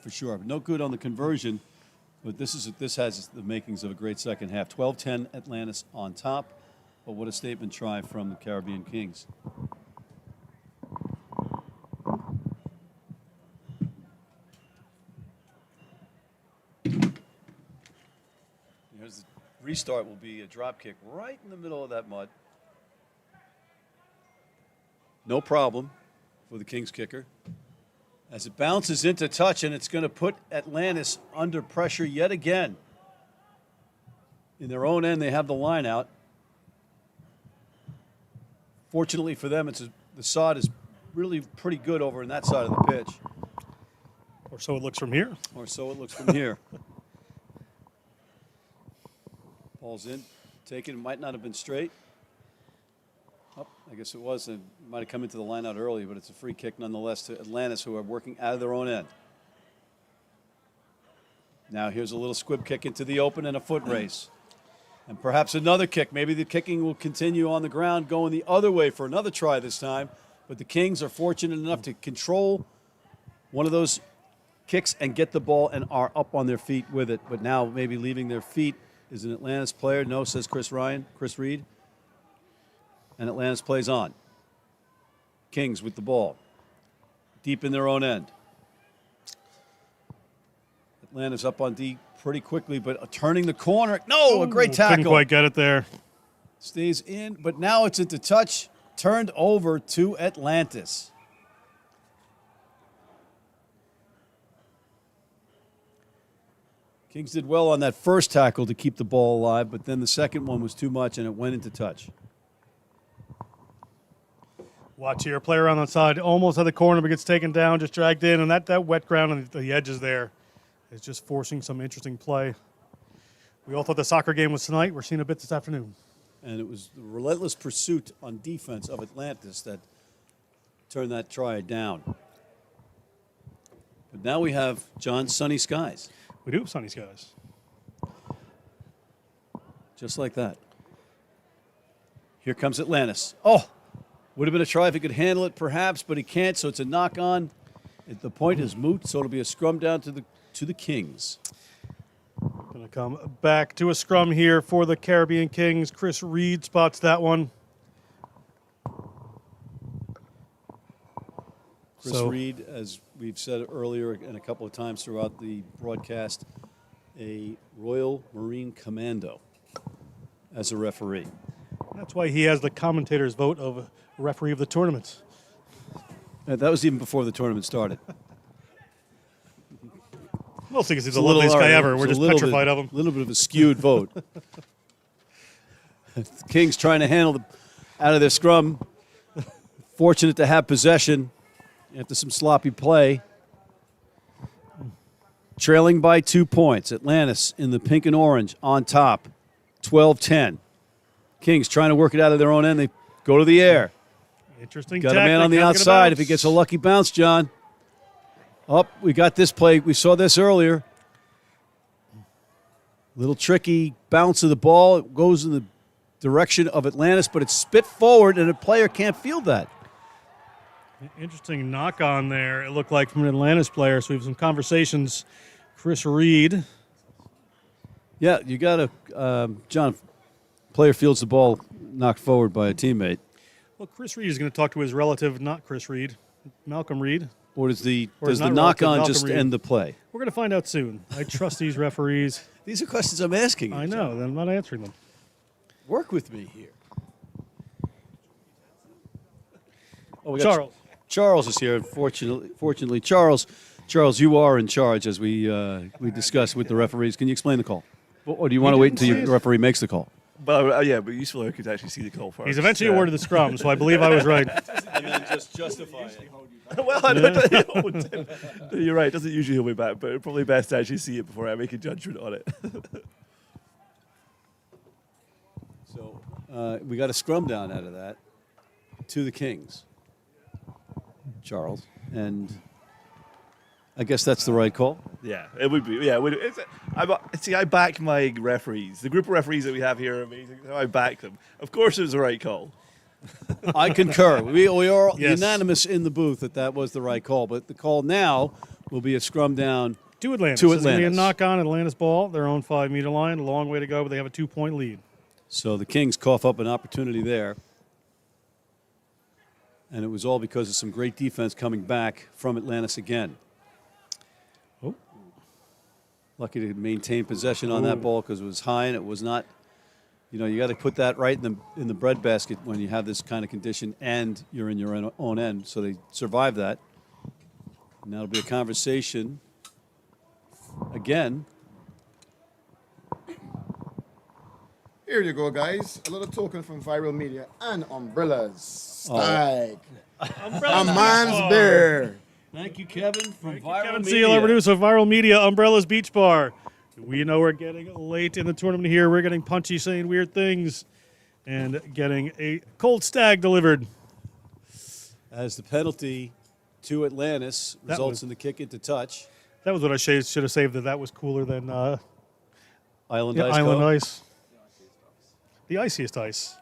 Speaker 8: for sure. No good on the conversion, but this has the makings of a great second half. 12-10 Atlantis on top, but what a statement try from the Caribbean Kings. Here's the restart. Will be a drop kick right in the middle of that mud. No problem for the Kings kicker. As it bounces into touch, and it's going to put Atlantis under pressure yet again. In their own end, they have the line out. Fortunately for them, the sod is really pretty good over in that side of the pitch.
Speaker 3: Or so it looks from here.
Speaker 8: Ball's in. Taken. Might not have been straight. Oh, I guess it was. It might have come into the line out early, but it's a free kick nonetheless to Atlantis, who are working out of their own end. Now here's a little squib kick into the open and a foot race. And perhaps another kick. Maybe the kicking will continue on the ground, going the other way for another try this time. But the Kings are fortunate enough to control one of those kicks and get the ball and are up on their feet with it. But now maybe leaving their feet is an Atlantis player. No, says Chris Reed. And Atlantis plays on. Kings with the ball. Deep in their own end. Atlantis up on D pretty quickly, but turning the corner. No, a great tackle.
Speaker 3: Couldn't quite get it there.
Speaker 8: Stays in, but now it's into touch. Turned over to Atlantis. Kings did well on that first tackle to keep the ball alive, but then the second one was too much, and it went into touch.
Speaker 3: Watch here, player on the side, almost at the corner, but gets taken down, just dragged in, and that wet ground on the edges there is just forcing some interesting play. We all thought the soccer game was tonight. We're seeing a bit this afternoon.
Speaker 8: And it was the relentless pursuit on defense of Atlantis that turned that try down. But now we have John sunny skies.
Speaker 3: We do have sunny skies.
Speaker 8: Just like that. Here comes Atlantis. Oh! Would have been a try if he could handle it, perhaps, but he can't, so it's a knock-on. The point is moot, so it'll be a scrum down to the Kings.
Speaker 3: Going to come back to a scrum here for the Caribbean Kings. Chris Reed spots that one.
Speaker 8: Chris Reed, as we've said earlier and a couple of times throughout the broadcast, a Royal Marine Commando as a referee.
Speaker 3: That's why he has the commentator's vote of referee of the tournament.
Speaker 8: That was even before the tournament started.
Speaker 3: Mostly because he's the loveliest guy ever. We're just petrified of him.
Speaker 8: A little bit of a skewed vote. The Kings trying to handle out of their scrum. Fortunate to have possession after some sloppy play. Trailing by 2 points. Atlantis in the pink and orange on top. 12-10. Kings trying to work it out of their own end. They go to the air.
Speaker 3: Interesting.
Speaker 8: Got a man on the outside if he gets a lucky bounce, John. We got this play. We saw this earlier. Little tricky bounce of the ball. It goes in the direction of Atlantis, but it's spit forward, and a player can't field that.
Speaker 3: Interesting knock on there, it looked like, from an Atlantis player. So we have some conversations. Chris Reed.
Speaker 8: Yeah, you got to, John, player fields the ball knocked forward by a teammate.
Speaker 3: Well, Chris Reed is going to talk to his relative, not Chris Reed, Malcolm Reed.
Speaker 8: Or does the
Speaker 3: Or not
Speaker 8: knock
Speaker 3: relative,
Speaker 8: on
Speaker 3: Malcolm
Speaker 8: just
Speaker 3: Reed.
Speaker 8: end the play?
Speaker 3: We're going to find out soon. I trust these referees.
Speaker 8: These are questions I'm asking you.
Speaker 3: I know, I'm not answering them.
Speaker 8: Work with me here. Oh, we got
Speaker 3: Charles.
Speaker 8: Charles is here. Fortunately, Charles, you are in charge as we discuss with the referees. Can you explain the call? Or do you want to wait until the referee makes the call?
Speaker 11: But yeah, but useful I could actually see the call first.
Speaker 3: He's eventually awarded the scrum, so I believe I was right.
Speaker 8: And then just justify it.
Speaker 11: Well, I don't, you're right. It doesn't usually hold me back, but it's probably best to actually see it before I make a judgment on it.
Speaker 8: So we got a scrum down out of that to the Kings, Charles, and I guess that's the right call.
Speaker 11: Yeah, it would be. Yeah, I back my referees. The group of referees that we have here are amazing. So I back them. Of course, it was the right call.
Speaker 8: I concur. We are
Speaker 3: Yes.
Speaker 8: unanimous in the booth that was the right call. But the call now will be a scrum down
Speaker 3: To Atlantis.
Speaker 8: To
Speaker 3: It's going to be a
Speaker 8: Atlantis.
Speaker 3: knock on Atlantis ball, their own 5-meter line. A long way to go, but they have a 2-point lead.
Speaker 8: So the Kings cough up an opportunity there. And it was all because of some great defense coming back from Atlantis again.
Speaker 3: Oh.
Speaker 8: Lucky to maintain possession on that ball because it was high and it was not. You know, you got to put that right in the breadbasket when you have this kind of condition and you're in your own end. So they survived that. And that'll be a conversation again.
Speaker 12: Here you go, guys. A little token from Viral Media and Umbrellas. Like a man's bear.
Speaker 8: Thank you, Kevin, from Viral
Speaker 3: Kevin
Speaker 8: Media.
Speaker 3: Seal, our producer of Viral Media, Umbrellas Beach Bar. We know we're getting late in the tournament here. We're getting punchy, saying weird things, and getting a cold stag delivered.
Speaker 8: As the penalty to Atlantis results in the kick into touch.
Speaker 3: That was what I should have saved. That was cooler than
Speaker 8: Island Ice.
Speaker 3: Island
Speaker 8: call.
Speaker 3: Ice. The iciest ice.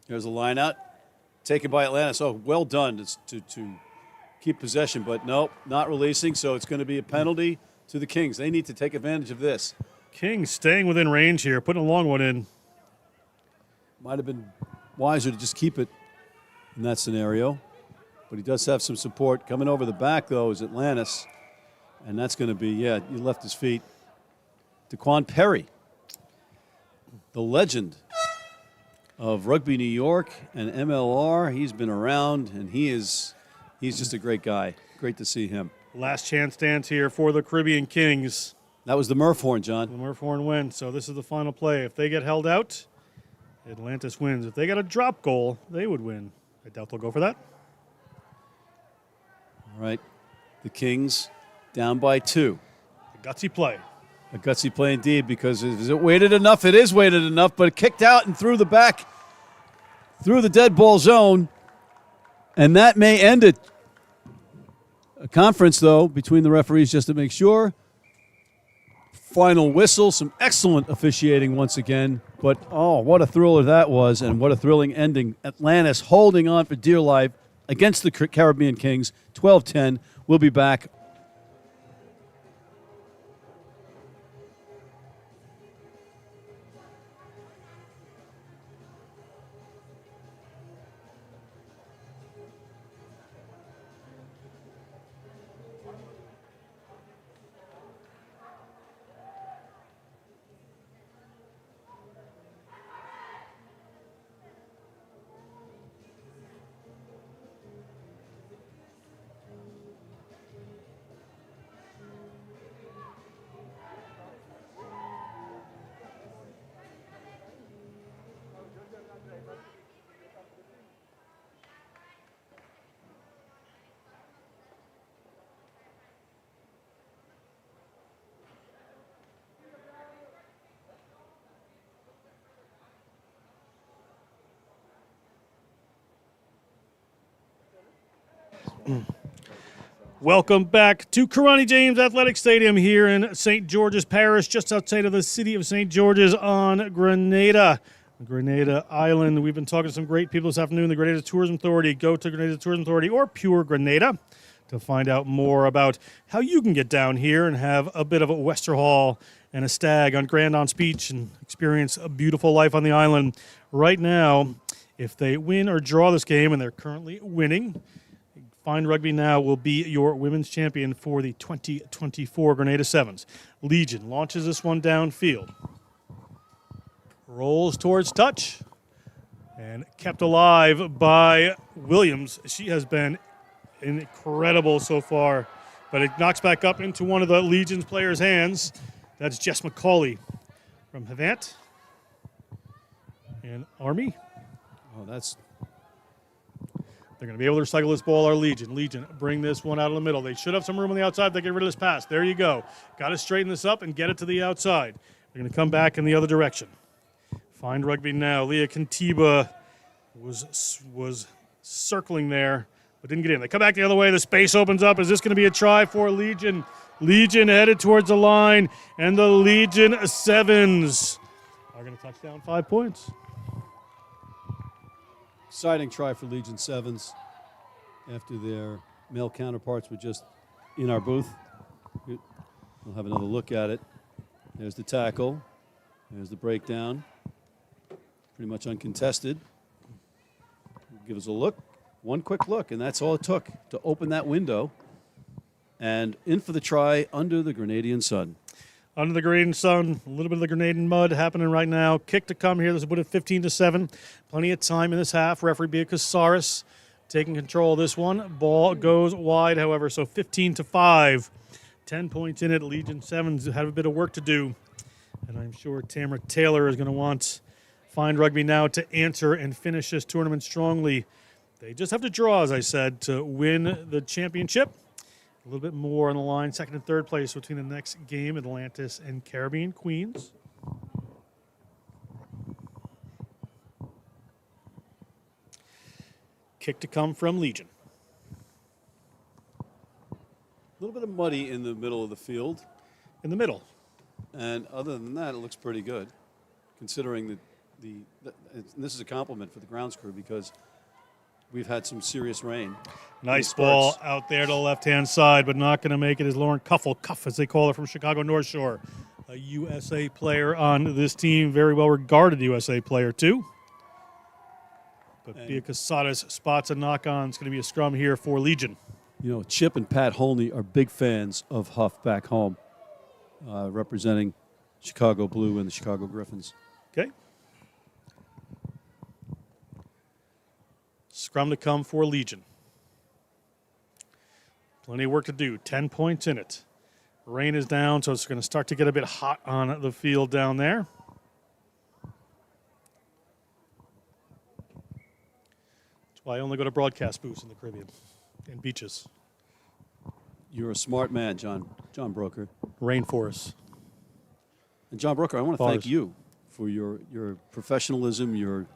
Speaker 8: There's a line out. Taken by Atlantis. Oh, well done to keep possession, but nope, not releasing. So it's going to be a penalty to the Kings. They need to take advantage of this.
Speaker 3: Kings staying within range here, putting a long one in.
Speaker 8: Might have been wiser to just keep it in that scenario. But he does have some support. Coming over the back, though, is Atlantis. And that's going to be, he left his feet. Daquan Perry, the legend of Rugby New York and MLR. He's been around, and he's just a great guy. Great to see him.
Speaker 3: Last chance dance here for the Caribbean Kings.
Speaker 8: That was the Murph horn, John.
Speaker 3: The Murph horn wins, so this is the final play. If they get held out, Atlantis wins. If they get a drop goal, they would win. I doubt they'll go for that.
Speaker 8: All right. The Kings down by 2.
Speaker 3: A gutsy play.
Speaker 8: A gutsy play indeed, because is it weighted enough? It is weighted enough, but it kicked out and through the back, through the dead ball zone. And that may end it. A conference, though, between the referees just to make sure. Final whistle, some excellent officiating once again. But, oh, what a thriller that was, and what a thrilling ending. Atlantis holding on for dear life against the Caribbean Kings, 12-10. We'll be back.
Speaker 3: Welcome back to Karani James Athletic Stadium here in St. George's Parish, just outside of the city of St. George's on Grenada. Grenada Island. We've been talking to some great people this afternoon. The Grenada Tourism Authority. Go to Grenada Tourism Authority or Pure Grenada to find out more about how you can get down here and have a bit of a Wester Hall and a stag on Grandon's Beach and experience a beautiful life on the island. Right now, if they win or draw this game, and they're currently winning, Fine Rugby Now will be your women's champion for the 2024 Grenada Sevens. Legion launches this one downfield. Rolls towards touch and kept alive by Williams. She has been incredible so far, but it knocks back up into one of the Legion's players' hands. That's Jess McCauley from Havant and Army.
Speaker 8: Oh, that's...
Speaker 3: They're going to be able to recycle this ball, our Legion. Legion, bring this one out of the middle. They should have some room on the outside if they get rid of this pass. There you go. Got to straighten this up and get it to the outside. They're going to come back in the other direction. Find Rugby Now. Leah Kantiba was circling there, but didn't get in. They come back the other way. The space opens up. Is this going to be a try for Legion? Legion headed towards the line, and the Legion Sevens are going to touch down 5 points.
Speaker 8: Exciting try for Legion Sevens after their male counterparts were just in our booth. We'll have another look at it. There's the tackle. There's the breakdown. Pretty much uncontested. Give us a look. One quick look, and that's all it took to open that window. And in for the try under the Grenadian sun.
Speaker 3: Under the Grenadian sun, a little bit of the Grenadian mud happening right now. Kick to come here. This will put it 15-7. Plenty of time in this half. Referee Bia Casares taking control of this one. Ball goes wide, however, so 15-5. 10 points in it. Legion Sevens have a bit of work to do. And I'm sure Tamara Taylor is going to want Find Rugby Now to answer and finish this tournament strongly. They just have to draw, as I said, to win the championship. A little bit more on the line. Second and third place between the next game, Atlantis and Caribbean Queens. Kick to come from Legion.
Speaker 8: A little bit of muddy in the middle of the field.
Speaker 3: In the middle.
Speaker 8: And other than that, it looks pretty good, considering that this is a compliment for the grounds crew because we've had some serious rain.
Speaker 3: Nice ball out there to the left-hand side, but not going to make it is Lauren Cuff, as they call her, from Chicago North Shore. A USA player on this team, very well-regarded USA player, too. But Bia Casares spots a knock-on. It's going to be a scrum here for Legion.
Speaker 8: You know, Chip and Pat Holney are big fans of Huff back home, representing Chicago Blue and the Chicago Griffins.
Speaker 3: Okay. Scrum to come for Legion. Plenty of work to do. 10 points in it. Rain is down, so it's going to start to get a bit hot on the field down there. That's why I only go to broadcast booths in the Caribbean and beaches.
Speaker 8: You're a smart man, John Broker.
Speaker 3: Rainforests.
Speaker 8: And John Broker, I want to
Speaker 3: Bars.
Speaker 8: thank you for your professionalism, your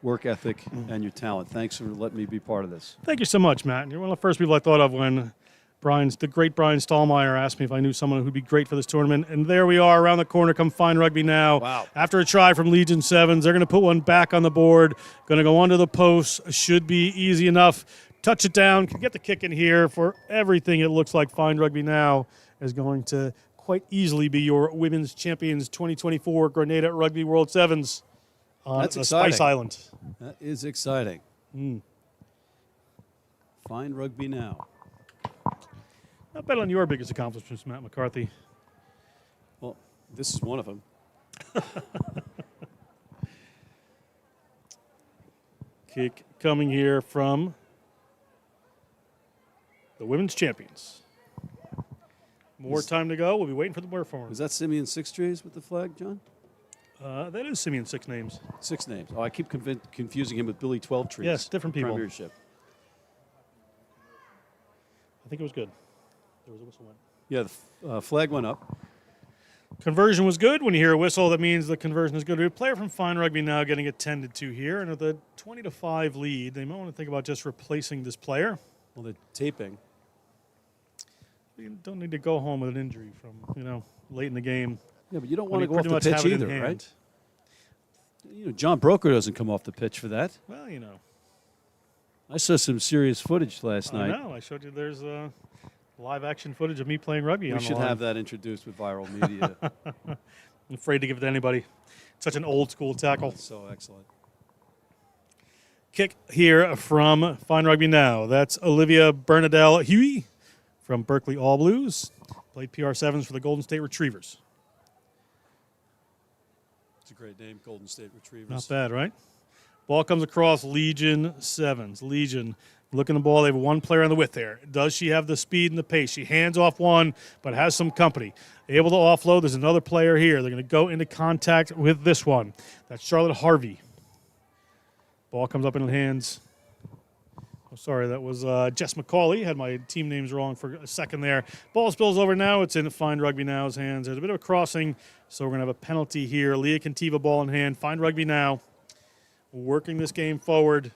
Speaker 8: work ethic, and your talent. Thanks for letting me be part of this.
Speaker 3: Thank you so much, Matt. You're one of the first people I thought of when the great Brian Stallmeyer asked me if I knew someone who'd be great for this tournament. And there we are around the corner. Come Find Rugby Now.
Speaker 8: Wow.
Speaker 3: After a try from Legion Sevens, they're going to put one back on the board. Going to go under the post. Should be easy enough. Touch it down. Can get the kick in here. For everything, it looks like Find Rugby Now is going to quite easily be your women's champions 2024 Grenada Rugby World Sevens on
Speaker 8: That's
Speaker 3: the
Speaker 8: exciting.
Speaker 3: Spice Island.
Speaker 8: That is exciting. Find Rugby Now.
Speaker 3: Not bet on your biggest accomplishments, Matt McCarthy.
Speaker 8: Well, this is one of them.
Speaker 3: Kick coming here from the women's champions. More time to go. We'll be waiting for the word form.
Speaker 8: Is that Simeon Six Trees with the flag, John?
Speaker 3: That is Simeon Six Names.
Speaker 8: Six names. Oh, I keep confusing him with Billy 12 Trees.
Speaker 3: Yes, different people.
Speaker 8: Premiership.
Speaker 3: I think it was good. There was a whistle went.
Speaker 8: Yeah, the flag went up.
Speaker 3: Conversion was good. When you hear a whistle, that means the conversion is good. A player from Fine Rugby Now getting it 10-2 here. And with a 20-5 lead, they might want to think about just replacing this player.
Speaker 8: Well, they're taping.
Speaker 3: You don't need to go home with an injury from, late in the game.
Speaker 8: Yeah, but you don't
Speaker 3: When
Speaker 8: want to
Speaker 3: you
Speaker 8: go off
Speaker 3: pretty
Speaker 8: the
Speaker 3: much
Speaker 8: pitch
Speaker 3: have it in
Speaker 8: either,
Speaker 3: hand.
Speaker 8: right? John Broker doesn't come off the pitch for that.
Speaker 3: Well,
Speaker 8: I saw some serious footage last
Speaker 3: I
Speaker 8: night.
Speaker 3: know. I showed you there's live action footage of me playing rugby.
Speaker 8: We should have that introduced with viral media.
Speaker 3: I'm afraid to give it to anybody. Such an old school tackle.
Speaker 8: So excellent.
Speaker 3: Kick here from Fine Rugby Now. That's Olivia Bernadelle Huey from Berkeley All Blues. Played PR7s for the Golden State Retrievers.
Speaker 8: It's a great name, Golden State Retrievers.
Speaker 3: Not bad, right? Ball comes across Legion Sevens. Legion looking the ball. They have one player on the width there. Does she have the speed and the pace? She hands off one, but has some company. Able to offload. There's another player here. They're going to go into contact with this one. That's Charlotte Harvey. Ball comes up in the hands. Oh, sorry, that was Jess McCauley. Had my team names wrong for a second there. Ball spills over now. It's in Fine Rugby Now's hands. There's a bit of a crossing, so we're going to have a penalty here. Leah Contiva, ball in hand. Fine Rugby Now working this game forward.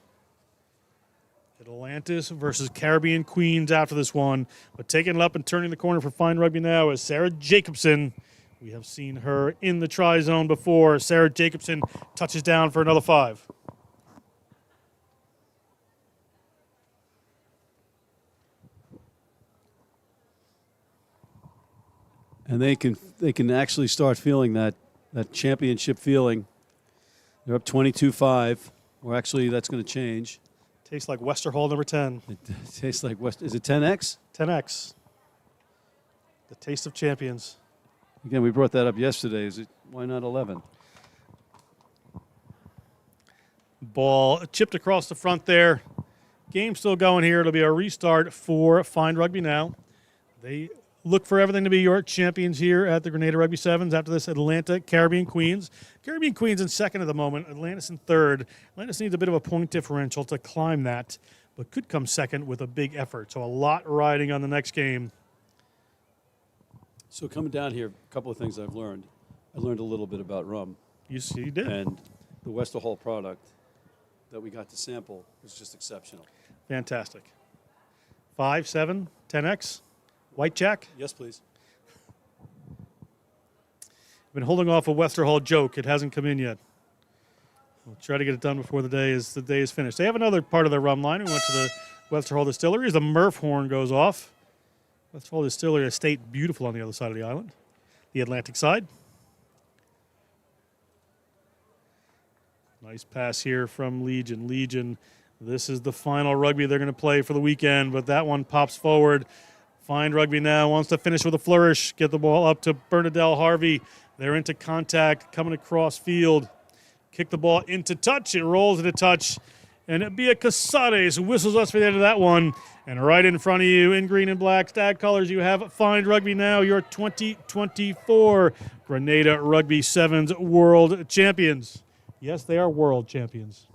Speaker 3: Atlantis versus Caribbean Queens after this one. But taking it up and turning the corner for Fine Rugby Now is Sarah Jacobson. We have seen her in the try zone before. Sarah Jacobson touches down for another 5.
Speaker 8: And they can actually start feeling that championship feeling. They're up 22-5. Or actually, that's going to change.
Speaker 3: Tastes like Westerhall number 10.
Speaker 8: It tastes like Is it 10X?
Speaker 3: 10X. The taste of champions.
Speaker 8: Again, we brought that up yesterday. Why not 11?
Speaker 3: Ball chipped across the front there. Game still going here. It'll be a restart for Fine Rugby Now. They look for everything to be your champions here at the Grenada Rugby Sevens after this Atlanta Caribbean Queens. Caribbean Queens in second at the moment. Atlantis in third. Atlantis needs a bit of a point differential to climb that, but could come second with a big effort. So a lot riding on the next game.
Speaker 8: So coming down here, a couple of things I've learned. I learned a little bit about rum.
Speaker 3: You did.
Speaker 8: And the Westerhall product that we got to sample was just exceptional.
Speaker 3: Fantastic. 5, 7, 10X. White Jack?
Speaker 8: Yes, please.
Speaker 3: I've been holding off a Westerhall joke. It hasn't come in yet. We'll try to get it done before the day is finished. They have another part of their rum line. We went to the Westerhall Distillery as the Murph horn goes off. Westerhall Distillery estate, beautiful on the other side of the island, the Atlantic side. Nice pass here from Legion. Legion, this is the final rugby they're going to play for the weekend, but that one pops forward. Fine Rugby Now wants to finish with a flourish. Get the ball up to Bernadelle Harvey. They're into contact, coming across field. Kick the ball into touch. It rolls into touch. And Bia Casades whistles us for the end of that one. And right in front of you, in green and black stag colors, you have Fine Rugby Now, your 2024 Grenada Rugby Sevens World Champions. Yes, they are world champions.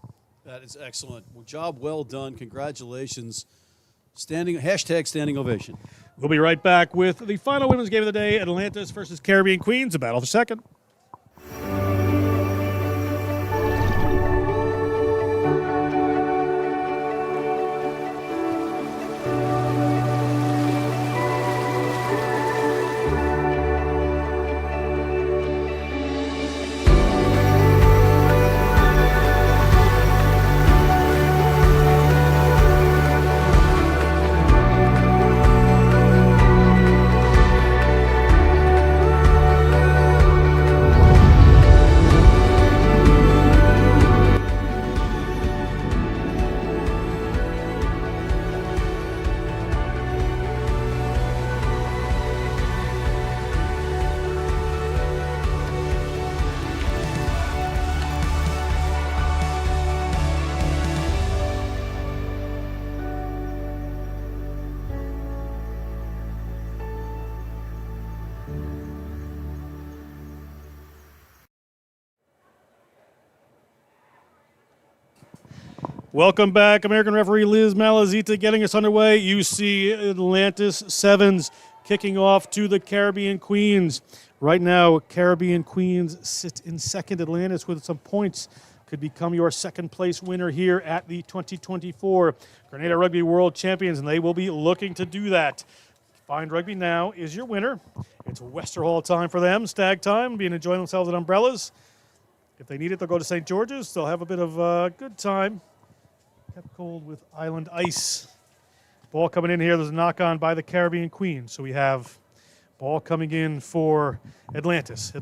Speaker 8: That is excellent. Well, job well done. Congratulations. Standing ovation.
Speaker 3: We'll be right back with the final women's game of the day, Atlantis versus Caribbean Queens, a battle for second. Welcome back. American referee Liz Malazita getting us underway. You see Atlantis Sevens kicking off to the Caribbean Queens. Right now, Caribbean Queens sit in second. Atlantis with some points could become your second place winner here at the 2024 Grenada Rugby World Champions, and they will be looking to do that. Find Rugby Now is your winner. It's Westerhall time for them, stag time, being enjoying themselves at Umbrellas. If they need it, they'll go to St. George's. They'll have a bit of a good time. Kept cold with Island Ice. Ball coming in here. There's a knock on by the Caribbean Queens. So we have ball coming in for Atlantis.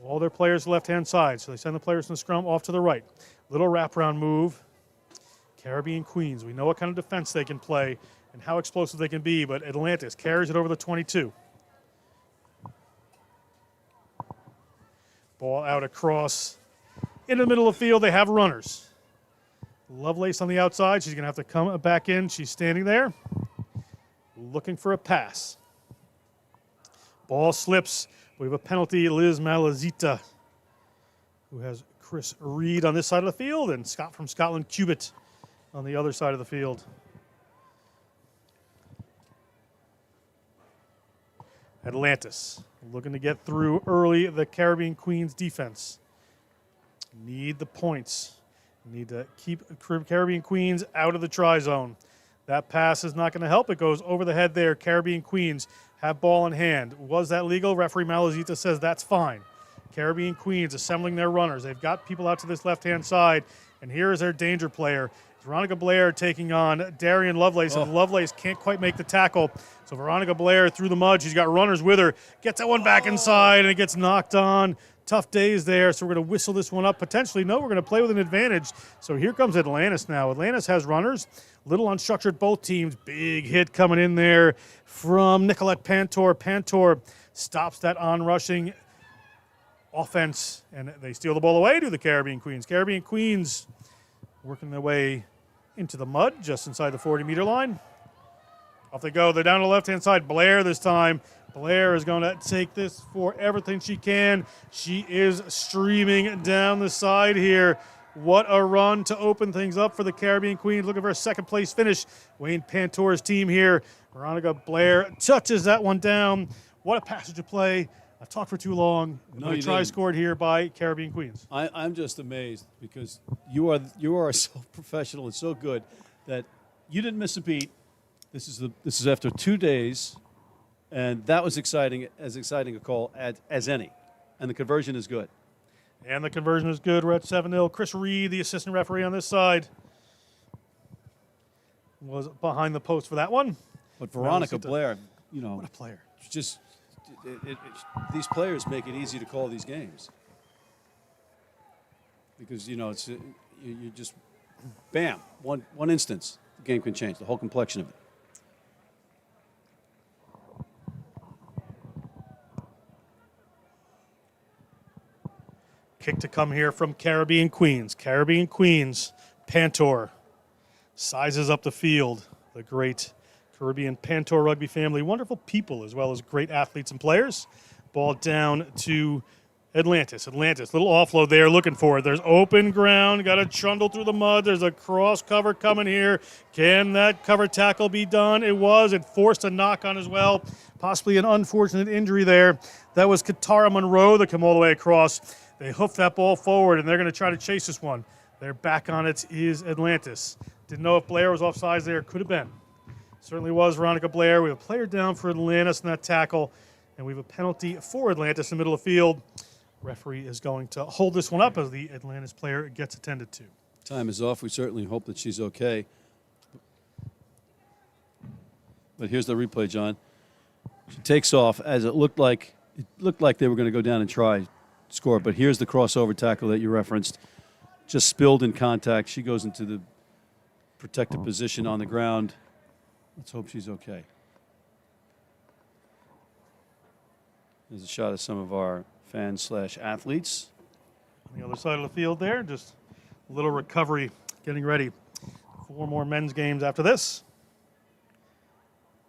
Speaker 3: All their players left-hand side. So they send the players in the scrum off to the right. Little wraparound move. Caribbean Queens. We know what kind of defense they can play and how explosive they can be, but Atlantis carries it over the 22. Ball out across. In the middle of the field, they have runners. Lovelace on the outside. She's going to have to come back in. She's standing there looking for a pass. Ball slips. We have a penalty. Liz Malazita, who has Chris Reed on this side of the field, and Scott from Scotland, Cubitt, on the other side of the field. Atlantis looking to get through early the Caribbean Queens defense. Need the points. Need to keep Caribbean Queens out of the try zone. That pass is not going to help. It goes over the head there. Caribbean Queens have ball in hand. Was that legal? Referee Malazita says that's fine. Caribbean Queens assembling their runners. They've got people out to this left-hand side, and here is their danger player. Veronica Blair taking on Darian Lovelace. And Lovelace can't quite make the tackle. So Veronica Blair through the mud. She's got runners with her. Gets that one back inside, and it gets knocked on. Tough days there, so we're going to whistle this one up. Potentially, no, we're going to play with an advantage. So here comes Atlantis now. Atlantis has runners. Little unstructured, both teams. Big hit coming in there from Nicolette Pantor. Pantor stops that on-rushing offense, and they steal the ball away to the Caribbean Queens. Caribbean Queens working their way into the mud just inside the 40-meter line. Off they go. They're down to the left-hand side. Blair this time. Blair is going to take this for everything she can. She is streaming down the side here. What a run to open things up for the Caribbean Queens. Looking for a second-place finish. Wayne Pantor's team here. Veronica Blair touches that one down. What a passage of play. I've talked for too long.
Speaker 8: No,
Speaker 3: a try scored here by Caribbean Queens.
Speaker 8: I'm just amazed because you are so professional and so good that you didn't miss a beat. This is after 2 days. And that was exciting a call as any. And the conversion is good.
Speaker 3: And the conversion is good. We're at 7-0. Chris Reed, the assistant referee on this side, was behind the post for that one.
Speaker 8: But Veronica Blair,
Speaker 3: what a player.
Speaker 8: Just these players make it easy to call these games. Because, it's you just, bam, one instance, the game can change, the whole complexion of it.
Speaker 3: Kick to come here from Caribbean Queens. Caribbean Queens, Pantor sizes up the field. The great Caribbean Pantor rugby family. Wonderful people as well as great athletes and players. Ball down to Atlantis. Atlantis, little offload there, looking for it. There's open ground, got to trundle through the mud. There's a cross cover coming here. Can that cover tackle be done? It was. It forced a knock on as well. Possibly an unfortunate injury there. That was Katara Monroe that came all the way across. They hoofed that ball forward, and they're going to try to chase this one. They're back on it is Atlantis. Didn't know if Blair was offsides there. Could have been. Certainly was Veronica Blair. We have a player down for Atlantis in that tackle, and we have a penalty for Atlantis in the middle of the field. Referee is going to hold this one up as the Atlantis player gets attended to.
Speaker 8: Time is off. We certainly hope that she's okay. But here's the replay, John. She takes off as it looked like they were going to go down and try score. But here's the crossover tackle that you referenced. Just spilled in contact. She goes into the protected position on the ground. Let's hope she's okay. There's a shot of some of our fans/athletes.
Speaker 3: On the other side of the field there, just a little recovery, getting ready. 4 more men's games after this.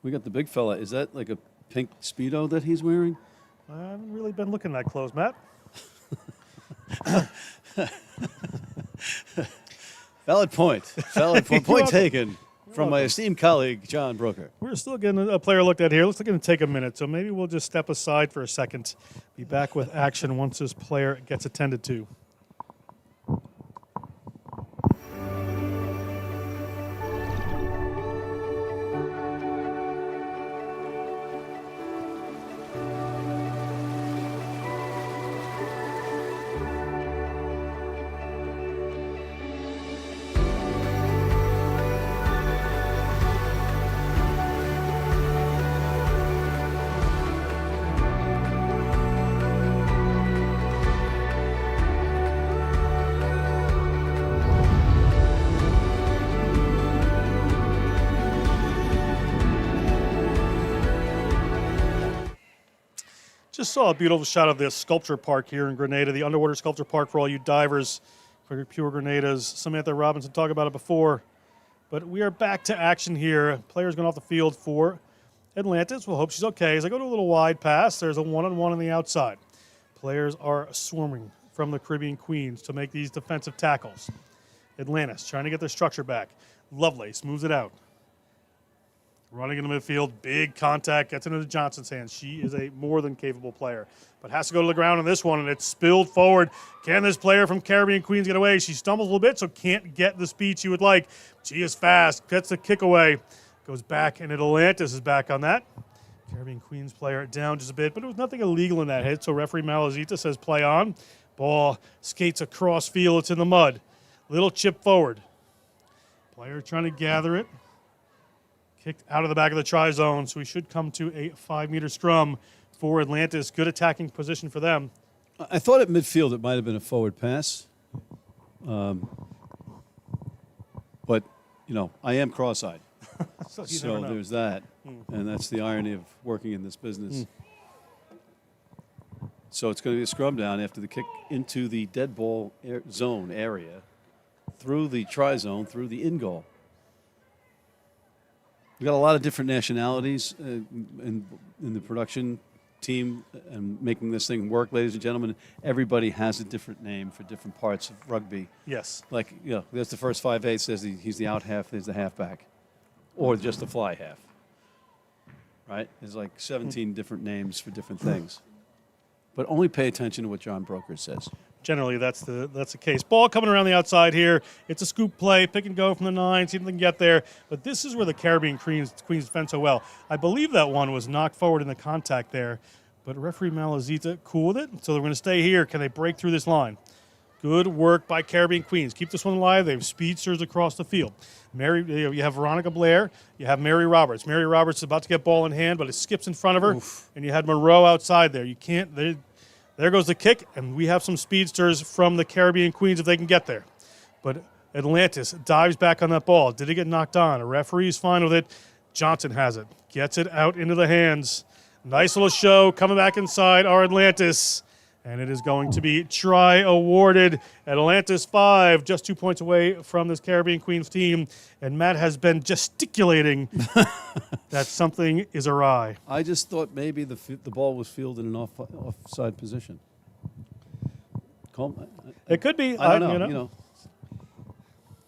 Speaker 8: We got the big fella. Is that like a pink Speedo that he's wearing?
Speaker 3: I haven't really been looking that close, Matt.
Speaker 8: Valid point. Point taken from my esteemed colleague, John Brooker.
Speaker 3: We're still getting a player looked at here. Looks like it's going to take a minute, so maybe we'll just step aside for a second. Be back with action once this player gets attended to. Just saw a beautiful shot of this sculpture park here in Grenada, the underwater sculpture park for all you divers, for your pure Grenadas. Samantha Robinson talked about it before. But we are back to action here. Players going off the field for Atlantis. We'll hope she's okay. As I go to a little wide pass, there's a one-on-one on the outside. Players are swarming from the Caribbean Queens to make these defensive tackles. Atlantis trying to get their structure back. Lovelace moves it out. Running in the midfield, big contact, gets into Johnson's hands. She is a more than capable player, but has to go to the ground on this one, and it's spilled forward. Can this player from Caribbean Queens get away? She stumbles a little bit, so can't get the speed she would like. She is fast, gets the kick away, goes back, and Atlantis is back on that. Caribbean Queens player down just a bit, but there was nothing illegal in that hit, so referee Malazita says play on. Ball skates across field, it's in the mud. Little chip forward. Player trying to gather it. Kicked out of the back of the try zone, so we should come to a 5-meter scrum for Atlantis. Good attacking position for them.
Speaker 8: I thought at midfield it might have been a forward pass. But, I am cross-eyed.
Speaker 3: So
Speaker 8: there's that. And that's the irony of working in this business. So it's going to be a scrum down after the kick into the dead ball zone area, through the try zone, through the in goal. We've got a lot of different nationalities in the production team and making this thing work, ladies and gentlemen. Everybody has a different name for different parts of rugby.
Speaker 3: Yes.
Speaker 8: Like, there's the first 5/8, there's he's the out half, there's the halfback, or just the fly half. Right? There's like 17 different names for different things. But only pay attention to what John Broker says.
Speaker 3: Generally, that's the case. Ball coming around the outside here. It's a scoop play, pick and go from the 9, see if they can get there. But this is where the Caribbean Queens defend so well. I believe that one was knocked forward in the contact there. But referee Malazita cool with it, so they're going to stay here. Can they break through this line? Good work by Caribbean Queens. Keep this one alive. They have speedsters across the field. You have Veronica Blair. You have Mary Roberts. Mary Roberts is about to get ball in hand, but it skips in front of her. Oof. And you had Moreau outside there. You can't. There goes the kick, and we have some speedsters from the Caribbean Queens if they can get there. But Atlantis dives back on that ball. Did it get knocked on? A referee's fine with it. Johnson has it. Gets it out into the hands. Nice little show coming back inside our Atlantis. And it is going to be try awarded. Atlantis 5, just 2 points away from this Caribbean Queens team. And Matt has been gesticulating that something is awry.
Speaker 8: I just thought maybe the ball was fielded in an offside position.
Speaker 3: It could be.
Speaker 8: I don't know.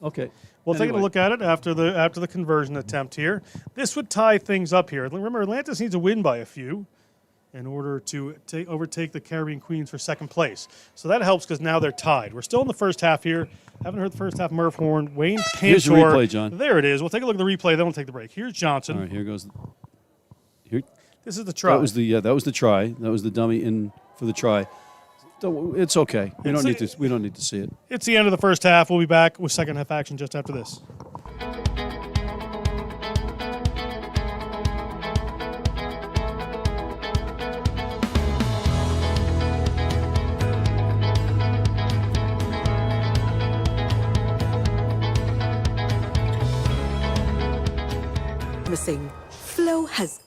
Speaker 8: Okay.
Speaker 3: We'll take a look at it after the conversion attempt here. This would tie things up here. Remember, Atlantis needs to win by a few in order to overtake the Caribbean Queens for second place. So that helps because now they're tied. We're still in the first half here. Haven't heard the first half. Merv Horn, Wayne Pantor.
Speaker 8: Here's the replay, John.
Speaker 3: There it is. We'll take a look at the replay, then we'll take the break. Here's Johnson.
Speaker 8: All right, here goes. Here.
Speaker 3: This is the try.
Speaker 8: That was the try. That was the dummy in for the try. It's okay. We don't need to see it.
Speaker 3: It's the end of the first half. We'll be back with second half action just after this.
Speaker 4: Missing. Flow has.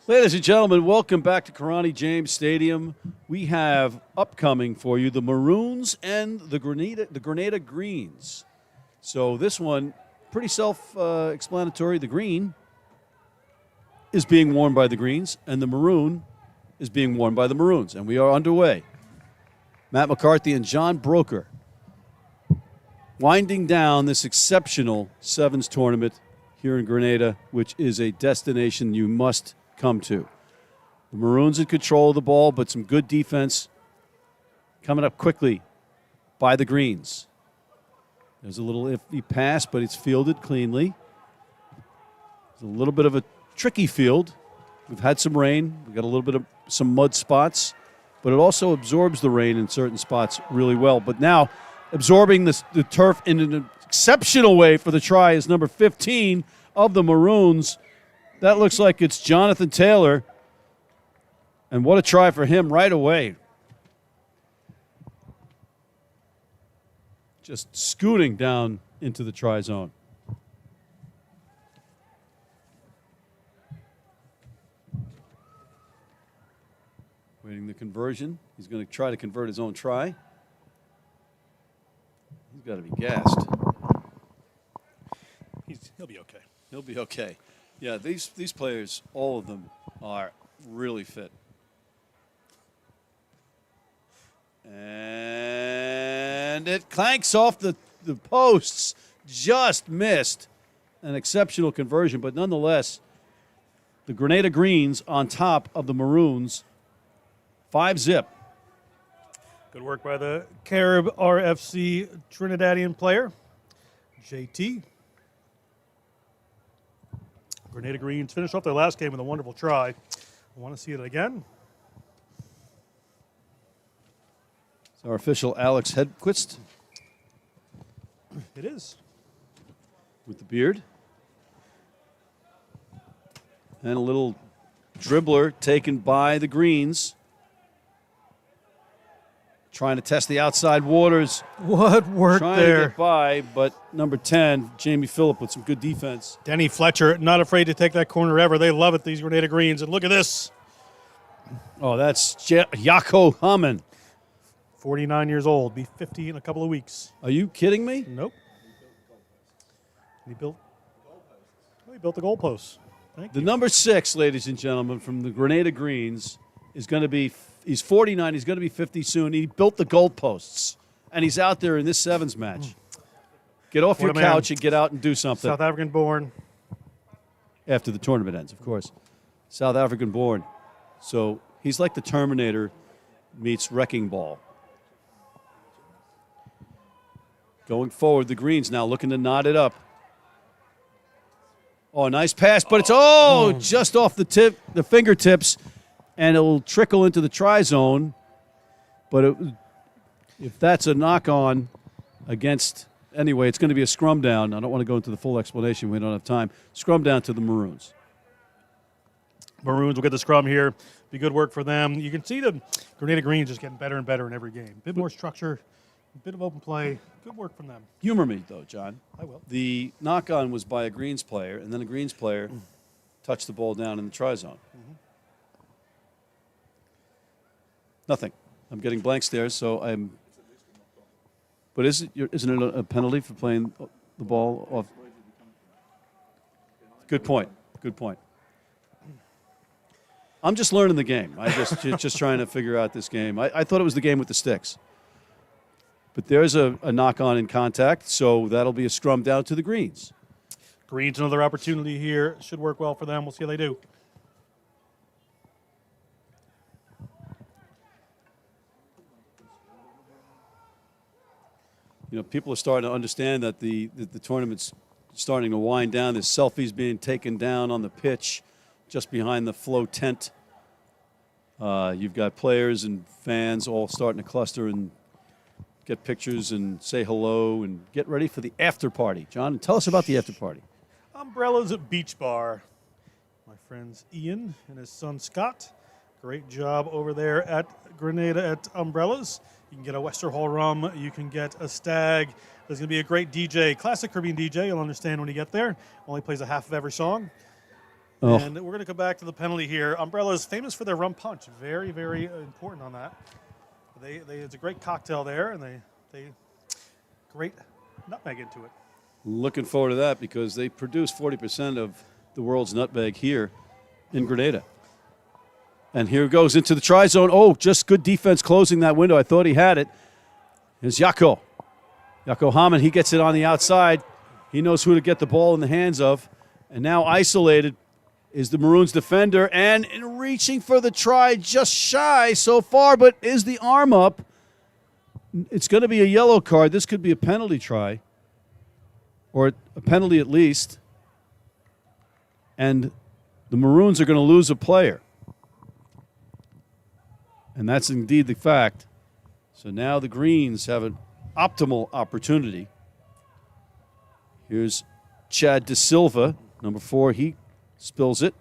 Speaker 8: Ladies and gentlemen, welcome back to Karani James Stadium. We have upcoming for you the Maroons and the Grenada Greens. So this one, pretty self-explanatory. The green is being worn by the Greens, and the maroon is being worn by the Maroons. And we are underway. Matt McCarthy and John Broker winding down this exceptional Sevens tournament here in Grenada, which is a destination you must come to. The Maroons in control of the ball, but some good defense coming up quickly by the Greens. There's a little iffy pass, but it's fielded cleanly. It's a little bit of a tricky field. We've had some rain. We've got a little bit of some mud spots, but it also absorbs the rain in certain spots really well. But now absorbing the turf in an exceptional way for the try is number 15 of the Maroons. That looks like it's Jonathan Taylor. And what a try for him right away. Just scooting down into the try zone. Waiting the conversion. He's going to try to convert his own try. He's got to be gassed.
Speaker 3: He'll be okay.
Speaker 8: He'll be okay. Yeah, these players, all of them, are really fit. And it clanks off the posts. Just missed an exceptional conversion, but nonetheless, the Grenada Greens on top of the Maroons, 5-zip.
Speaker 3: Good work by the Carib RFC Trinidadian player, JT. Grenada Greens finished off their last game with a wonderful try. I want to see it again.
Speaker 8: It's our official Alex Hedquist.
Speaker 3: It is.
Speaker 8: With the beard. And a little dribbler taken by the Greens. Trying to test the outside waters.
Speaker 3: What work
Speaker 8: trying
Speaker 3: there.
Speaker 8: to get by, but number 10, Jamie Phillip, with some good defense.
Speaker 3: Denny Fletcher, not afraid to take that corner ever. They love it, these Grenada Greens. And look at this.
Speaker 8: Oh, that's Jaco Hammond.
Speaker 3: 49 years old, be 50 in a couple of weeks.
Speaker 8: Are you kidding me?
Speaker 3: Nope. He built the goalposts. Thank you.
Speaker 8: The number 6, ladies and gentlemen, from the Grenada Greens is going to be, he's 49, he's going to be 50 soon. He built the goalposts, and he's out there in this sevens match. Get off your couch and get out and do something.
Speaker 3: South African born.
Speaker 8: After the tournament ends, of course. South African born. So he's like the Terminator meets Wrecking Ball. Going forward, the Greens now looking to knot it up. Oh, nice pass, but it's just off the fingertips, and it'll trickle into the try zone. But if that's a knock-on against, anyway, it's going to be a scrum down. I don't want to go into the full explanation. We don't have time. Scrum down to the Maroons.
Speaker 3: Maroons will get the scrum here. Be good work for them. You can see the Grenada Greens just getting better and better in every game. A bit more structure, a bit of open play. Good work from them.
Speaker 8: Humor me, though, John.
Speaker 3: I will.
Speaker 8: The knock-on was by a Greens player, and then a Greens player touched the ball down in the try zone. Nothing. I'm getting blank stares, so I'm... But isn't it a penalty for playing the ball off? Good point. Good point. I'm just learning the game. I just trying to figure out this game. I thought it was the game with the sticks. But there's a knock-on in contact, so that'll be a scrum down to the Greens.
Speaker 3: Greens, another opportunity here. Should work well for them. We'll see how they do.
Speaker 8: You know, people are starting to understand that the tournament's starting to wind down. There's selfies being taken down on the pitch just behind the flow tent. You've got players and fans all starting to cluster and get pictures and say hello and get ready for the after party. John, tell us about the after party.
Speaker 3: Umbrellas Beach Bar. My friends Ian and his son Scott. Great job over there at Grenada at Umbrellas. You can get a Westerhall rum. You can get a Stag. There's going to be a great DJ, classic Caribbean DJ. You'll understand when you get there. Only plays a half of every song. Oh. And we're going to go back to the penalty here. Umbrellas famous for their rum punch. Very, very important on that. It's a great cocktail there, and they great nutmeg into it.
Speaker 8: Looking forward to that because they produce 40% of the world's nutmeg here in Grenada. And here it goes into the try zone. Oh, just good defense closing that window. I thought he had it. Here's Jaco Hammond. He gets it on the outside. He knows who to get the ball in the hands of. And now isolated is the Maroons defender, and in reaching for the try, just shy so far, but is the arm up. It's going to be a yellow card. This could be a penalty try, or a penalty at least, and the Maroons are going to lose a player. And that's indeed the fact. So now the Greens have an optimal opportunity. Here's Chad De Silva, number 4. He spills it,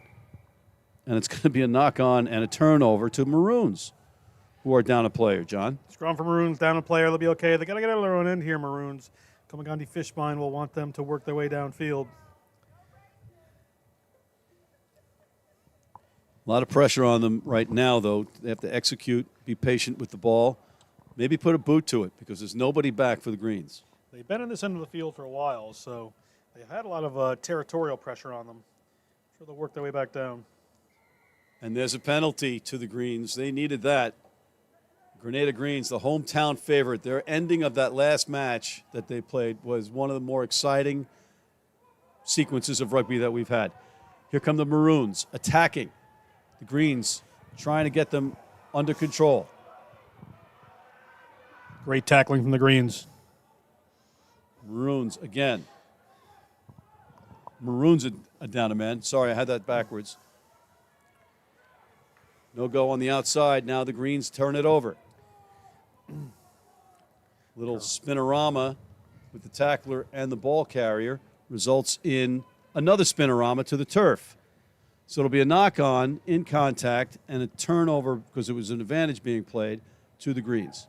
Speaker 8: and it's going to be a knock-on and a turnover to Maroons, who are down a player, John.
Speaker 3: Scrum for Maroons, down a player. They'll be okay. They got to get another one in here, Maroons. Kamagandi Fishbine will want them to work their way downfield.
Speaker 8: A lot of pressure on them right now, though. They have to execute, be patient with the ball, maybe put a boot to it because there's nobody back for the Greens.
Speaker 3: They've been in this end of the field for a while, so they've had a lot of territorial pressure on them. I'm sure they'll work their way back down.
Speaker 8: And there's a penalty to the Greens. They needed that. Grenada Greens, the hometown favorite. Their ending of that last match that they played was one of the more exciting sequences of rugby that we've had. Here come the Maroons attacking. The Greens trying to get them under control.
Speaker 3: Great tackling from the Greens.
Speaker 8: Maroons again. Maroons are down a man. Sorry, I had that backwards. No go on the outside. Now the Greens turn it over. Little spinorama with the tackler and the ball carrier results in another spinorama to the turf. So it'll be a knock-on in contact and a turnover because it was an advantage being played to the Greens.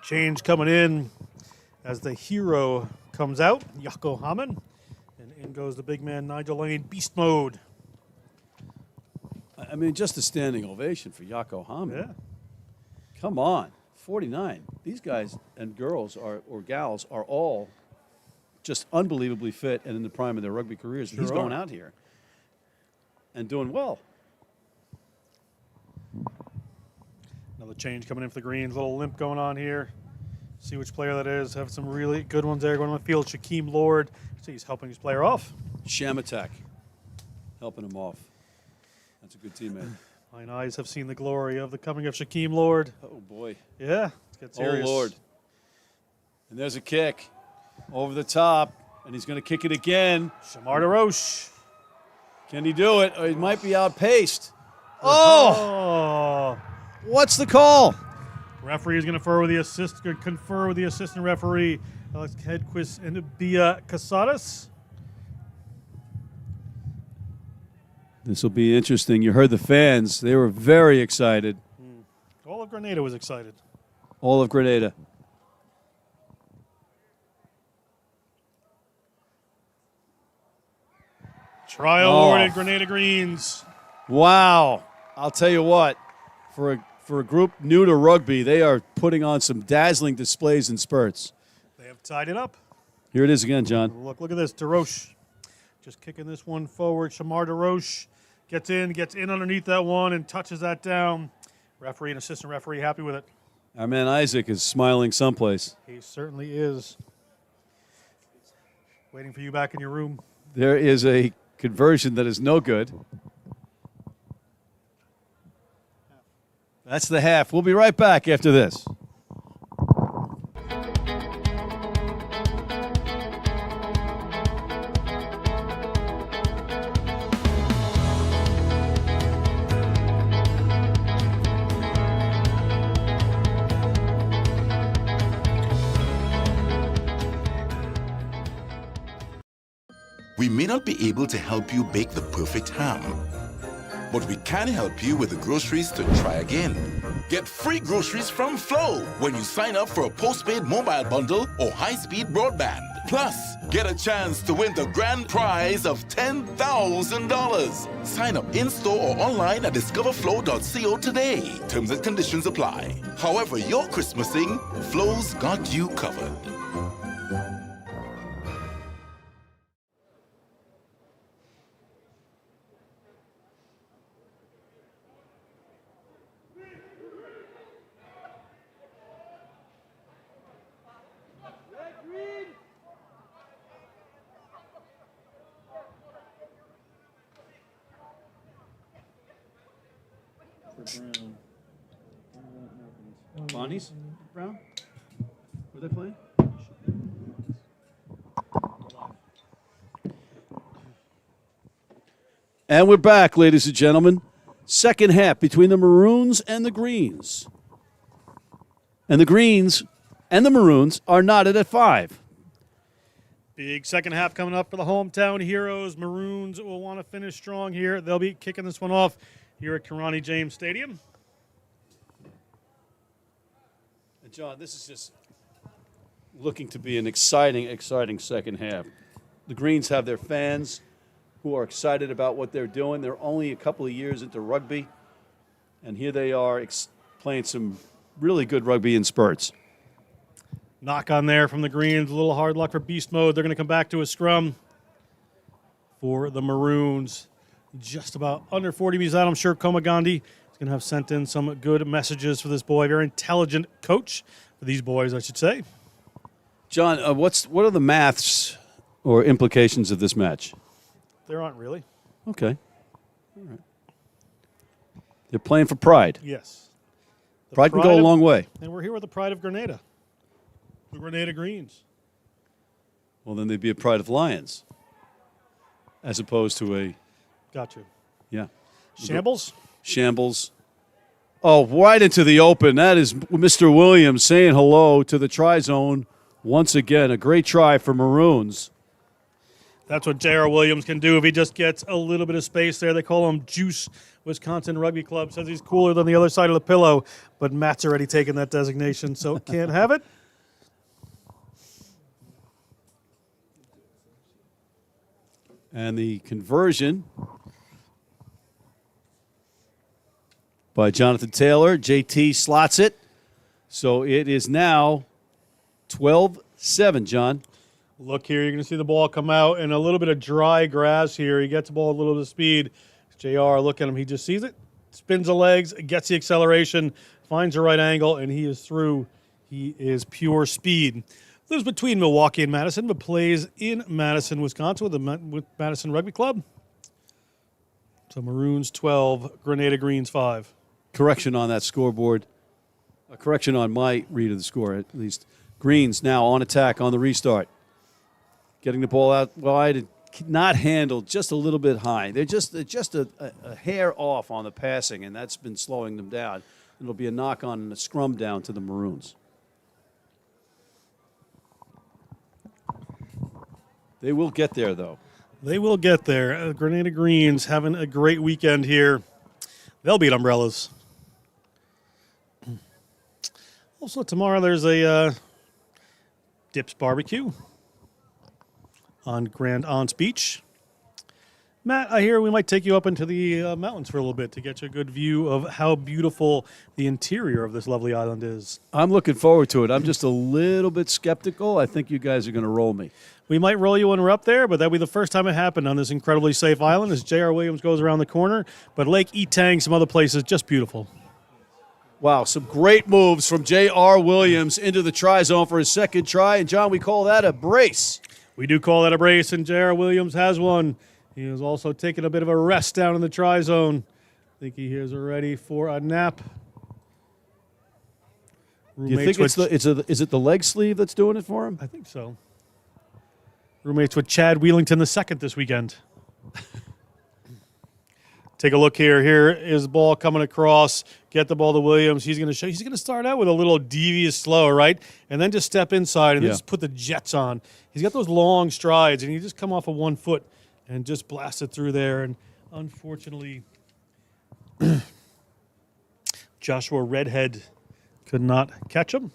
Speaker 3: Change coming in as the hero comes out, Jaco Hamann. And in goes the big man, Nigel Lane, beast mode.
Speaker 8: I mean, just a standing ovation for Jaco Hamann.
Speaker 3: Yeah.
Speaker 8: Come on, 49. These guys and girls or gals are all just unbelievably fit and in the prime of their rugby careers.
Speaker 3: Sure
Speaker 8: He's going
Speaker 3: are.
Speaker 8: out here and doing well.
Speaker 3: Another change coming in for the Greens. A little limp going on here. See which player that is. Have some really good ones there going on the field. Shaquem Lord. See, he's helping his player off.
Speaker 8: Shamatak helping him off. That's a good teammate.
Speaker 3: Mine eyes have seen the glory of the coming of Shaquem Lord.
Speaker 8: Oh, boy.
Speaker 3: Yeah, let's get serious.
Speaker 8: Oh, Lord. And there's a kick over the top, and he's going to kick it again.
Speaker 3: Shamar DeRoche.
Speaker 8: Can he do it? Or he might be outpaced. Oh! What's the call?
Speaker 3: Referee is going to confer with the assistant referee, Alex Hedquist and Bia Casadas.
Speaker 8: This will be interesting. You heard the fans. They were very excited.
Speaker 3: All of Grenada was excited.
Speaker 8: All of Grenada.
Speaker 3: Trial awarded Grenada Greens.
Speaker 8: Wow. I'll tell you what, for a group new to rugby, they are putting on some dazzling displays and spurts.
Speaker 3: They have tied it up.
Speaker 8: Here it is again, John.
Speaker 3: Look at this. DeRoche just kicking this one forward. Shamar DeRoche gets in underneath that one and touches that down. Referee and assistant referee happy with it.
Speaker 8: Our man Isaac is smiling someplace.
Speaker 3: He certainly is. Waiting for you back in your room.
Speaker 8: There is a conversion that is no good. That's the half. We'll be right back after this.
Speaker 1: We may not be able to help you bake the perfect ham, but we can help you with the groceries to try again. Get free groceries from Flow when you sign up for a postpaid mobile bundle or high-speed broadband. Plus, get a chance to win the grand prize of $10,000. Sign up in-store or online at discoverflow.co today. Terms and conditions apply. However you're Christmasing, Flow's got you covered.
Speaker 8: Bonnie's? Brown? Were they playing? And we're back, ladies and gentlemen. Second half between the Maroons and the Greens. And the Greens and the Maroons are knotted at 5.
Speaker 3: Big second half coming up for the hometown heroes. Maroons will want to finish strong here. They'll be kicking this one off here at Karani James Stadium.
Speaker 8: And John, this is just looking to be an exciting, exciting second half. The Greens have their fans who are excited about what they're doing. They're only a couple of years into rugby, and here they are playing some really good rugby in spurts.
Speaker 3: Knock on there from the Greens. A little hard luck for Beast Mode. They're going to come back to a scrum for the Maroons. Just about under 40 meters out. I'm sure Komagandhi is going to have sent in some good messages for this boy. Very intelligent coach for these boys, I should say.
Speaker 8: John, what are the maths or implications of this match?
Speaker 3: There aren't really.
Speaker 8: Okay. All right. They're playing for pride.
Speaker 3: Yes.
Speaker 8: Pride can go a long way.
Speaker 3: And we're here with the pride of Grenada. The Grenada Greens.
Speaker 8: Well, then they'd be a pride of Lions as opposed to a...
Speaker 3: Got you.
Speaker 8: Yeah.
Speaker 3: Shambles?
Speaker 8: Shambles. Oh, right into the open. That is Mr. Williams saying hello to the try-zone once again. A great try for Maroons.
Speaker 3: That's what J.R. Williams can do if he just gets a little bit of space there. They call him Juice. Wisconsin Rugby Club says he's cooler than the other side of the pillow, but Matt's already taken that designation, so can't have it.
Speaker 8: And the conversion by Jonathan Taylor. JT slots it. So it is now 12-7, John.
Speaker 3: Look here, you're going to see the ball come out in a little bit of dry grass here. He gets the ball a little bit of speed. JR, look at him. He just sees it, spins the legs, gets the acceleration, finds the right angle, and he is through. He is pure speed. Lives between Milwaukee and Madison, but plays in Madison, Wisconsin with Madison Rugby Club. So Maroons 12, Grenada Greens 5.
Speaker 8: Correction on that scoreboard. A correction on my read of the score, at least. Greens now on attack on the restart. Getting the ball out wide, not handled, just a little bit high. They're just a hair off on the passing, and that's been slowing them down. It'll be a knock on and a scrum down to the Maroons. They will get there, though.
Speaker 3: They will get there. Grenada Greens having a great weekend here. They'll beat Umbrellas. Also, tomorrow there's a Dips Barbecue on Grand Anse Beach. Matt, I hear we might take you up into the mountains for a little bit to get you a good view of how beautiful the interior of this lovely island is.
Speaker 8: I'm looking forward to it. I'm just a little bit skeptical. I think you guys are going to roll me.
Speaker 3: We might roll you when we're up there, but that'll be the first time it happened on this incredibly safe island as J.R. Williams goes around the corner. But Lake Etang, some other places, just beautiful.
Speaker 8: Wow, some great moves from J.R. Williams into the try zone for his second try. And, John, we call that a brace.
Speaker 3: We do call that a brace, and J.R. Williams has one. He is also taking a bit of a rest down in the try zone. I think he is ready for a nap.
Speaker 8: Do you think is it the leg sleeve that's doing it for him?
Speaker 3: I think so. Roommates with Chad Wheelington II this weekend. Take a look here. Here is the ball coming across. Get the ball to Williams. He's going to start out with a little devious slow, right? And then just step inside and just put the jets on. He's got those long strides, and he just come off of 1 foot and just blast it through there. And unfortunately, Joshua Redhead could not catch him.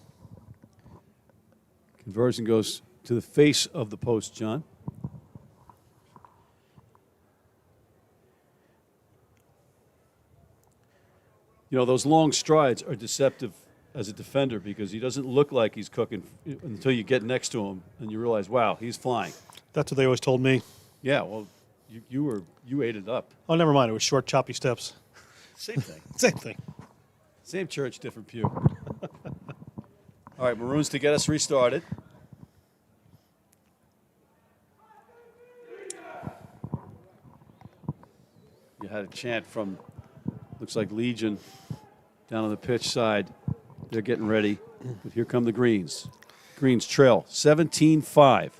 Speaker 8: Conversion goes to the face of the post, John. You know, those long strides are deceptive as a defender because he doesn't look like he's cooking until you get next to him and you realize, wow, he's flying.
Speaker 3: That's what they always told me.
Speaker 8: Yeah, well, you ate it up.
Speaker 3: Oh, never mind. It was short, choppy steps.
Speaker 8: Same thing.
Speaker 3: Same thing.
Speaker 8: Same church, different pew. All right, Maroons to get us restarted. You had a chant from, looks like Legion, down on the pitch side. They're getting ready. But here come the Greens. Greens trail 17-5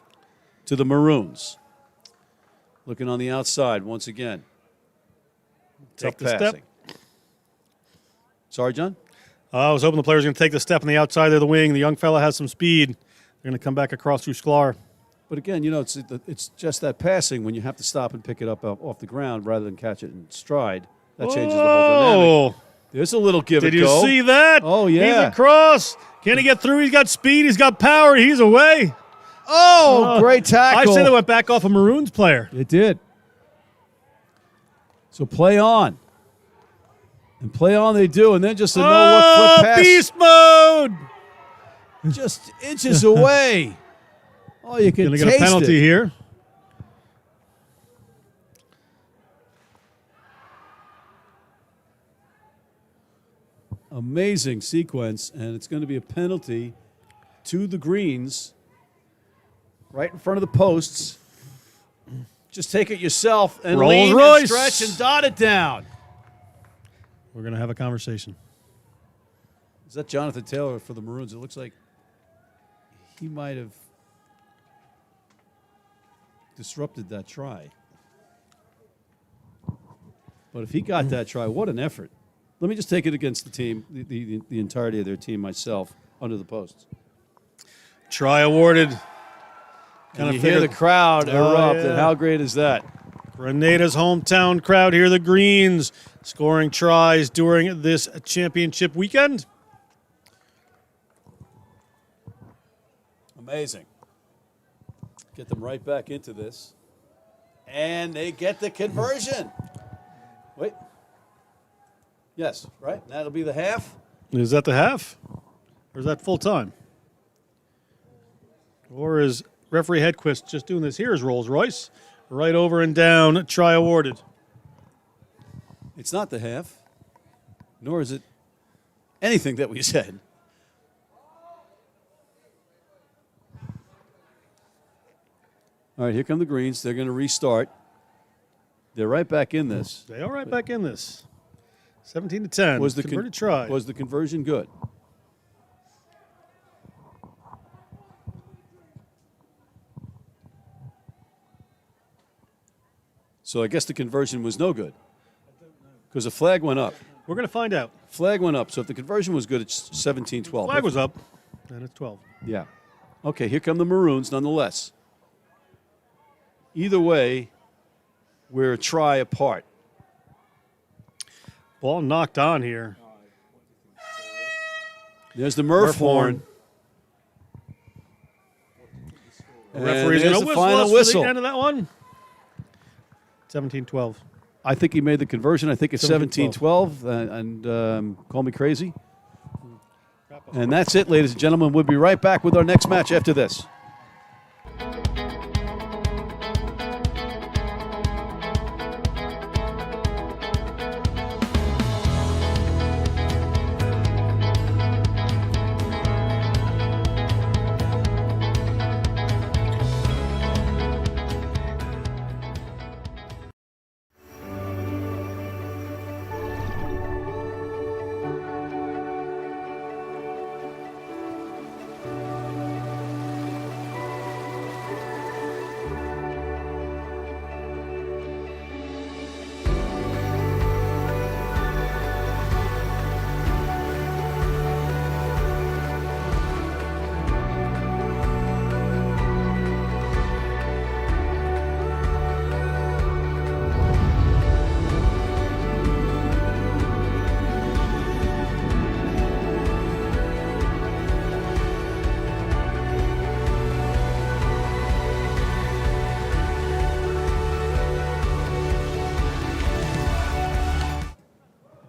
Speaker 8: to the Maroons. Looking on the outside once again.
Speaker 3: Take
Speaker 8: Tough
Speaker 3: the
Speaker 8: passing.
Speaker 3: step.
Speaker 8: Sorry, John?
Speaker 3: I was hoping the player's going to take the step on the outside of the wing. The young fella has some speed. They're going to come back across through Sklar.
Speaker 8: But again, you know, it's just that passing when you have to stop and pick it up off the ground rather than catch it in stride. That changes the whole dynamic. There's a little give and go.
Speaker 3: Did you see that?
Speaker 8: Oh, yeah.
Speaker 3: He's across. Can he get through? He's got speed. He's got power. He's away.
Speaker 8: Oh, great tackle.
Speaker 3: I say they went back off a Maroons player.
Speaker 8: It did. So play on. And play on they do, and then just a no-look flip pass.
Speaker 3: Beast mode!
Speaker 8: Just inches away. Oh, you can taste it.
Speaker 3: Going to get a penalty here.
Speaker 8: Amazing sequence, and it's going to be a penalty to the Greens right in front of the posts. Just take it yourself and lean and stretch and dot it down.
Speaker 3: We're going to have a conversation.
Speaker 8: Is that Jonathan Taylor for the Maroons? It looks like he might have disrupted that try. But if he got that try, what an effort. Let me just take it against the team, the entirety of their team myself, under the posts.
Speaker 3: Try awarded.
Speaker 8: And you hear the crowd erupt, and how great is that?
Speaker 3: Grenada's hometown crowd here, the Greens, scoring tries during this championship weekend.
Speaker 8: Amazing. Get them right back into this. And they get the conversion. Wait. Yes, right? That'll be the half.
Speaker 3: Is that the half? Or is that full time? Or is referee Hedquist just doing this? Here's Rolls Royce. Right over and down, try awarded.
Speaker 8: It's not the half, nor is it anything that we said. All right, here come the Greens. They're going to restart. They're right back in this.
Speaker 3: They are right back in this. 17-10.
Speaker 8: Was the
Speaker 3: converted try?
Speaker 8: Was the conversion good? So I guess the conversion was no good because the flag went up.
Speaker 3: We're going to find out.
Speaker 8: Flag went up. So if the conversion was good, it's 17-12.
Speaker 3: Flag was up, and it's 12.
Speaker 8: Yeah. Okay, here come the Maroons nonetheless. Either way, we're a try apart.
Speaker 3: Ball knocked on here.
Speaker 8: There's the Murph horn.
Speaker 3: The referee's going to whistle for the end of that one. 17-12.
Speaker 8: I think he made the conversion. I think it's 17-12. And call me crazy. And that's it, ladies and gentlemen. We'll be right back with our next match after this.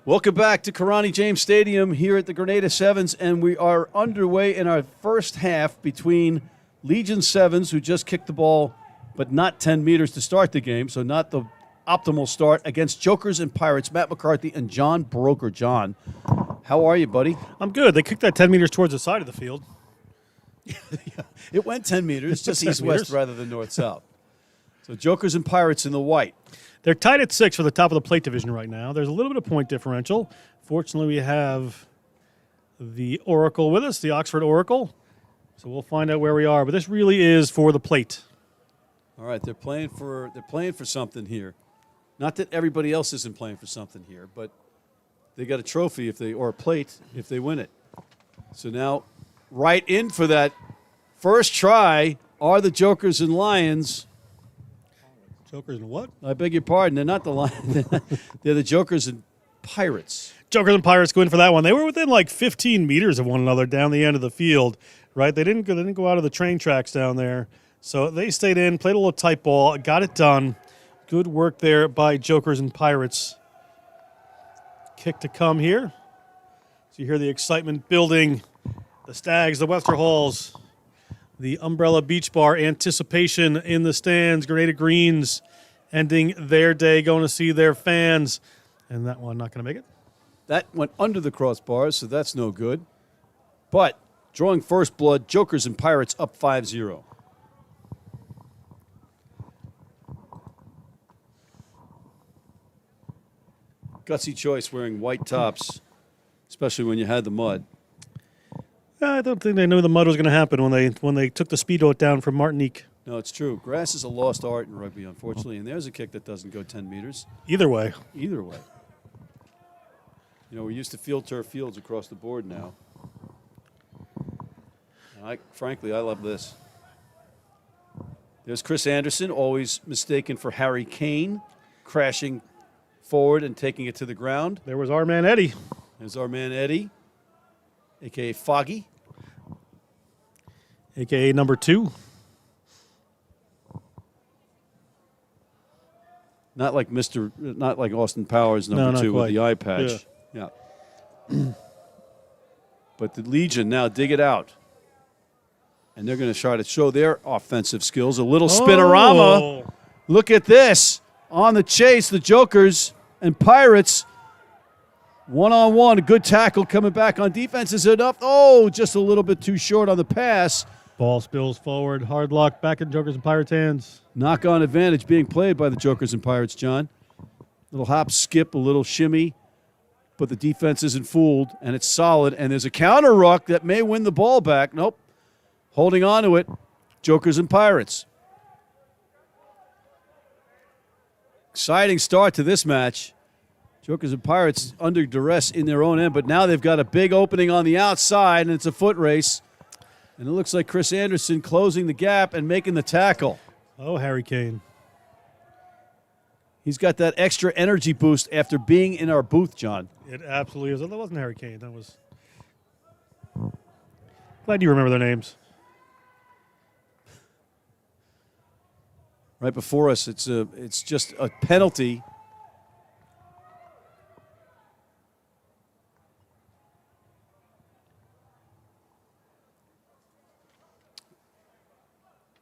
Speaker 8: Welcome back to Karani James Stadium here at the Grenada Sevens, and we are underway in our first half between Legion Sevens, who just kicked the ball, but not 10 meters to start the game, so not the optimal start, against Jokers and Pirates, Matt McCarthy and John Broker. John, how are you, buddy?
Speaker 3: I'm good. They kicked that 10 meters towards the side of the field.
Speaker 8: It went 10 meters, just east-west rather than north-south. So Jokers and Pirates in the white.
Speaker 3: They're tied at 6 for the top of the plate division right now. There's a little bit of point differential. Fortunately, we have the Oracle with us, the Oxford Oracle. So we'll find out where we are. But this really is for the plate.
Speaker 8: All right, they're playing for something here. Not that everybody else isn't playing for something here, but they got a trophy or a plate if they win it. So now, right in for that first try are the Jokers and Lions.
Speaker 3: Jokers and what?
Speaker 8: I beg your pardon. They're not the Lions. They're the Jokers and Pirates.
Speaker 3: Jokers and Pirates go in for that one. They were within like 15 meters of one another down the end of the field, right? They didn't go out of the train tracks down there. So they stayed in, played a little tight ball, got it done. Good work there by Jokers and Pirates. Kick to come here. So you hear the excitement building. The Stags, the Westerhalls, the Umbrella Beach Bar, anticipation in the stands. Grenada Greens ending their day, going to see their fans. And that one not going to make it.
Speaker 8: That went under the crossbars, so that's no good. But drawing first blood, Jokers and Pirates up 5-0. Gutsy choice wearing white tops, especially when you had the mud.
Speaker 3: I don't think they knew the mud was going to happen when they took the speedboat down from Martinique.
Speaker 8: No, it's true. Grass is a lost art in rugby, unfortunately, and there's a kick that doesn't go 10 meters.
Speaker 3: Either way.
Speaker 8: Either way. You know, we're used to field turf fields across the board now. And frankly, I love this. There's Chris Anderson, always mistaken for Harry Kane, crashing forward and taking it to the ground.
Speaker 3: There was our man Eddie.
Speaker 8: There's our man Eddie, a.k.a. Foggy.
Speaker 3: A.k.a. number 2.
Speaker 8: Not like Austin Powers number
Speaker 3: not
Speaker 8: 2 with
Speaker 3: quite.
Speaker 8: the eye patch. Yeah. But the Legion now dig it out. And they're going to try to show their offensive skills. A little spinorama.
Speaker 3: Oh.
Speaker 8: Look at this. On the chase, the Jokers and Pirates. One-on-one, a good tackle coming back on defense. Is enough? Oh, just a little bit too short on the pass.
Speaker 3: Ball spills forward. Hard luck back in Jokers and Pirates' hands.
Speaker 8: Knock-on advantage being played by the Jokers and Pirates, John. Little hop, skip, a little shimmy. But the defense isn't fooled, and it's solid. And there's a counter ruck that may win the ball back. Nope. Holding on to it, Jokers and Pirates. Exciting start to this match. Jokers and Pirates under duress in their own end, but now they've got a big opening on the outside, and it's a foot race. And it looks like Chris Anderson closing the gap and making the tackle.
Speaker 3: Oh, Harry Kane.
Speaker 8: He's got that extra energy boost after being in our booth, John.
Speaker 3: It absolutely is. That wasn't Harry Kane. That was... Glad you remember their names.
Speaker 8: Right before us, it's just a penalty.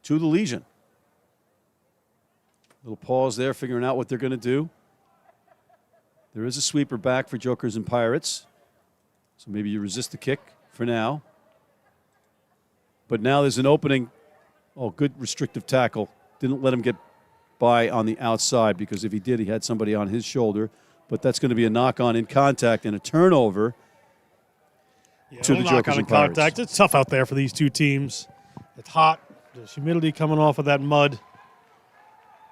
Speaker 8: To the Legion. Little pause there, figuring out what they're going to do. There is a sweeper back for Jokers and Pirates. So maybe you resist the kick for now. But now there's an opening. Oh, good restrictive tackle. Didn't let him get by on the outside, because if he did, he had somebody on his shoulder. But that's going to be a knock-on in contact and a turnover to the Jokers and Pirates.
Speaker 3: Contact. It's tough out there for these two teams. It's hot. There's humidity coming off of that mud.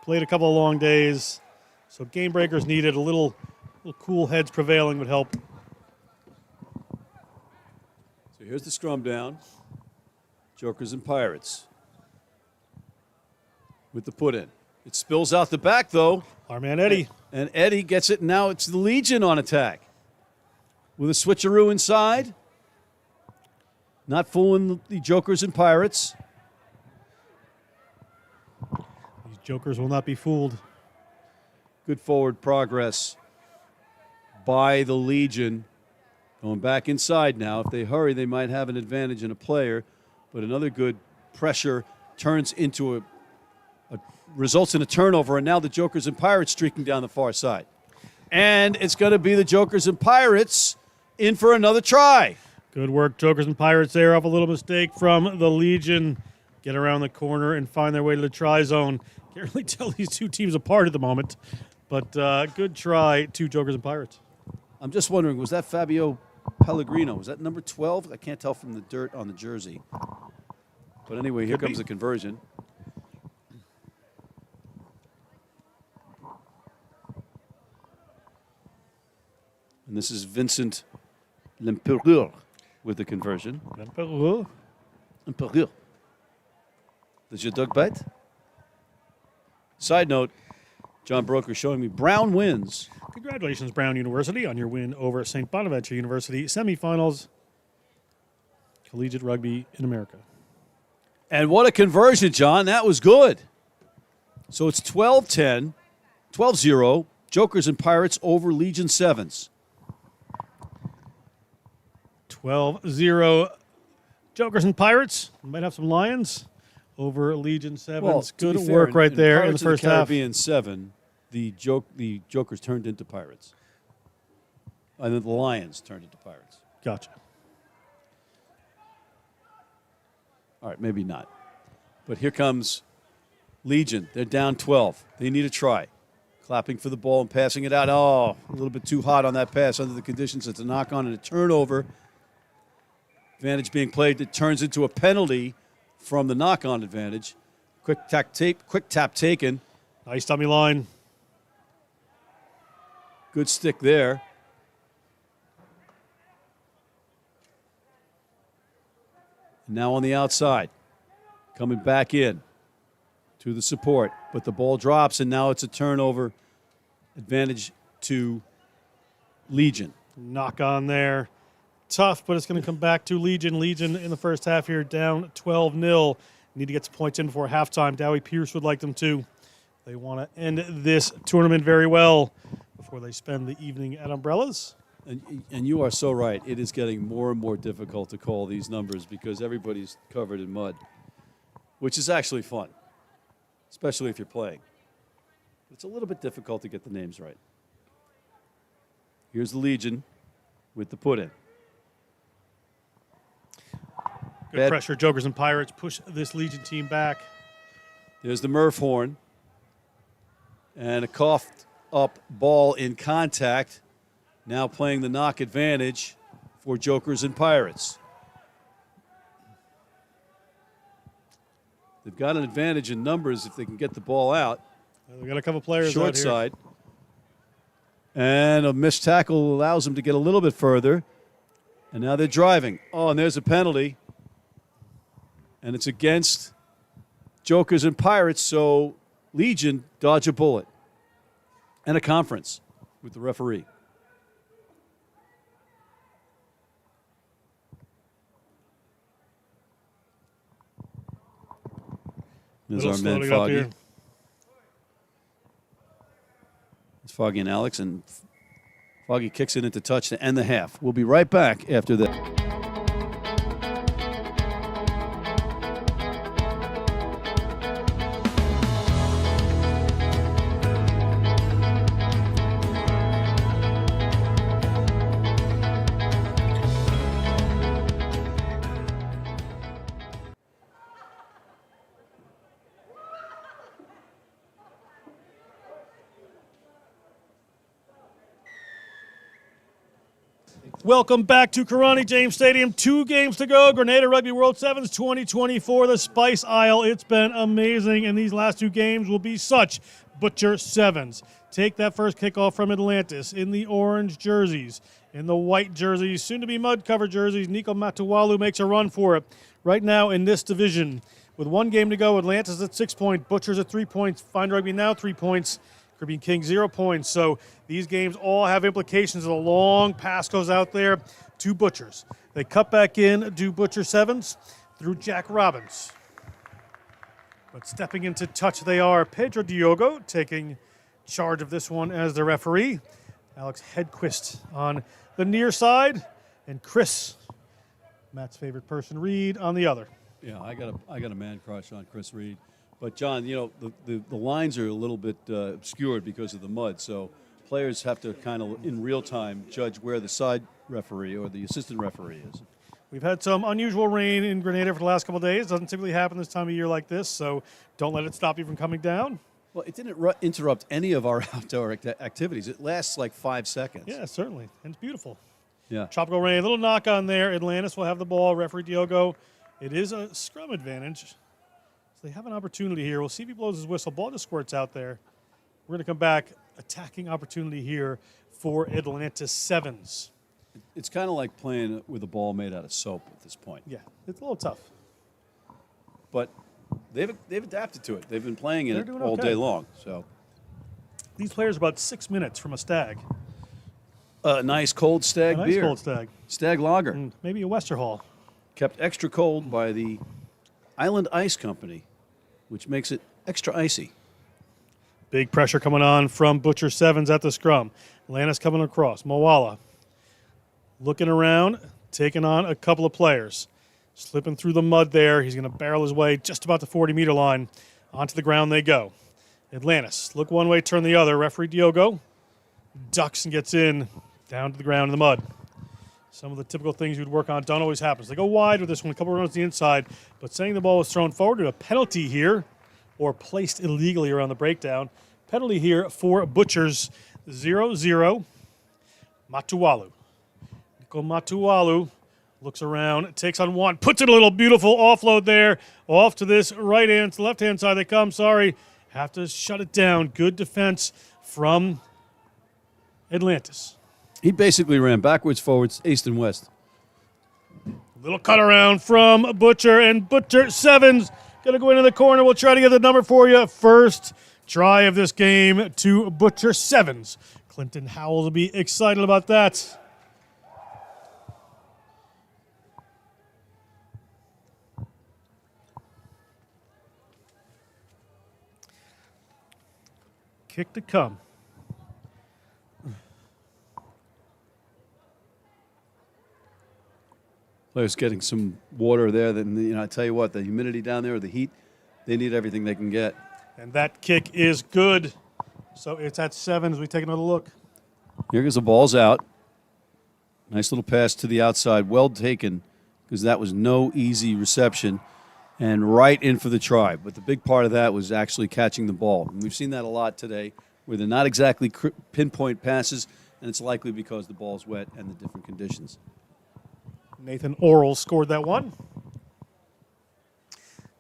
Speaker 3: Played a couple of long days. So game breakers needed. A little cool heads prevailing would help.
Speaker 8: So here's the scrum down. Jokers and Pirates with the put in. It spills out the back, though.
Speaker 3: Our man Eddie.
Speaker 8: And Eddie gets it. Now it's the Legion on attack. With a switcheroo inside. Not fooling the Jokers and Pirates.
Speaker 3: These Jokers will not be fooled.
Speaker 8: Good forward progress by the Legion. Going back inside now. If they hurry, they might have an advantage in a player. But another good pressure turns into results in a turnover, and now the Jokers and Pirates streaking down the far side. And it's going to be the Jokers and Pirates in for another try.
Speaker 3: Good work, Jokers and Pirates there off a little mistake from the Legion. Get around the corner and find their way to the try zone. Can't really tell these two teams apart at the moment, but good try to Jokers and Pirates.
Speaker 8: I'm just wondering, was that Fabio Pellegrino? Was that number 12? I can't tell from the dirt on the jersey. But anyway, here comes the conversion. And this is Vincent L'Empereur with the conversion.
Speaker 3: L'Empereur.
Speaker 8: L'Empereur. Does your dog bite? Side note, John Broker showing me Brown wins.
Speaker 3: Congratulations, Brown University, on your win over St. Bonaventure University. Semifinals, collegiate rugby in America.
Speaker 8: And what a conversion, John. That was good. So it's 12-10. 12-0, Jokers and Pirates over Legion Sevens.
Speaker 3: 12-0, Jokers and Pirates. We might have some Lions over Legion Sevens.
Speaker 8: Well, to
Speaker 3: good
Speaker 8: be fair,
Speaker 3: work right there in the
Speaker 8: Pirates of
Speaker 3: first half.
Speaker 8: Caribbean 7, the Jokers turned into Pirates. And then the Lions turned into Pirates.
Speaker 3: Gotcha.
Speaker 8: All right, maybe not. But here comes Legion. They're down 12. They need a try. Clapping for the ball and passing it out. Oh, a little bit too hot on that pass under the conditions. It's a knock-on and a turnover. Advantage being played that turns into a penalty from the knock-on advantage. Quick tap taken.
Speaker 3: Nice dummy line.
Speaker 8: Good stick there. Now on the outside. Coming back in to the support. But the ball drops, and now it's a turnover. Advantage to Legion.
Speaker 3: Knock on there. Tough, but it's going to come back to Legion. Legion in the first half here down 12-0. Need to get some points in before halftime. Dowie Pierce would like them to. They want to end this tournament very well before they spend the evening at Umbrellas.
Speaker 8: And you are so right. It is getting more and more difficult to call these numbers because everybody's covered in mud, which is actually fun, especially if you're playing. It's a little bit difficult to get the names right. Here's the Legion with the put-in.
Speaker 3: Good pressure. Jokers and Pirates push this Legion team back.
Speaker 8: There's the Murph horn. And a coughed up ball in contact. Now playing the knock advantage for Jokers and Pirates. They've got an advantage in numbers if they can get the ball out.
Speaker 3: They've got a couple players
Speaker 8: Short
Speaker 3: out here.
Speaker 8: side. And a missed tackle allows them to get a little bit further. And now they're driving. Oh, and there's a penalty. And it's against Jokers and Pirates, so Legion dodge a bullet. And a conference with the referee. There's our man Foggy. It's Foggy and Alex, and Foggy kicks it into touch to end the half. We'll be right back after that.
Speaker 3: Welcome back to Karani James Stadium. 2 games to go. Grenada Rugby World Sevens 2024. The Spice Isle. It's been amazing, and these last 2 games will be such butcher sevens. Take that first kickoff from Atlantis in the orange jerseys, in the white jerseys, soon-to-be mud-covered jerseys. Nico Matuwalu makes a run for it. Right now in this division, with 1 game to go, Atlantis at 6 points, Butchers at 3 points, Fine Rugby now 3 points, Caribbean King 0 points. So these games all have implications. A long pass goes out there to Butchers. They cut back in, do Butcher sevens through Jack Robbins. But stepping into touch they are. Pedro Diogo taking charge of this one as the referee. Alex Hedquist on the near side. And Chris, Matt's favorite person, Reed, on the other.
Speaker 8: Yeah, I got a man crush on Chris Reed. But, John, you know, the lines are a little bit obscured because of the mud, so players have to kind of, in real time, judge where the side referee or the assistant referee is.
Speaker 3: We've had some unusual rain in Grenada for the last couple of days. Doesn't typically happen this time of year like this, so don't let it stop you from coming down.
Speaker 8: Well, it didn't interrupt any of our outdoor activities. It lasts like 5 seconds.
Speaker 3: Yeah, certainly, and it's beautiful.
Speaker 8: Yeah.
Speaker 3: Tropical rain, a little knock on there. Atlantis will have the ball. Referee Diogo. It is a scrum advantage. So they have an opportunity here. We'll see if he blows his whistle. Ball just squirts out there. We're going to come back. Attacking opportunity here for Atlantis Sevens.
Speaker 8: It's kind of like playing with a ball made out of soap at this point.
Speaker 3: Yeah, it's a little tough.
Speaker 8: But they've adapted to it. They've been playing in it all
Speaker 3: okay.
Speaker 8: day long. So
Speaker 3: these players are about 6 minutes from a stag.
Speaker 8: A nice cold stag beer.
Speaker 3: Nice cold stag.
Speaker 8: Stag lager.
Speaker 3: And maybe a Westerhall.
Speaker 8: Kept extra cold by the Island Ice Company, which makes it extra icy.
Speaker 3: Big pressure coming on from Butcher Sevens at the scrum. Atlantis coming across. Moala looking around, taking on a couple of players. Slipping through the mud there. He's going to barrel his way just about the 40-meter line. Onto the ground they go. Atlantis, look one way, turn the other. Referee Diogo ducks and gets in down to the ground in the mud. Some of the typical things you'd work on don't always happen. They go wide with this one, a couple of runs to the inside, but saying the ball was thrown forward to a penalty here or placed illegally around the breakdown. Penalty here for Butchers, 0-0. Matualu. Nico Matualu looks around, takes on one, puts in a little beautiful offload there. Off to this left-hand side they come. Sorry, have to shut it down. Good defense from Atlantis.
Speaker 8: He basically ran backwards, forwards, east and west.
Speaker 3: Little cut around from Butcher, and Butcher Sevens going to go into the corner. We'll try to get the number for you. First try of this game to Butcher Sevens. Clinton Howells will be excited about that. Kick to come.
Speaker 8: Players getting some water there. Then I tell you what, the humidity down there, the heat, they need everything they can get.
Speaker 3: And that kick is good. So it's at sevens. We take another look.
Speaker 8: Here goes the ball's out. Nice little pass to the outside. Well taken, because that was no easy reception. And right in for the try. But the big part of that was actually catching the ball. And we've seen that a lot today, where they're not exactly pinpoint passes, and it's likely because the ball's wet and the different conditions.
Speaker 3: Nathan Orrell scored that one.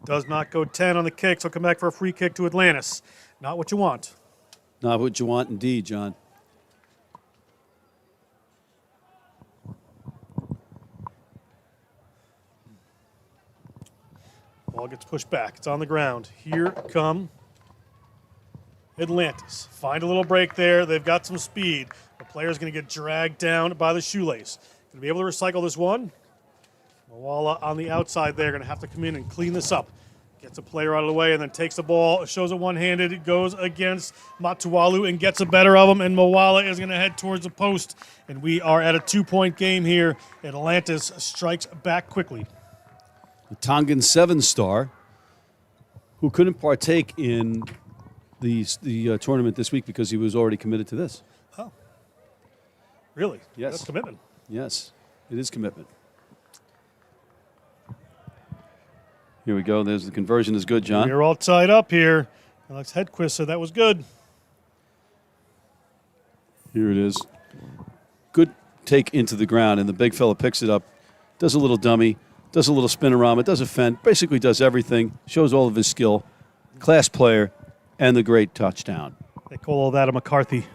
Speaker 3: Does not go 10 on the kick, so come back for a free kick to Atlantis. Not what you want.
Speaker 8: Not what you want indeed, John.
Speaker 3: Ball gets pushed back. It's on the ground. Here come Atlantis. Find a little break there. They've got some speed. The player's going to get dragged down by the shoelace. Going to be able to recycle this one. Moala on the outside there. Going to have to come in and clean this up. Gets a player out of the way and then takes the ball. Shows it one-handed. It goes against Matualu and gets a better of him. And Moala is going to head towards the post. And we are at a 2-point game here. Atlantis strikes back quickly.
Speaker 8: The Tongan 7-star, who couldn't partake in the tournament this week because he was already committed to this.
Speaker 3: Oh, really?
Speaker 8: Yes.
Speaker 3: That's commitment.
Speaker 8: Yes, it is commitment. Here we go. There's the conversion is good, John.
Speaker 3: We're all tied up here. Alex Hedquist said that was good.
Speaker 8: Here it is. Good take into the ground, and the big fella picks it up, does a little dummy, does a little spinorama, does a fend, basically does everything, shows all of his skill. Class player, and the great touchdown.
Speaker 3: They call all that a McCarthy.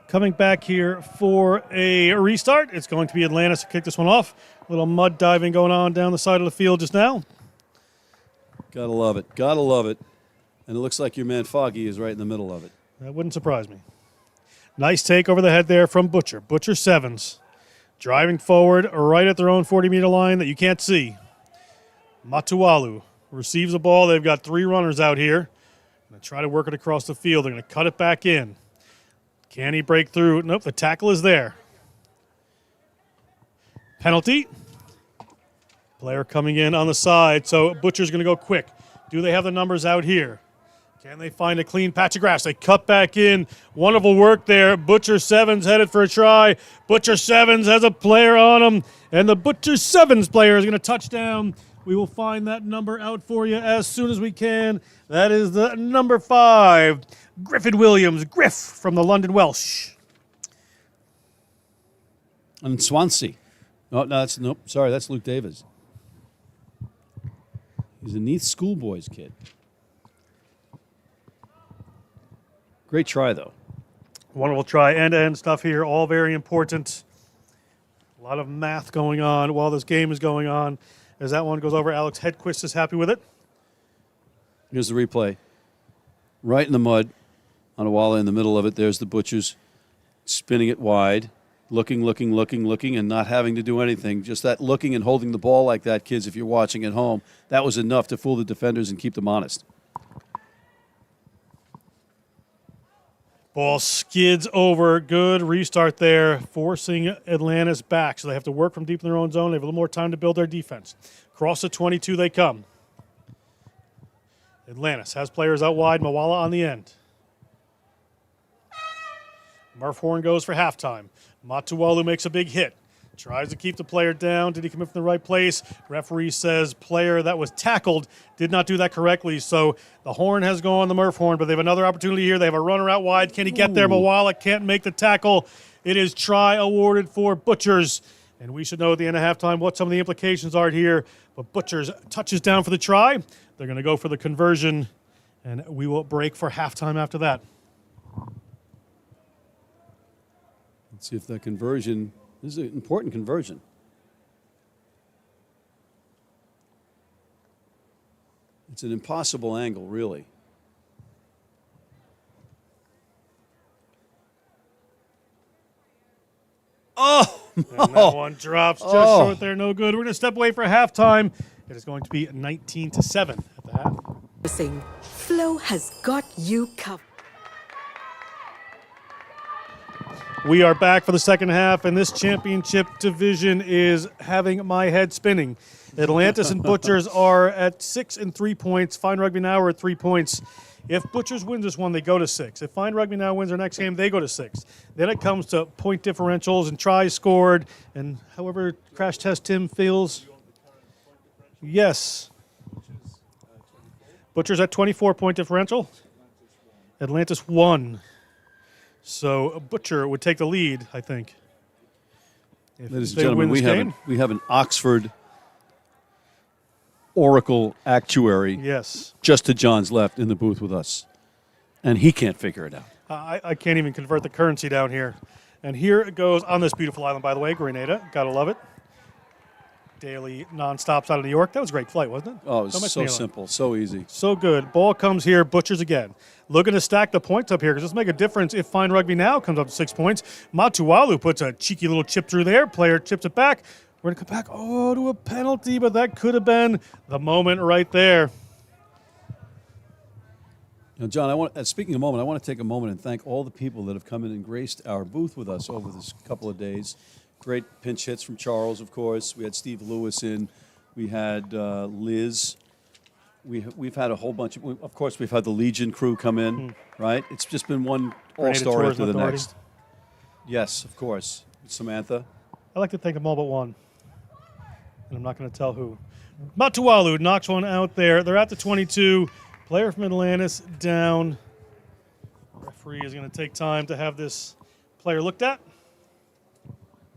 Speaker 3: Coming back here for a restart. It's going to be Atlantis to kick this one off. A little mud diving going on down the side of the field just now.
Speaker 8: Gotta love it. Gotta love it. And it looks like your man Foggy is right in the middle of it.
Speaker 3: That wouldn't surprise me. Nice take over the head there from Butcher. Butcher Sevens. Driving forward right at their own 40-meter line that you can't see. Matualu receives the ball. They've got 3 runners out here. Going to try to work it across the field. They're going to cut it back in. Can he break through? Nope, the tackle is there. Penalty. Player coming in on the side, so Butcher's going to go quick. Do they have the numbers out here? Can they find a clean patch of grass? They cut back in. Wonderful work there. Butcher Sevens headed for a try. Butcher Sevens has a player on him, and the Butcher Sevens player is going to touch down. We will find that number out for you as soon as we can. That is the number 5, Griffin Williams. Griff from the London Welsh.
Speaker 8: And Swansea. Oh, no, that's Luke Davis. He's a Neath Schoolboys kid. Great try, though.
Speaker 3: Wonderful try. End-to-end stuff here, all very important. A lot of math going on while this game is going on. As that one goes over, Alex Hedquist is happy with it.
Speaker 8: Here's the replay. Right in the mud. Onawala in the middle of it. There's the Butchers spinning it wide. Looking, and not having to do anything. Just that looking and holding the ball like that, kids, if you're watching at home, that was enough to fool the defenders and keep them honest.
Speaker 3: Ball skids over. Good restart there, forcing Atlantis back. So they have to work from deep in their own zone. They have a little more time to build their defense. Across the 22 they come. Atlantis has players out wide. Mawala on the end. Murph Horn goes for halftime. Matuwalu makes a big hit. Tries to keep the player down. Did he come in from the right place? Referee says player that was tackled did not do that correctly. So the horn has gone, the Murph horn, but they have another opportunity here. They have a runner out wide. Can he get there? Mawala can't make the tackle. It is try awarded for Butchers. And we should know at the end of halftime what some of the implications are here. But Butchers touches down for the try. They're going to go for the conversion, and we will break for halftime after that.
Speaker 8: Let's see if that conversion, this is an important conversion. It's an impossible angle, really. Oh!
Speaker 3: And that one drops just short there, no good. We're going to step away for halftime. It is going to be 19-7 at the half.
Speaker 4: Flow has got you covered.
Speaker 3: We are back for the second half, and this championship division is having my head spinning. Atlantis and Butchers are at 6 and 3 points. Fine Rugby Now are at 3 points. If Butchers wins this one, they go to 6. If Fine Rugby Now wins their next game, they go to 6. Then it comes to point differentials and tries scored, and however Crash Test Tim feels. Yes. Butchers at 24-point differential. Atlantis 1. So Butcher would take the lead, I think.
Speaker 8: Ladies and gentlemen, we have an Oxford Oracle actuary.
Speaker 3: Yes.
Speaker 8: Just to John's left in the booth with us, and he can't figure it out.
Speaker 3: I can't even convert the currency down here. And here it goes on this beautiful island, by the way, Grenada. Gotta love it. Daily non-stops out of New York. That was a great flight, wasn't it?
Speaker 8: Oh, it was so simple, so easy.
Speaker 3: So good. Ball comes here, Butchers again. Looking to stack the points up here because this will make a difference if Fine Rugby Now comes up to 6 points. Matuwalu puts a cheeky little chip through there. Player chips it back. We're going to come back, to a penalty, but that could have been the moment right there.
Speaker 8: Now, John, speaking of moment, I want to take a moment and thank all the people that have come in and graced our booth with us over this couple of days. Great pinch hits from Charles, of course. We had Steve Lewis in. We had Liz. We've had a whole bunch of course, we've had the Legion crew come in, right? It's just been one all-star after the next. Yes, of course. Samantha.
Speaker 3: I'd like to thank them all but one. And I'm not going to tell who. Matuwalu knocks one out there. They're at the 22. Player from Atlantis down. Referee is going to take time to have this player looked at.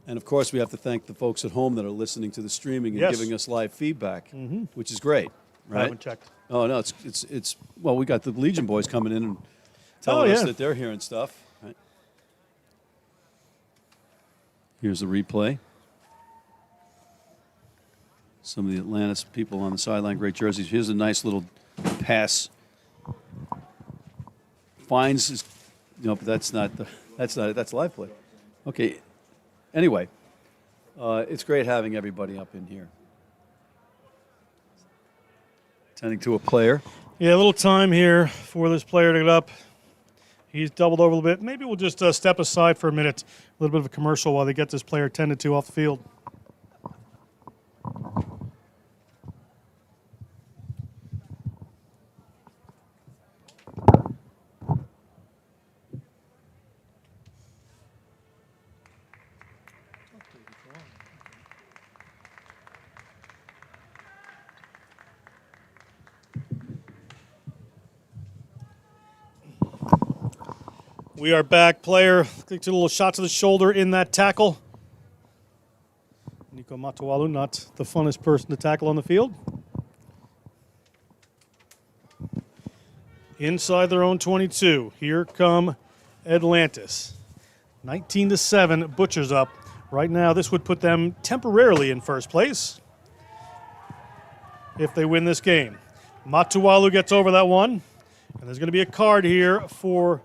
Speaker 8: And, of course, we have to thank the folks at home that are listening to the streaming and giving us live feedback, which is great, right?
Speaker 3: I haven't checked.
Speaker 8: Oh, no, it's well, we got the Legion boys coming in and telling us that they're hearing stuff. Right? Here's the replay. Some of the Atlantis people on the sideline, great jerseys. Here's a nice little pass. Finds, but that's not it. That's live play. Okay. Anyway, it's great having everybody up in here. Tending to a player.
Speaker 3: Yeah, a little time here for this player to get up. He's doubled over a little bit. Maybe we'll just step aside for a minute. A little bit of a commercial while they get this player tended to off the field. We are back. Player takes a little shot to the shoulder in that tackle. Nico Matuwalu, not the funnest person to tackle on the field. Inside their own 22. Here come Atlantis. 19-7, Butchers up. Right now, this would put them temporarily in first place if they win this game. Matuwalu gets over that one. And there's going to be a card here for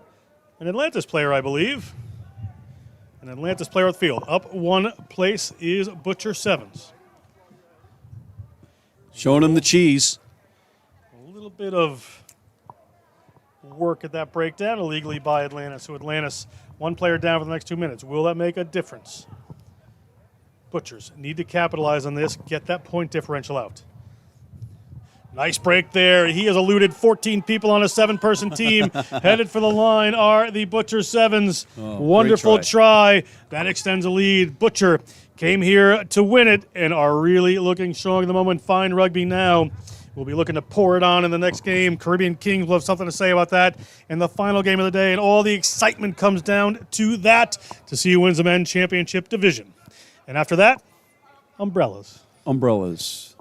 Speaker 3: an Atlantis player, I believe. An Atlantis player on the field. Up one place is Butcher Sevens.
Speaker 8: Showing him the cheese.
Speaker 3: A little bit of work at that breakdown illegally by Atlantis. So Atlantis, one player down for the next 2 minutes. Will that make a difference? Butchers need to capitalize on this, get that point differential out. Nice break there. He has eluded 14 people on a 7-person team. Headed for the line are the Butcher Sevens. Wonderful try. That extends a lead. Butcher came here to win it and are really looking strong at the moment. Fine Rugby now. We'll be looking to pour it on in the next game. Caribbean Kings will have something to say about that in the final game of the day. And all the excitement comes down to that to see who wins the men's championship division. And after that, umbrellas.
Speaker 8: Umbrellas.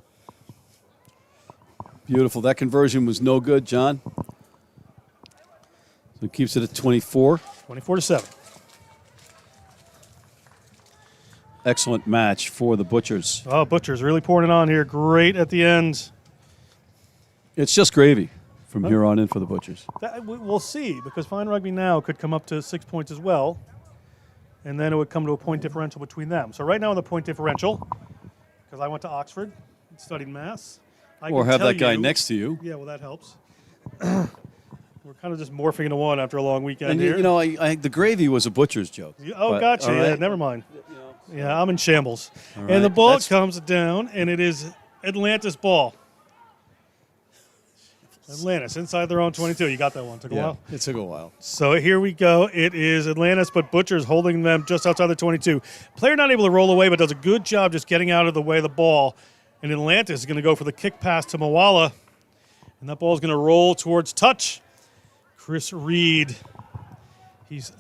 Speaker 8: Beautiful. That conversion was no good, John. So it keeps it at 24.
Speaker 3: 24-7.
Speaker 8: Excellent match for the Butchers.
Speaker 3: Oh, Butchers really pouring it on here. Great at the end.
Speaker 8: It's just gravy from here on in for the Butchers.
Speaker 3: We'll see, because Fine Rugby now could come up to 6 points as well, and then it would come to a point differential between them. So right now in the point differential, because I went to Oxford and studied maths.
Speaker 8: Or have that guy next to you.
Speaker 3: Yeah, well, that helps. We're kind of just morphing into one after a long weekend
Speaker 8: and
Speaker 3: here.
Speaker 8: You know, the gravy was a Butcher's joke.
Speaker 3: Gotcha.
Speaker 8: Right.
Speaker 3: Yeah, never mind. Yeah, I'm in shambles. Right. And the ball comes down, and it is Atlantis ball. Atlantis inside their own 22. You got that one. Took a while.
Speaker 8: It took a while.
Speaker 3: So here we go. It is Atlantis, but Butchers holding them just outside the 22. Player not able to roll away, but does a good job just getting out of the way of the ball. And Atlantis is going to go for the kick pass to Moala. And that ball is going to roll towards touch. Chris Reed. He's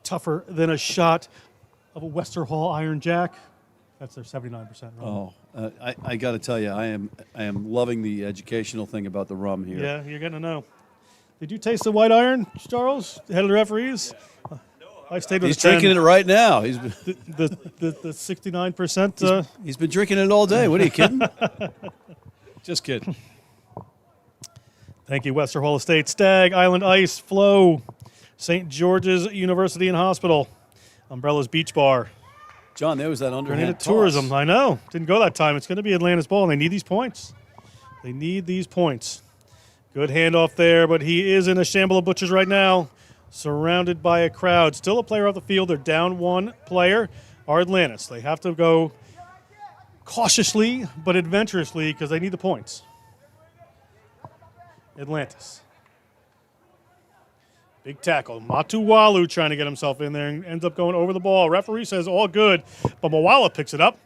Speaker 3: tougher than a shot of a Westerhall Iron Jack. That's their 79% rum.
Speaker 8: I got to tell you, I am loving the educational thing about the rum here.
Speaker 3: Yeah, you're going to know. Did you taste the white iron, Charles, head of the referees? I stayed with
Speaker 8: He's drinking it right now.
Speaker 3: He's the 69%.
Speaker 8: He's been drinking it all day. What are you kidding? Just kidding.
Speaker 3: Thank you, Westerhall Estate, Stag, Island Ice, Flow, St. George's University and Hospital, Umbrella's Beach Bar.
Speaker 8: John, there was that underhand
Speaker 3: Grenada
Speaker 8: toss.
Speaker 3: Tourism. I know. Didn't go that time. It's going to be Atlanta's ball, and they need these points. They need these points. Good handoff there, but he is in a shamble of Butchers right now, surrounded by a crowd. Still a player off the field. They're down one player. Are Atlantis. They have to go cautiously but adventurously because they need the points. Atlantis. Big tackle. Matuwalu trying to get himself in there and ends up going over the ball. Referee says all good, but Moala picks it up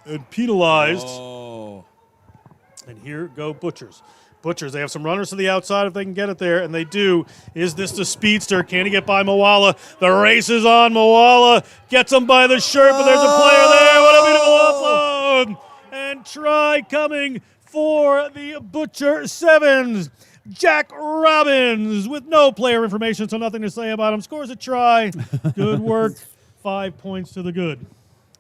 Speaker 3: and penalized.
Speaker 8: Oh.
Speaker 3: And here go Butchers. Butchers, they have some runners to the outside if they can get it there, and they do. Is this the speedster? Can he get by Moala? The race is on. Moala gets him by the shirt, but there's a player there. What a beautiful offload. And try coming for the Butcher Sevens. Jack Robbins, with no player information, so nothing to say about him, scores a try. Good work. 5 points to the good.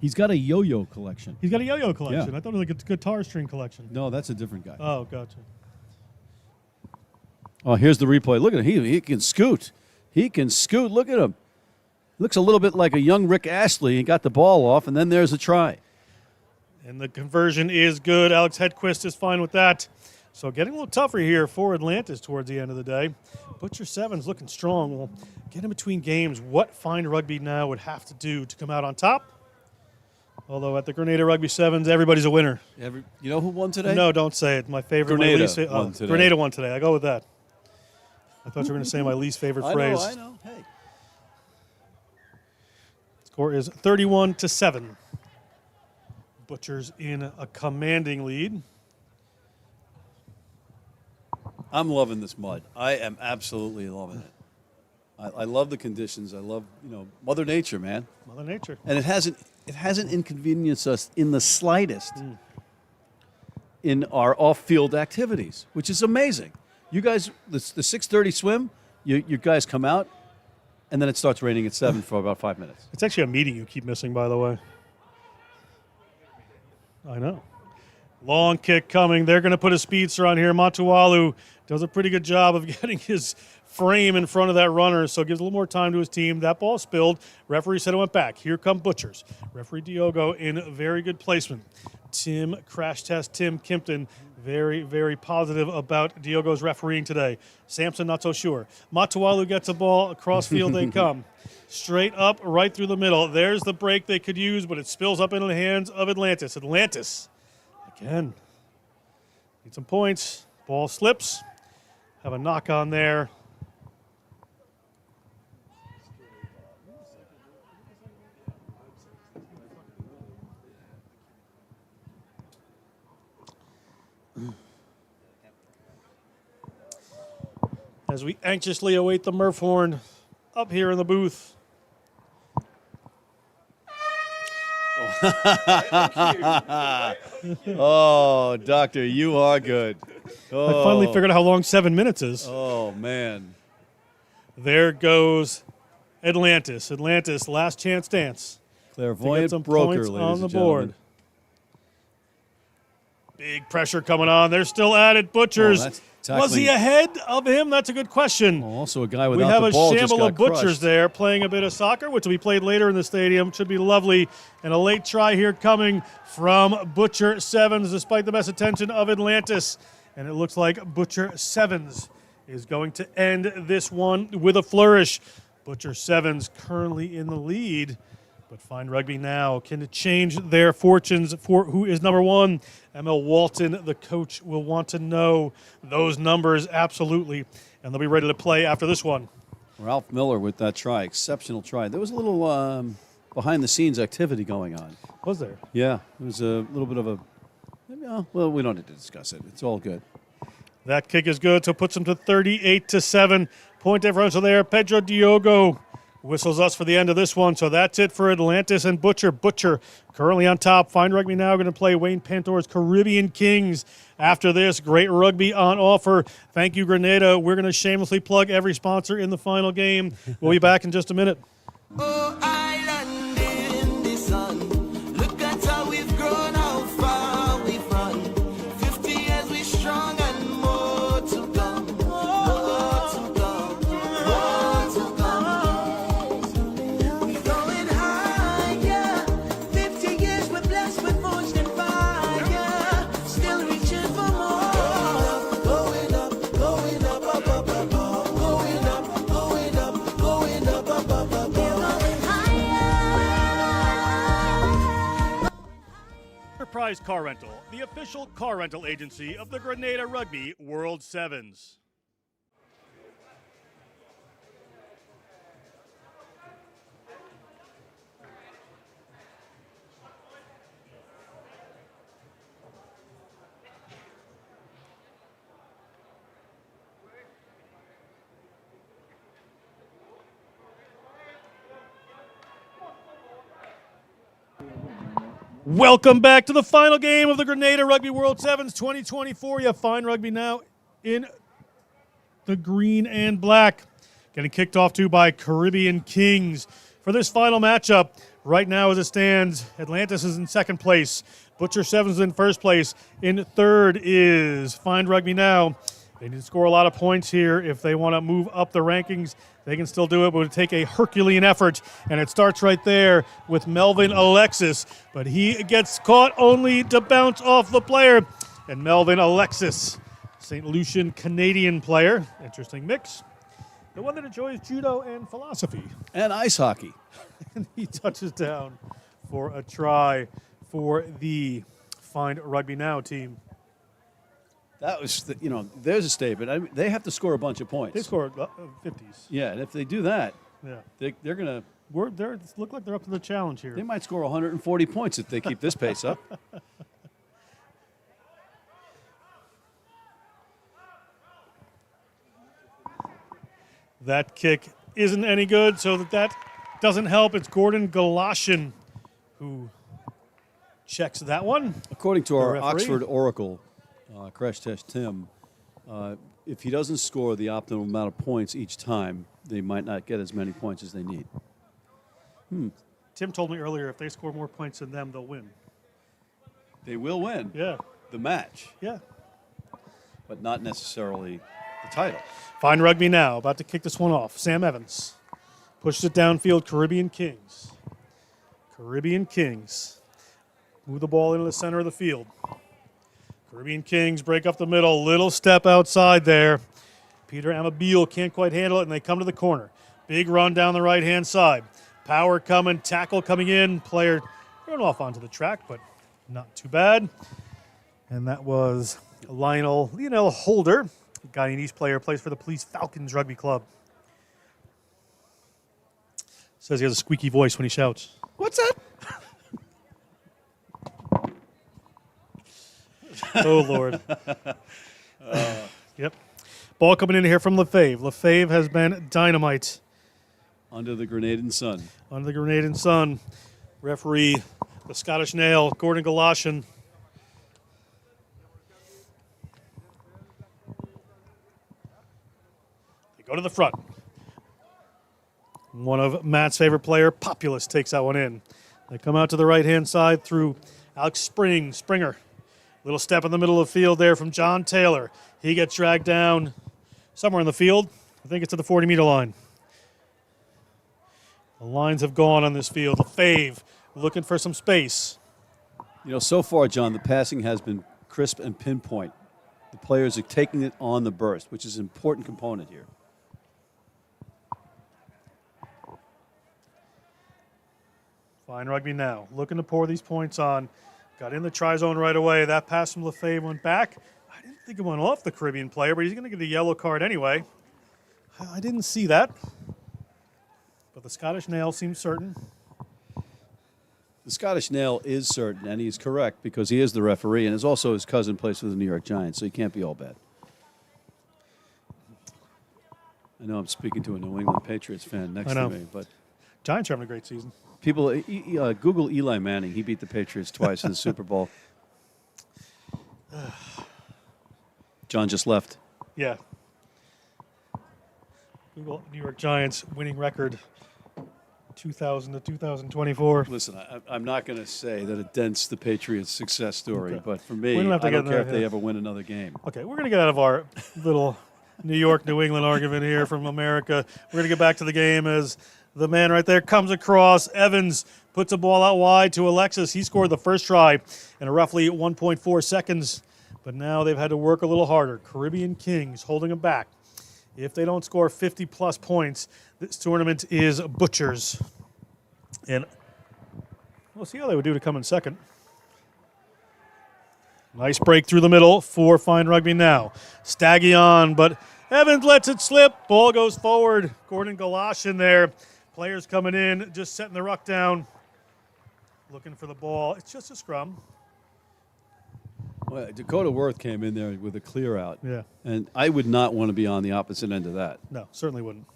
Speaker 8: He's got a yo-yo collection.
Speaker 3: He's got a yo-yo collection.
Speaker 8: Yeah.
Speaker 3: I thought it was a guitar string collection.
Speaker 8: No, that's a different guy.
Speaker 3: Oh, gotcha.
Speaker 8: Oh, here's the replay. Look at him. He can scoot. He can scoot. Look at him. Looks a little bit like a young Rick Astley. He got the ball off, and then there's a try.
Speaker 3: And the conversion is good. Alex Hedquist is fine with that. So getting a little tougher here for Atlantis towards the end of the day. Butcher Sevens looking strong. We'll get in between games what Fine Rugby now would have to do to come out on top. Although at the Grenada Rugby Sevens, everybody's a winner.
Speaker 8: You know who won today?
Speaker 3: No, don't say it. My favorite.
Speaker 8: Grenada
Speaker 3: my least
Speaker 8: won today.
Speaker 3: Grenada won today. I go with that. I thought you were going to say my least favorite phrase.
Speaker 8: I know. Hey.
Speaker 3: Score is 31-7. Butchers in a commanding lead.
Speaker 8: I'm loving this mud. I am absolutely loving it. I love the conditions. I love, Mother Nature, man.
Speaker 3: Mother Nature.
Speaker 8: And it hasn't inconvenienced us in the slightest in our off-field activities, which is amazing. You guys, the 6:30 swim, you guys come out, and then it starts raining at 7 for about 5 minutes.
Speaker 3: It's actually a meeting you keep missing, by the way. I know. Long kick coming. They're going to put a speedster on here. Matuwalu does a pretty good job of getting his frame in front of that runner, so gives a little more time to his team. That ball spilled. Referee said it went back. Here come Butchers. Referee Diogo in very good placement. Tim Crash Test, Tim Kimpton, very, very positive about Diogo's refereeing today. Sampson, not so sure. Matualu gets a ball. Across field they come. Straight up, right through the middle. There's the break they could use, but it spills up into the hands of Atlantis. Atlantis, again, need some points. Ball slips. Have a knock on there. As we anxiously await the Murph horn up here in the booth.
Speaker 8: Oh, Doctor, you are good. Oh.
Speaker 3: I finally figured out how long 7 minutes is.
Speaker 8: Oh, man.
Speaker 3: There goes Atlantis. Atlantis, last chance dance.
Speaker 8: Clairvoyant
Speaker 3: some
Speaker 8: broker,
Speaker 3: points
Speaker 8: ladies
Speaker 3: on the
Speaker 8: and
Speaker 3: board.
Speaker 8: gentlemen.
Speaker 3: Big pressure coming on. They're still at it. Butchers.
Speaker 8: Oh, that's
Speaker 3: Was he
Speaker 8: tackling.
Speaker 3: ahead of him? That's a good question.
Speaker 8: Oh, also a guy
Speaker 3: We
Speaker 8: without
Speaker 3: have
Speaker 8: the
Speaker 3: a
Speaker 8: ball just
Speaker 3: shamble
Speaker 8: got
Speaker 3: of Butchers
Speaker 8: crushed.
Speaker 3: there playing a bit of soccer, which will be played later in the stadium. Should be lovely. And a late try here coming from Butcher Sevens, despite the best attention of Atlantis. And it looks like Butcher Sevens is going to end this one with a flourish. Butcher Sevens currently in the lead. But Fine Rugby now can change their fortunes for who is number one. ML Walton, the coach, will want to know those numbers absolutely. And they'll be ready to play after this one.
Speaker 8: Ralph Miller with that try. Exceptional try. There was a little behind-the-scenes activity going on.
Speaker 3: Was there?
Speaker 8: Yeah. It was a little bit of a... Well, we don't need to discuss it. It's all good.
Speaker 3: That kick is good, so it puts them to 38-7. Point differential there. Pedro Diogo whistles us for the end of this one. So that's it for Atlantis and Butcher. Butcher currently on top. Fine Rugby now going to play Wayne Pantor's Caribbean Kings. After this, great rugby on offer. Thank you, Grenada. We're going to shamelessly plug every sponsor in the final game. We'll be back in just a minute.
Speaker 2: Oh, island in the sun. Look at how we've grown, how far we've run. 50 years we strong and more to come. More to come. More to come. We're going higher. 50 years we're blessed with much than fire. Still reaching for more. Going up, going up, up, up, up, up. Going up, going up, going up, up, up, up.
Speaker 3: Enterprise Car Rental, the official car rental agency of the Grenada Rugby World Sevens. Welcome back to the final game of the Grenada Rugby World Sevens 2024. You have Fine Rugby now in the green and black. Getting kicked off to by Caribbean Kings. For this final matchup, right now as it stands, Atlantis is in second place. Butcher Sevens is in first place. In third is Fine Rugby now. They need to score a lot of points here if they want to move up the rankings. They can still do it, but it would take a Herculean effort. And it starts right there with Melvin Alexis. But he gets caught only to bounce off the player. And Melvin Alexis, St. Lucian Canadian player. Interesting mix. The one that enjoys judo and philosophy.
Speaker 8: And ice hockey.
Speaker 3: And he touches down for a try for the Fine Rugby Now team.
Speaker 8: That was, there's a statement. I mean, they have to score a bunch of points.
Speaker 3: They scored 50s.
Speaker 8: Yeah, and if they do that,
Speaker 3: Yeah.
Speaker 8: they're going to...
Speaker 3: They look like they're up to the challenge here.
Speaker 8: They might score 140 points if they keep this pace up.
Speaker 3: That kick isn't any good, so that doesn't help. It's Gordon Galashin who checks that one.
Speaker 8: According to
Speaker 3: The
Speaker 8: our
Speaker 3: referee.
Speaker 8: Oxford Oracle, Crash Test Tim, if he doesn't score the optimal amount of points each time, they might not get as many points as they need.
Speaker 3: Tim told me earlier if they score more points than them, they'll win.
Speaker 8: They will win
Speaker 3: Yeah.
Speaker 8: the match,
Speaker 3: Yeah.
Speaker 8: but not necessarily the title.
Speaker 3: Fine Rugby now, about to kick this one off. Sam Evans pushes it downfield. Caribbean Kings. Caribbean Kings move the ball into the center of the field. Caribbean Kings break up the middle. Little step outside there. Peter Amabile can't quite handle it, and they come to the corner. Big run down the right-hand side. Power coming, tackle coming in. Player thrown off onto the track, but not too bad. And that was Lionel Holder, Guyanese player, plays for the Police Falcons Rugby Club. Says he has a squeaky voice when he shouts.
Speaker 8: What's that?
Speaker 3: Oh, Lord. Yep. Ball coming in here from Lefebvre. Lefebvre has been dynamite.
Speaker 8: Under the Grenadan sun.
Speaker 3: Under the Grenadan sun. Referee, the Scottish Nail, Gordon Galoshin. They go to the front. One of Matt's favorite player, Populous, takes that one in. They come out to the right-hand side through Alex Springer. Little step in the middle of the field there from John Taylor. He gets dragged down somewhere in the field. I think it's at the 40-meter line. The lines have gone on this field. Lefebvre looking for some space.
Speaker 8: You know, so far, John, the passing has been crisp and pinpoint. The players are taking it on the burst, which is an important component here.
Speaker 3: Fine rugby now. Looking to pour these points on. Got in the try zone right away. That pass from Lefebvre went back. I didn't think it went off the Caribbean player, but he's going to get a yellow card anyway. I didn't see that. But the Scottish Nail seems certain.
Speaker 8: The Scottish Nail is certain, and he's correct because he is the referee, and is also his cousin plays for the New York Giants, so he can't be all bad. I know I'm speaking to a New England Patriots fan next to me, but
Speaker 3: Giants are having a great season.
Speaker 8: People, Google Eli Manning. He beat the Patriots twice in the Super Bowl. John just left.
Speaker 3: Yeah. Google New York Giants winning record 2000 to 2024.
Speaker 8: Listen, I'm not going to say that it dents the Patriots' success story, but for me,
Speaker 3: I
Speaker 8: don't care if they ever win another game.
Speaker 3: Okay, we're going to get out of our little New York, New England argument here from America. We're going to get back to the game as the man right there comes across. Evans puts a ball out wide to Alexis. He scored the first try in roughly 1.4 seconds, but now they've had to work a little harder. Caribbean Kings holding them back. If they don't score 50-plus points, this tournament is butchers. And we'll see how they would do to come in second. Nice break through the middle for Fine Rugby now. Staggy on, but Evans lets it slip. Ball goes forward. Gordon Galoshin there. Players coming in, just setting the ruck down. Looking for the ball. It's just a scrum.
Speaker 8: Well, Dakota Worth came in there with a clear out.
Speaker 3: Yeah.
Speaker 8: And I would not want to be on the opposite end of that.
Speaker 3: No, certainly wouldn't.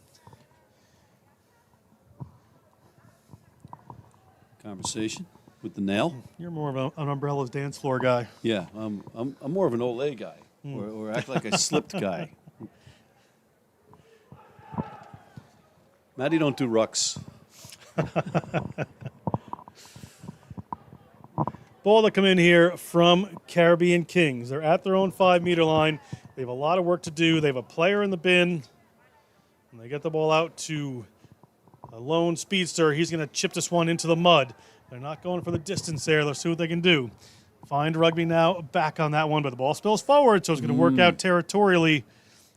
Speaker 8: Conversation with the nail.
Speaker 3: You're more of an Umbrella's dance floor guy.
Speaker 8: Yeah, I'm more of an Olay guy, or act like a slipped guy. Matty don't do rucks.
Speaker 3: Ball to come in here from Caribbean Kings. They're at their own 5-meter line. They have a lot of work to do. They have a player in the bin. And they get the ball out to a lone speedster. He's going to chip this one into the mud. They're not going for the distance there. Let's see what they can do. Find Rugby now back on that one, but the ball spills forward, so it's going to work out territorially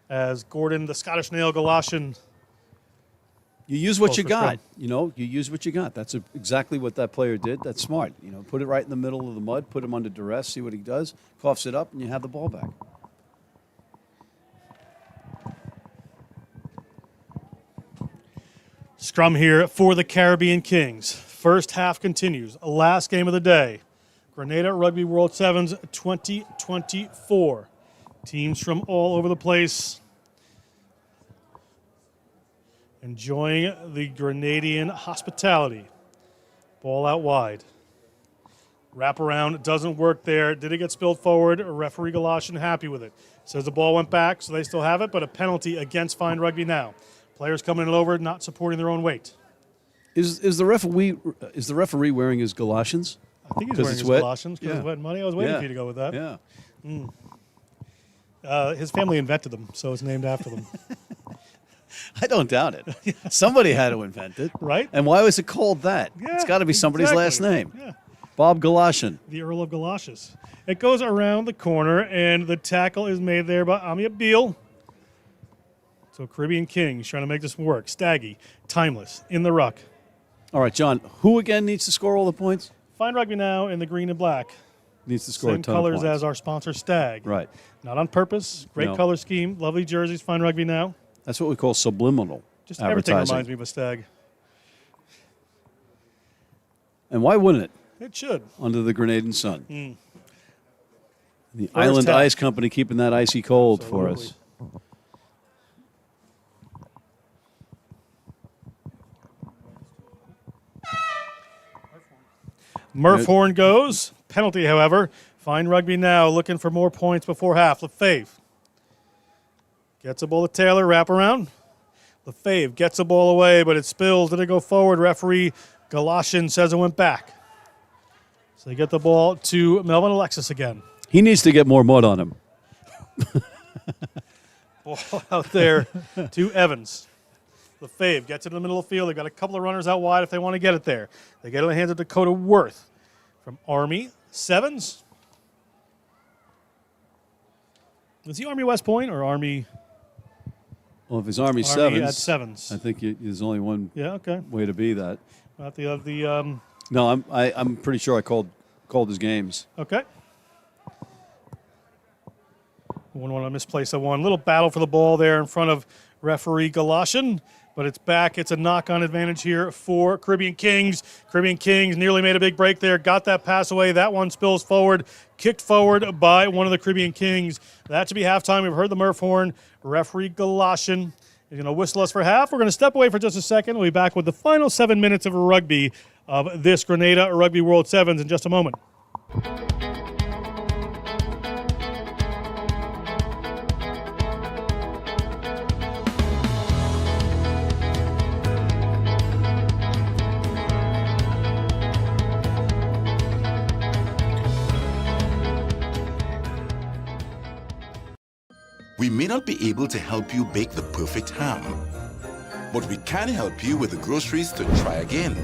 Speaker 3: as Gordon, the Scottish Nail Galoshin.
Speaker 8: You use what you got. You know, you use what you got. That's exactly what that player did. That's smart. You know, put it right in the middle of the mud, put him under duress, see what he does, coughs it up, and you have the ball back.
Speaker 3: Scrum here for the Caribbean Kings. First half continues. Last game of the day. Grenada Rugby World Sevens 2024. Teams from all over the place enjoying the Grenadian hospitality. Ball out wide. Wraparound doesn't work there. Did it get spilled forward? Referee Galoshin happy with it. Says the ball went back, so they still have it, but a penalty against Fine Rugby now. Players coming in over, not supporting their own weight.
Speaker 8: Is the referee wearing his galoshes?
Speaker 3: I think he's wearing his galoshes because it's wet and muddy. I was waiting for you to go with that.
Speaker 8: Yeah.
Speaker 3: His family invented them, so it's named after them.
Speaker 8: I don't doubt it. Somebody had to invent it.
Speaker 3: Right?
Speaker 8: And why was it called that?
Speaker 3: Yeah,
Speaker 8: it's got to be somebody's last name.
Speaker 3: Yeah.
Speaker 8: Bob Galashan.
Speaker 3: The Earl of Galoshes. It goes around the corner, and the tackle is made there by Ami Abil. So Caribbean Kings trying to make this work. Staggy, Timeless, in the ruck.
Speaker 8: All right, John, who again needs to score all the points?
Speaker 3: Fine Rugby now in the green and black.
Speaker 8: Needs to score
Speaker 3: Same
Speaker 8: a ton of
Speaker 3: colors
Speaker 8: points.
Speaker 3: as our sponsor, Stag.
Speaker 8: Right.
Speaker 3: Not on purpose. Great
Speaker 8: No.
Speaker 3: color scheme. Lovely jerseys. Fine Rugby now.
Speaker 8: That's what we call subliminal
Speaker 3: Just everything
Speaker 8: advertising.
Speaker 3: reminds me of a Stag.
Speaker 8: And why wouldn't it?
Speaker 3: It should.
Speaker 8: Under the Grenadan sun. The
Speaker 3: First
Speaker 8: Island
Speaker 3: half.
Speaker 8: Ice Company keeping that icy cold for us.
Speaker 3: Murph Horn goes. Penalty, however. Fine Rugby now looking for more points before half. Lefebvre gets a ball to Taylor. Wrap around. Lefebvre gets a ball away, but it spills. Did it go forward? Referee Galashan says it went back. So they get the ball to Melvin Alexis again.
Speaker 8: He needs to get more mud on him.
Speaker 3: Ball out there to Evans. Lefebvre gets it in the middle of the field. They've got a couple of runners out wide if they want to get it there. They get it in the hands of Dakota Worth from Army. Sevens. Is he Army West Point or Army?
Speaker 8: Well, if it's Army
Speaker 3: Army
Speaker 8: sevens,
Speaker 3: at sevens.
Speaker 8: I think there's only one
Speaker 3: okay.
Speaker 8: way to be that.
Speaker 3: Not the
Speaker 8: No, I'm pretty sure I called his games.
Speaker 3: Okay. Wouldn't want to misplace that one. Little battle for the ball there in front of referee Galashan, but it's back. It's a knock-on advantage here for Caribbean Kings. Caribbean Kings nearly made a big break there. Got that pass away. That one spills forward. Kicked forward by one of the Caribbean Kings. That should be halftime. We've heard the Murph horn. Referee Galashan is going to whistle us for half. We're going to step away for just a second. We'll be back with the final 7 minutes of rugby of this Grenada Rugby World Sevens in just a moment.
Speaker 1: We may not be able to help you bake the perfect ham, but we can help you with the groceries to try again.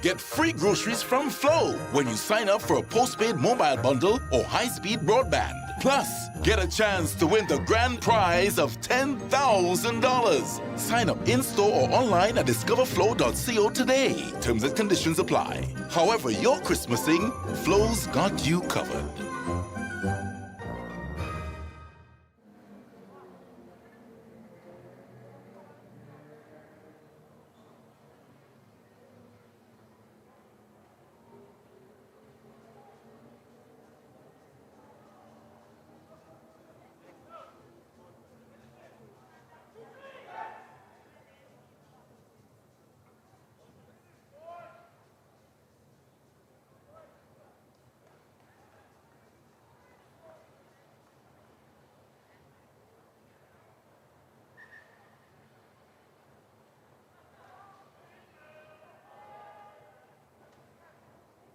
Speaker 1: Get free groceries from Flow when you sign up for a postpaid mobile bundle or high-speed broadband. Plus, get a chance to win the grand prize of $10,000. Sign up in-store or online at discoverflow.co today. Terms and conditions apply. However you're Christmasing, Flow's got you covered.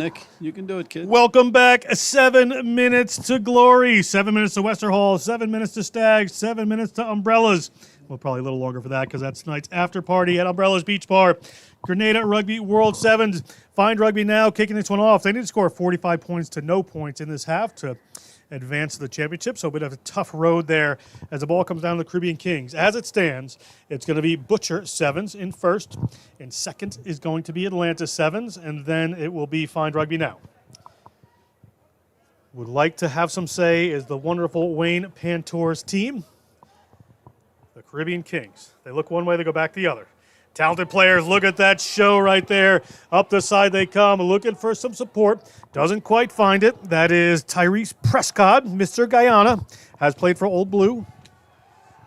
Speaker 8: Nick, you can do it, kid.
Speaker 3: Welcome back. 7 minutes to glory. 7 minutes to Wester Hall. 7 minutes to Stags. 7 minutes to Umbrellas. Well, probably a little longer for that because that's tonight's after party at Umbrellas Beach Bar. Grenada Rugby World Sevens. Find Rugby now kicking this one off. They need to score 45 points to no points in this half to advance to the championship. So a bit of a tough road there as the ball comes down to the Caribbean Kings. As it stands, it's going to be Butcher Sevens in first. In second is going to be Atlanta Sevens. And then it will be Find Rugby now. Would like to have some say is the wonderful Wayne Pantour's team. The Caribbean Kings. They look one way, they go back the other. Talented players, look at that show right there. Up the side they come, looking for some support. Doesn't quite find it. That is Tyrese Prescott, Mr. Guyana. Has played for Old Blue.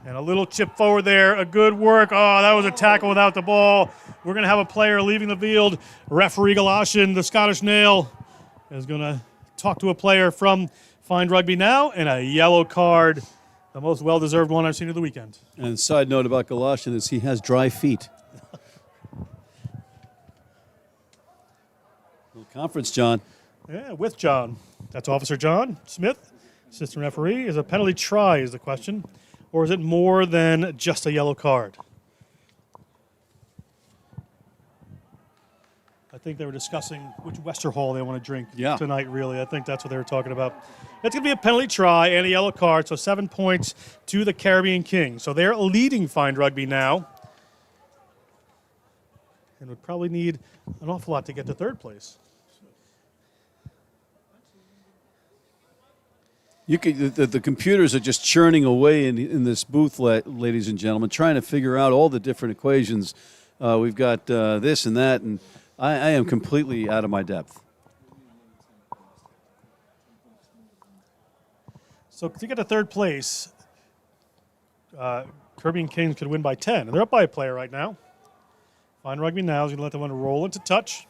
Speaker 3: And a little chip forward there. A good work. Oh, that was a tackle without the ball. We're going to have a player leaving the field. Referee Galashan, the Scottish Nail, is going to talk to a player from Find Rugby now. And a yellow card. The most well-deserved one I've seen of the weekend.
Speaker 8: And side note about Galashan is he has dry feet. Little conference, John.
Speaker 3: Yeah, with John. That's Officer John Smith, assistant referee. Is a penalty try is the question, or is it more than just a yellow card? A think they were discussing which Wester Hall they want to drink
Speaker 8: Yeah.
Speaker 3: tonight, really. I think that's what they were talking about. It's going to be a penalty try and a yellow card, so 7 points to the Caribbean Kings. So they're leading Fine Rugby now and would probably need an awful lot to get to third place.
Speaker 8: You could, the computers are just churning away in this booth, ladies and gentlemen, trying to figure out all the different equations. We've got this and that, and I am completely out of my depth.
Speaker 3: So to get to third place, Caribbean Kings could win by 10. And they're up by a player right now. Fine Rugby now is going to let the one roll into touch.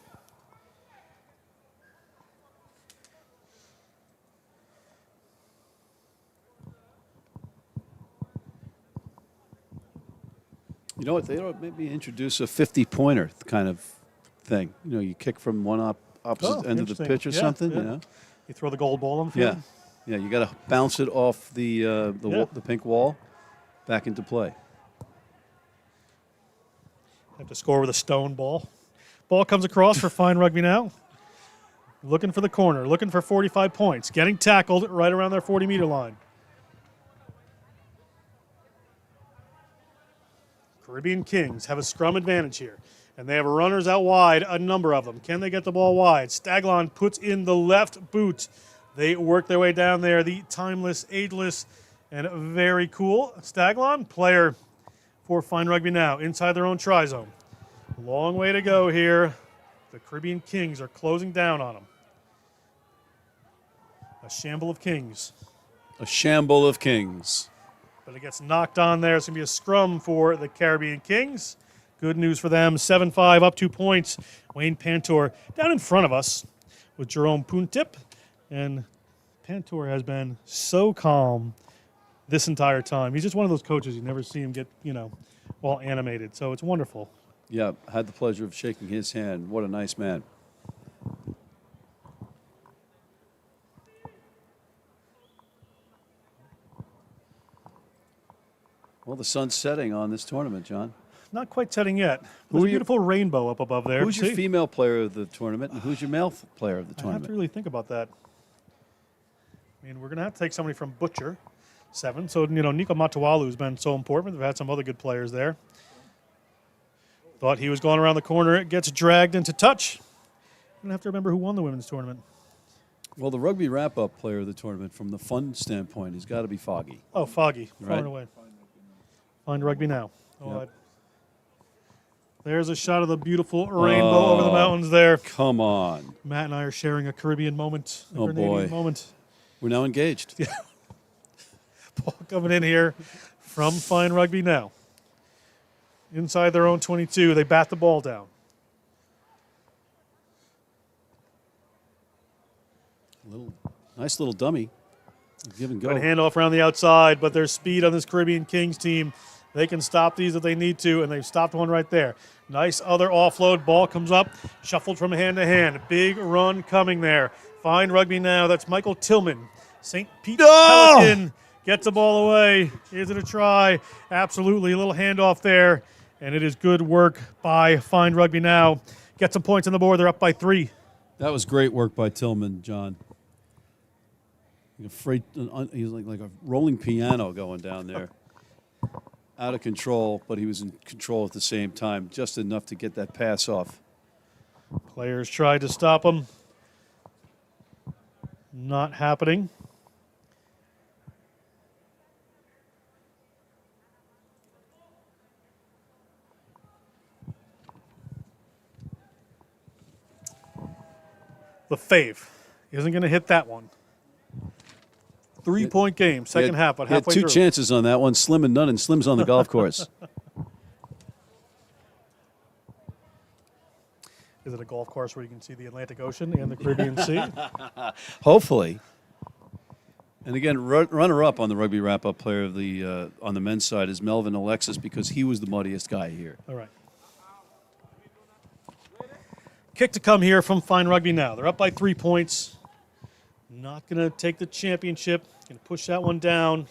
Speaker 8: You know what? They ought to maybe introduce a 50-pointer kind of thing. You know, you kick from one opposite end of the pitch or something.
Speaker 3: Yeah.
Speaker 8: You know,
Speaker 3: You throw the gold ball on the field.
Speaker 8: yeah. You got to bounce it off the pink wall back into play.
Speaker 3: Have to score with a stone ball. Ball comes across for Fine Rugby now. Looking for the corner, looking for 45 points. Getting tackled right around their 40-meter line. Caribbean Kings have a scrum advantage here. And they have runners out wide, a number of them. Can they get the ball wide? Staglon puts in the left boot. They work their way down there. The timeless, ageless, and very cool Staglon player for Fine Rugby now, inside their own try zone. Long way to go here. The Caribbean Kings are closing down on them. A shamble of Kings.
Speaker 8: A shamble of Kings.
Speaker 3: But it gets knocked on there. It's going to be a scrum for the Caribbean Kings. Good news for them. 7-5, up 2 points. Wayne Pantor down in front of us with Jerome Puntip. And Pantor has been so calm this entire time. He's just one of those coaches. You never see him get, all animated. So it's wonderful.
Speaker 8: Yeah, had the pleasure of shaking his hand. What a nice man. Well, the sun's setting on this tournament, John.
Speaker 3: Not quite setting yet. There's a beautiful rainbow up above there.
Speaker 8: Who's your female player of the tournament, and who's your male player of the
Speaker 3: I
Speaker 8: tournament?
Speaker 3: have to really think about that. I mean, we're going to have to take somebody from Butcher, 7. So, Nico Matawalu has been so important. We've had some other good players there. Thought he was going around the corner. It gets dragged into touch. I'm going to have to remember who won the women's tournament.
Speaker 8: Well, the rugby wrap-up player of the tournament, from the fun standpoint, has got to be Foggy.
Speaker 3: Oh, Foggy, far
Speaker 8: Right.
Speaker 3: and away. Find Rugby now. Oh,
Speaker 8: Yep.
Speaker 3: There's a shot of the beautiful rainbow over the mountains there.
Speaker 8: Come on.
Speaker 3: Matt and I are sharing a Caribbean moment. A
Speaker 8: Oh,
Speaker 3: Grenadian
Speaker 8: boy.
Speaker 3: moment.
Speaker 8: We're now engaged.
Speaker 3: Yeah. Ball coming in here from Fine Rugby now. Inside their own 22, they bat the ball down.
Speaker 8: Nice little dummy. Give and go.
Speaker 3: Got a handoff around the outside, but there's speed on this Caribbean Kings team. They can stop these if they need to, and they've stopped one right there. Nice other offload. Ball comes up, shuffled from hand to hand. Big run coming there. Fine Rugby now. That's Michael Tillman. St. Pete Pelican gets the ball away. Is it a try? Absolutely. A little handoff there, and it is good work by Fine Rugby now. Get some points on the board. They're up by 3.
Speaker 8: That was great work by Tillman, John. He's like a rolling piano going down there. Out of control, but he was in control at the same time, just enough to get that pass off.
Speaker 3: Players tried to stop him. Not happening. The fave isn't going to hit that one. 3-point game, second half, but
Speaker 8: He had
Speaker 3: halfway
Speaker 8: two
Speaker 3: through.
Speaker 8: chances on that one, Slim and none, and Slim's on the golf course.
Speaker 3: Is it a golf course where you can see the Atlantic Ocean and the Caribbean Sea?
Speaker 8: Hopefully. And again, runner-up on the rugby wrap-up player of the on the men's side is Melvin Alexis, because he was the muddiest guy here.
Speaker 3: All right. Kick to come here from Fine Rugby now. They're up by 3 points. Not going to take the championship. Going to push that one down.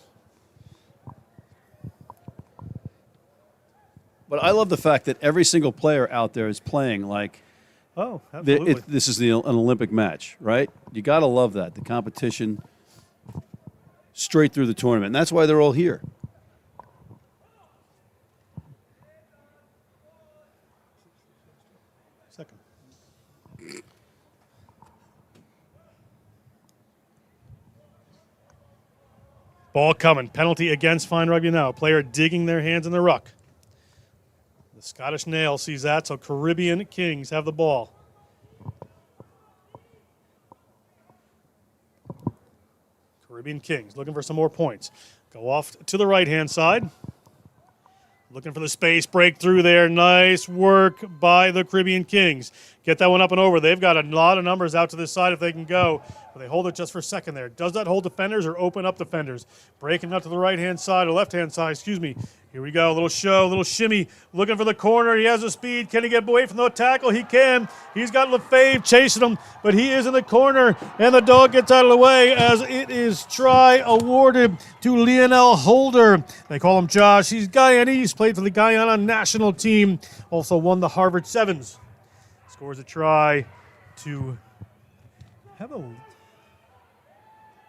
Speaker 8: But I love the fact that every single player out there is playing like
Speaker 3: Oh, absolutely.
Speaker 8: This is an Olympic match, right? You got to love that. The competition straight through the tournament. And that's why they're all here.
Speaker 3: Second. Ball coming. Penalty against Fine Rugby now. Player digging their hands in the ruck. The Scottish Nail sees that, so Caribbean Kings have the ball. Caribbean Kings looking for some more points. Go off to the right-hand side. Looking for the space breakthrough there. Nice work by the Caribbean Kings. Get that one up and over. They've got a lot of numbers out to this side if they can go. But they hold it just for a second there. Does that hold defenders or open up defenders? Breaking up to the right-hand side or left-hand side, excuse me. Here we go. A little show, a little shimmy. Looking for the corner. He has the speed. Can he get away from the tackle? He can. He's got Lefebvre chasing him, but he is in the corner, and the dog gets out of the way as it is try awarded to Lionel Holder. They call him Josh. He's Guyanese, played for the Guyana national team, also won the Harvard Sevens. Scores a try to have a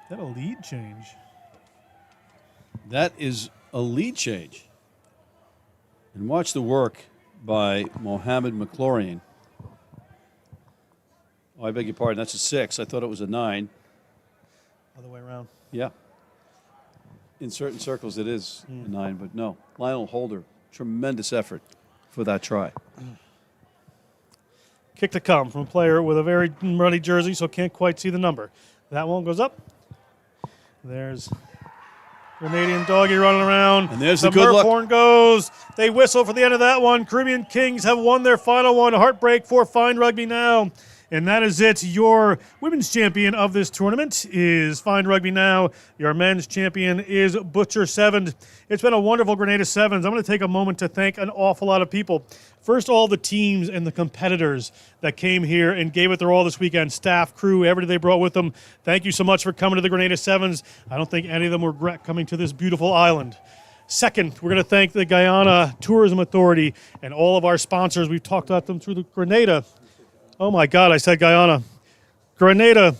Speaker 3: lead change.
Speaker 8: That is a lead change. And watch the work by Mohammed McLaurin. Oh, I beg your pardon. That's a 6. I thought it was a 9.
Speaker 3: Other way around.
Speaker 8: Yeah. In certain circles, it is a 9, but no. Lionel Holder, tremendous effort for that try.
Speaker 3: Kick to come from a player with a very muddy jersey, so can't quite see the number. That one goes up. There's Grenadian doggy running around.
Speaker 8: And there's the good luck.
Speaker 3: horn goes. They whistle for the end of that one. Caribbean Kings have won their final one. Heartbreak for Fine Rugby now. And that is it. Your women's champion of this tournament is Fine Rugby now. Your men's champion is Butcher Sevens. It's been a wonderful Grenada Sevens. I'm going to take a moment to thank an awful lot of people. First, all the teams and the competitors that came here and gave it their all this weekend. Staff, crew, everything they brought with them. Thank you so much for coming to the Grenada Sevens. I don't think any of them regret coming to this beautiful island. Second, we're going to thank the Guyana Tourism Authority and all of our sponsors. We've talked about them through the Grenada. Oh, my God, I said Guyana. Grenada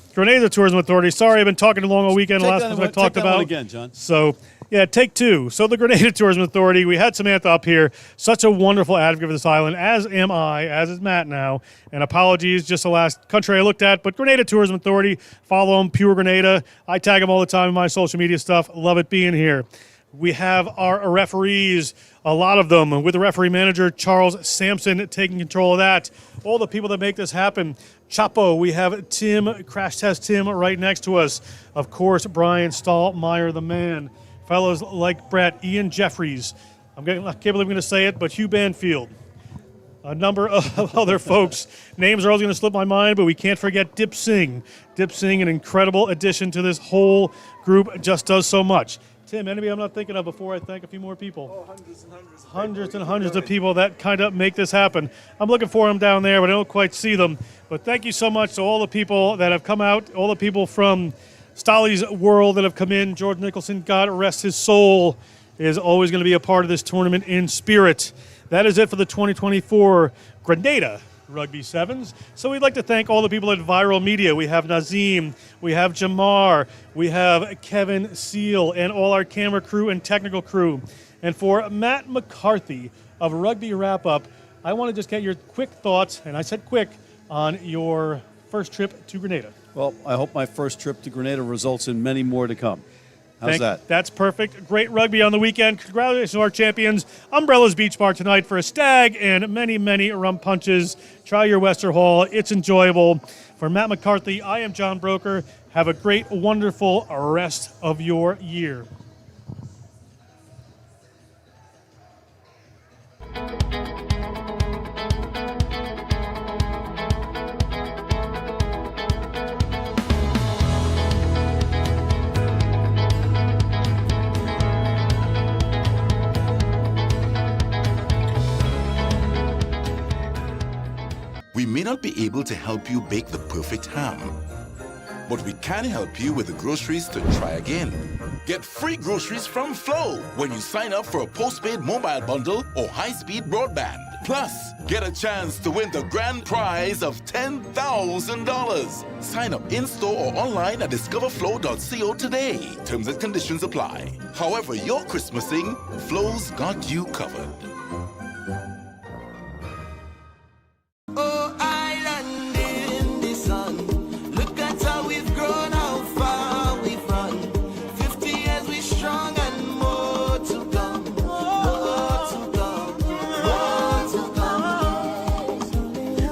Speaker 3: Tourism Authority. Sorry, I've been talking too long all weekend. Last time I talked about.
Speaker 8: One again, John.
Speaker 3: So, yeah, take two. So the Grenada Tourism Authority, we had Samantha up here. Such a wonderful advocate for this island, as am I, as is Matt now. And apologies, just the last country I looked at. But Grenada Tourism Authority, follow them, Pure Grenada. I tag them all the time in my social media stuff. Love it being here. We have our referees, a lot of them, with the referee manager, Charles Sampson, taking control of that. All the people that make this happen. Chapo, we have Tim, Crash Test Tim, right next to us. Of course, Brian Stahlmeyer, the man. Fellows like Brett, Ian Jeffries. I can't believe I'm going to say it, but Hugh Banfield. A number of other folks. Names are always going to slip my mind, but we can't forget Dip Singh. Dip Singh, an incredible addition to this whole group, just does so much. Tim, anybody I'm not thinking of before I thank a few more people?
Speaker 13: Oh, hundreds and hundreds.
Speaker 3: Hundreds and hundreds of people that kind of make this happen. I'm looking for them down there, but I don't quite see them. But thank you so much to all the people that have come out, all the people from Stolly's World that have come in. George Nicholson, God rest his soul, is always going to be a part of this tournament in spirit. That is it for the 2024 Grenada Rugby Sevens. So we'd like to thank all the people at Viral Media. We have Nazim, we have Jamar, we have Kevin Seal, and all our camera crew and technical crew. And for Matt McCarthy of Rugby Wrap Up, I want to just get your quick thoughts, and I said quick, on your first trip to Grenada.
Speaker 8: Well, I hope my first trip to Grenada results in many more to come. How's that?
Speaker 3: That's perfect. Great rugby on the weekend. Congratulations to our champions. Umbrella's Beach Bar tonight for a stag and many, many rum punches. Try your Wester Hall. It's enjoyable. For Matt McCarthy, I am John Broker. Have a great, wonderful rest of your year.
Speaker 1: We may not be able to help you bake the perfect ham, but we can help you with the groceries to try again. Get free groceries from Flow when you sign up for a postpaid mobile bundle or high-speed broadband. Plus, get a chance to win the grand prize of $10,000. Sign up in-store or online at discoverflow.co today. Terms and conditions apply. However you're Christmasing, Flow's got you covered.
Speaker 2: Oh, island in the sun. Look at how we've grown, how far we've run. 50 years we strong and more to come. More to come. More to come.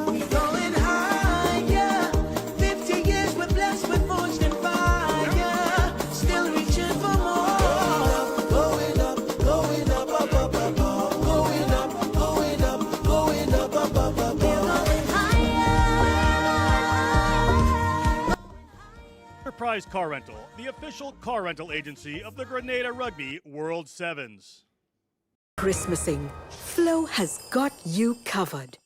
Speaker 2: We're going higher. 50 years we're blessed with forged in fire. Still reaching for more. Going up, going up, up, up, up, up. Going up, going up, going up, up, up, up, up.
Speaker 3: Enterprise Car Rental, the official car rental agency of the Grenada Rugby World Sevens.
Speaker 4: Christmasing. Flow has got you covered.